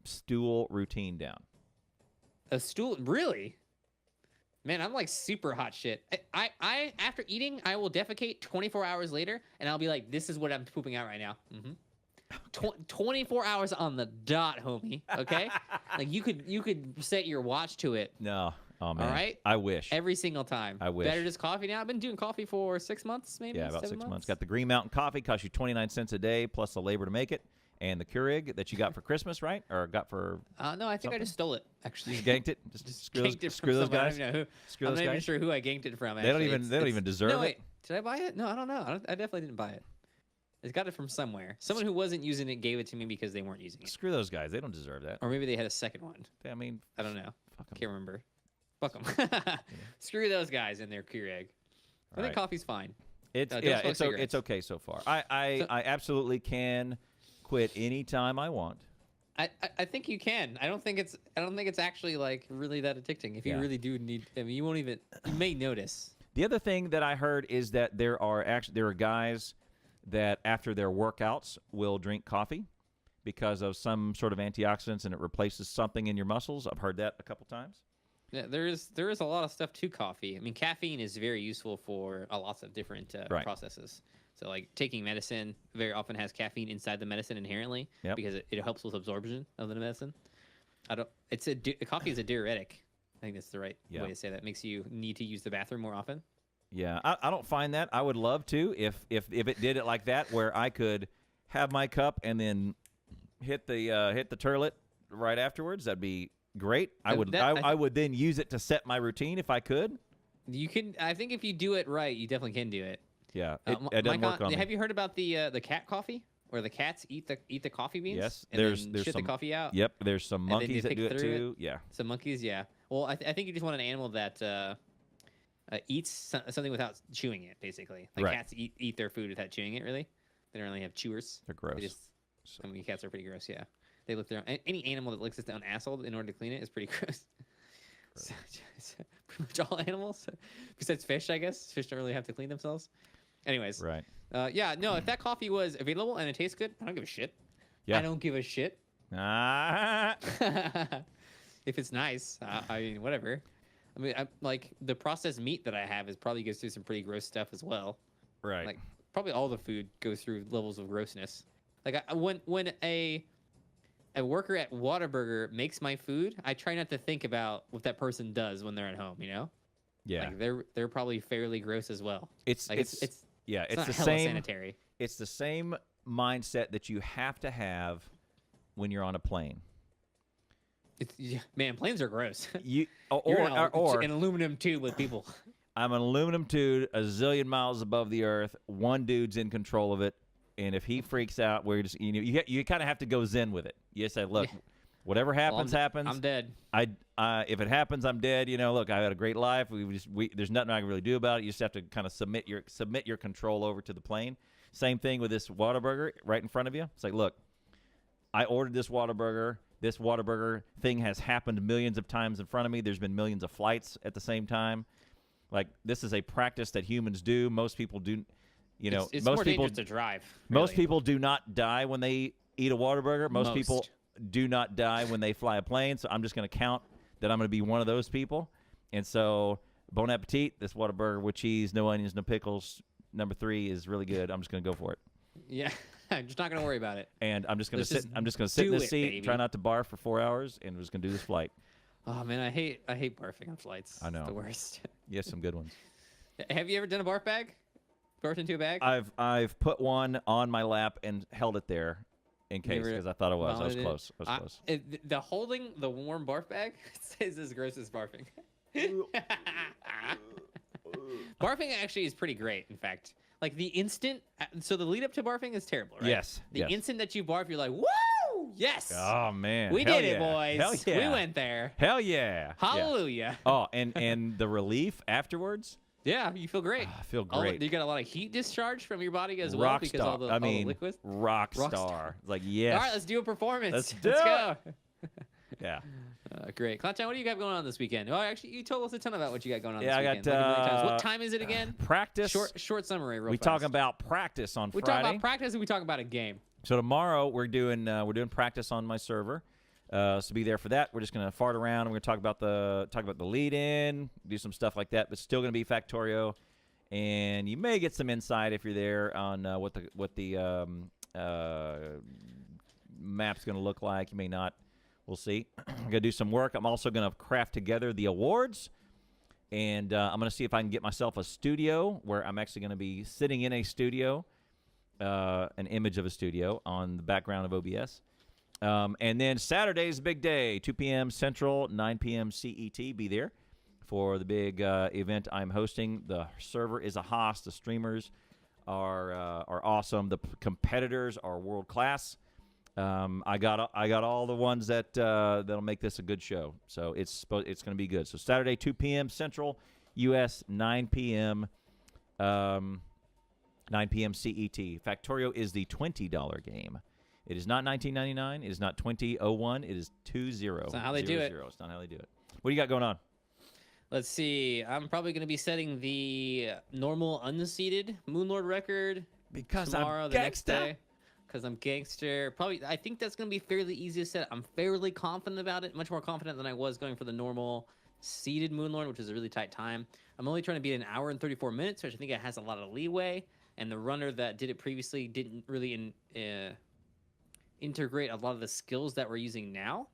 S1: stool routine down.
S2: A stool? Really? Man, I'm like super hot shit. I after eating, I will defecate 24 hours later, and I'll be like, this is what I'm pooping out right now. 24 hours on the dot, homie. Okay? Like you could set your watch to it.
S1: No. Oh man.
S2: All right?
S1: I wish.
S2: Every single time.
S1: I wish.
S2: Better just coffee now. I've been doing coffee for 6 months, maybe.
S1: Yeah, about 6
S2: months.
S1: months. Got the Green Mountain coffee, costs you 29 cents a day plus the labor to make it. And the Keurig that you got for Christmas, right? Or got for
S2: no, I think I just stole it, actually.
S1: You just ganked it? Just screw those guys?
S2: I'm not even sure who I ganked it from, actually.
S1: They don't even deserve it.
S2: Wait. Did I buy it? No, I don't know. I definitely didn't buy it. I got it from somewhere. Someone who wasn't using it gave it to me because they weren't using it.
S1: Screw those guys. They don't deserve that.
S2: Or maybe they had a second one.
S1: I mean,
S2: I don't know.
S1: Fuck 'em.
S2: Can't remember. Fuck them. Screw those guys and their Keurig. I think coffee's fine.
S1: It's okay so far. I absolutely can quit anytime I want.
S2: I think you can. I don't think it's actually like really that addicting. If you really do need, I mean, you may notice.
S1: The other thing that I heard is that there are guys that after their workouts will drink coffee because of some sort of antioxidants and it replaces something in your muscles. I've heard that a couple times.
S2: Yeah, there is a lot of stuff to coffee. I mean, caffeine is very useful for lots of different processes. So, like taking medicine very often has caffeine inside the medicine inherently because it helps with absorption of the medicine. Coffee is a diuretic. I think that's the right way to say that. It makes you need to use the bathroom more often.
S1: Yeah, I don't find that. I would love to if it did it like that, where I could have my cup and then hit the toilet right afterwards. That'd be great. I would then use it to set my routine if I could.
S2: You can. I think if you do it right, you definitely can do it.
S1: Yeah, it doesn't work on me.
S2: Have you heard about the cat coffee, where the cats eat the coffee beans?
S1: Yes,
S2: and
S1: there's
S2: shit
S1: some,
S2: the coffee out.
S1: Yep, there's some monkeys that do it too. Yeah,
S2: some monkeys. Yeah. Well, I think you just want an animal that eats something without chewing it. Basically, like cats eat their food without chewing it. Really, they don't really have chewers.
S1: They're gross.
S2: I mean, cats are pretty gross. Yeah, they lick their any animal that licks its own asshole in order to clean it is pretty gross. So, pretty much all animals, besides fish, I guess. Fish don't really have to clean themselves. Anyways,
S1: right.
S2: If that coffee was available and it tastes good, I don't give a shit.
S1: Yeah.
S2: I don't give a shit. If it's nice, I mean, whatever. I mean, like the processed meat that I have probably goes through some pretty gross stuff as well.
S1: Right.
S2: Like probably all the food goes through levels of grossness. Like when a worker at Whataburger makes my food, I try not to think about what that person does when they're at home. You know.
S1: Yeah.
S2: Like they're probably fairly gross as well.
S1: It's
S2: not
S1: the
S2: hella
S1: same.
S2: Sanitary.
S1: It's the same mindset that you have to have when you're on a plane.
S2: Man, planes are gross.
S1: Or
S2: an aluminum tube with people.
S1: I'm an aluminum tube a zillion miles above the earth. One dude's in control of it, and if he freaks out, we're just you kind of have to go zen with it. You say, look, whatever happens, happens.
S2: I'm dead.
S1: If it happens, I'm dead. Look, I had a great life. There's nothing I can really do about it. You just have to kind of submit your control over to the plane. Same thing with this Whataburger right in front of you. It's like, look, I ordered this Whataburger. This Whataburger thing has happened millions of times in front of me. There's been millions of flights at the same time. Like, this is a practice that humans do. Most people do.
S2: It's
S1: most
S2: more
S1: people
S2: dangerous to drive.
S1: Most people do not die when they eat a Whataburger. Most people do not die when they fly a plane. So I'm just going to count that I'm going to be one of those people. And so, bon appetit. This Whataburger with cheese, no onions, no pickles. Number 3 is really good. I'm just going to go for it.
S2: Yeah, I'm just not going to worry about it.
S1: And I'm just going to sit. I'm just going to sit in this seat, baby. Try not to barf for 4 hours, and we're just going to do this flight.
S2: Oh man, I hate barfing on flights.
S1: I know.
S2: It's the worst.
S1: You have some good ones.
S2: Have you ever done a barf bag? Burped into a bag?
S1: I've put one on my lap and held it there in case because I thought it was. I was close. I was close.
S2: The holding the warm barf bag says as gross as barfing. Barfing actually is pretty great, in fact. Like the instant, so the lead up to barfing is terrible, right?
S1: Yes.
S2: The instant that you barf, you're like, woo! Yes!
S1: Oh, man.
S2: We did it, boys.
S1: Hell yeah.
S2: We went there.
S1: Hell yeah.
S2: Hallelujah.
S1: Yeah. Oh, and the relief afterwards?
S2: Yeah, you feel great.
S1: I feel great.
S2: You got a lot of heat discharge from your body as well because all the liquids.
S1: Rock star. Like, yes.
S2: All right, let's do a performance.
S1: Let's
S2: go.
S1: Yeah.
S2: Great. Clowntown, what do you got going on this weekend? Oh, actually, you told us a ton about what you got going on this weekend.
S1: I got,
S2: what time is it again?
S1: Practice.
S2: Short summary, real fast.
S1: We talk about practice on Friday.
S2: We talk about practice and we talk about a game.
S1: So tomorrow we're doing practice on my server. So be there for that. We're just gonna fart around. And we're gonna talk about the lead in, do some stuff like that. But still gonna be Factorio, and you may get some insight if you're there on what the map's gonna look like. You may not. We'll see. I'm going to do some work. I'm also going to craft together the awards. And I'm going to see if I can get myself a studio where I'm actually going to be sitting in a studio, an image of a studio on the background of OBS. And then Saturday's big day, 2 p.m. Central, 9 p.m. CET. Be there for the big event I'm hosting. The server is a hoss. The streamers are awesome. The competitors are world class. I got all the ones that'll make this a good show. So it's going to be good. So Saturday 2 p.m. Central, US 9 p.m. 9 p.m. CET. Factorio is the $20 game. It is not $19.99. It is not $20.01. It is 20.
S2: It's not how they do it.
S1: It's not how they do it. What do you got going on?
S2: Let's see. I'm probably going to be setting the normal unseeded Moonlord record tomorrow, the next day. Because I'm gangster. I think that's going to be fairly easy to set. I'm fairly confident about it. Much more confident than I was going for the normal seeded Moonlord, which is a really tight time. I'm only trying to beat an hour and 34 minutes, which I think it has a lot of leeway. And the runner that did it previously didn't really integrate a lot of the skills that we're using now.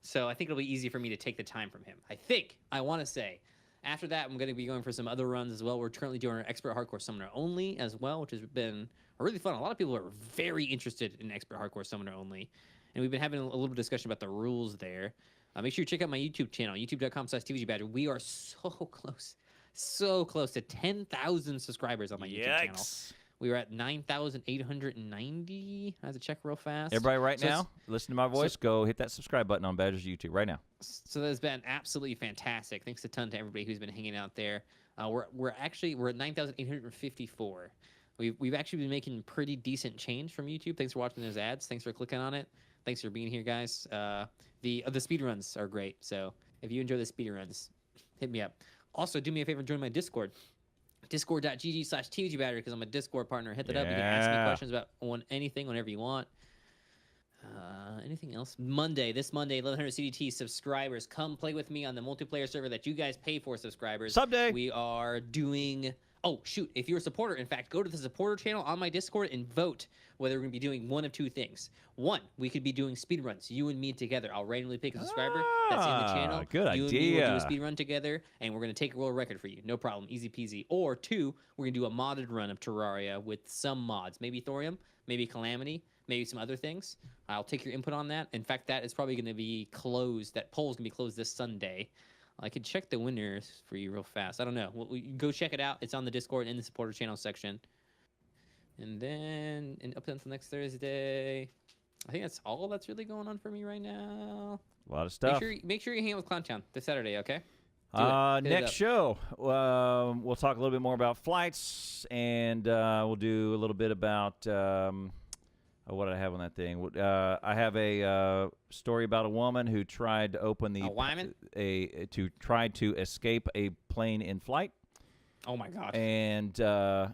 S2: So I think it'll be easy for me to take the time from him. I want to say. After that, I'm going to be going for some other runs as well. We're currently doing our Expert Hardcore Summoner Only as well, which has been really fun. A lot of people are very interested in Expert Hardcore Summoner Only. And we've been having a little bit of discussion about the rules there. Make sure you check out my YouTube channel, youtube.com/TVGBadger. We are so close to 10,000 subscribers on my YouTube channel. We were at 9,890. I have to check real fast.
S1: Everybody right now, listen to my voice. Go hit that subscribe button on Badger's YouTube right now.
S2: So that's been absolutely fantastic. Thanks a ton to everybody who's been hanging out there. We're at 9,854. We've actually been making pretty decent change from YouTube. Thanks for watching those ads. Thanks for clicking on it. Thanks for being here, guys. The speedruns are great. So if you enjoy the speedruns, hit me up. Also, do me a favor and join my Discord. Discord.gg/TVGBadger because I'm a Discord partner. Hit that up. You can ask me questions about anything whenever you want. Anything else? This Monday, 1100 CDT subscribers. Come play with me on the multiplayer server that you guys pay for, subscribers.
S1: Someday.
S2: We are doing... Oh, shoot. If you're a supporter, in fact, go to the supporter channel on my Discord and vote whether we're going to be doing one of two things. One, we could be doing speedruns, you and me together. I'll randomly pick a subscriber that's in the channel.
S1: Good idea.
S2: You and me will do a speedrun together, and we're going to take a world record for you. No problem. Easy peasy. Or two, we're going to do a modded run of Terraria with some mods. Maybe Thorium, maybe Calamity, maybe some other things. I'll take your input on that. In fact, that is probably going to be closed. That poll is going to be closed this Sunday. I could check the winners for you real fast. I don't know. Go check it out. It's on the Discord in the supporter channel section. And then up until next Thursday, I think that's all that's really going on for me right now.
S1: A lot of stuff.
S2: Make sure you hang out with Clowntown this Saturday, okay?
S1: Next show, we'll talk a little bit more about flights, and we'll do a little bit about what did I have on that thing? I have a story about a woman who tried to open tried to escape a plane in flight.
S2: Oh my gosh!
S1: And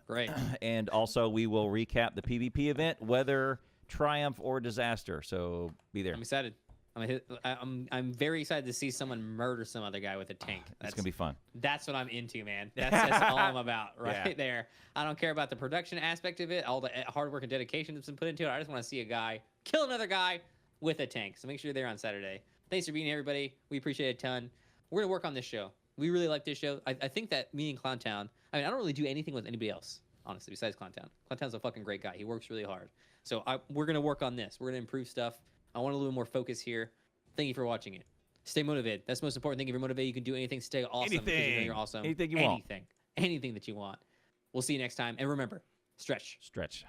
S2: great.
S1: And also we will recap the PvP event, whether triumph or disaster. So be there.
S2: I'm excited. I'm very excited to see someone murder some other guy with a tank.
S1: That's gonna be fun.
S2: That's what I'm into, man. That's all I'm about right there. I don't care about the production aspect of it, all the hard work and dedication that's been put into it. I just want to see a guy kill another guy with a tank. So make sure you're there on Saturday. Thanks for being here, everybody. We appreciate it a ton. We're gonna work on this show. We really like this show. I think that me and Clowntown, I mean, I don't really do anything with anybody else, honestly, besides Clowntown. Clowntown's a fucking great guy. He works really hard. So we're going to work on this. We're going to improve stuff. I want a little more focus here. Thank you for watching it. Stay motivated. That's the most important thing. If you're motivated, you can do anything. Stay awesome.
S1: Anything.
S2: You know you're awesome.
S1: Anything you want.
S2: Anything that you want. We'll see you next time. And remember, stretch.
S1: Stretch.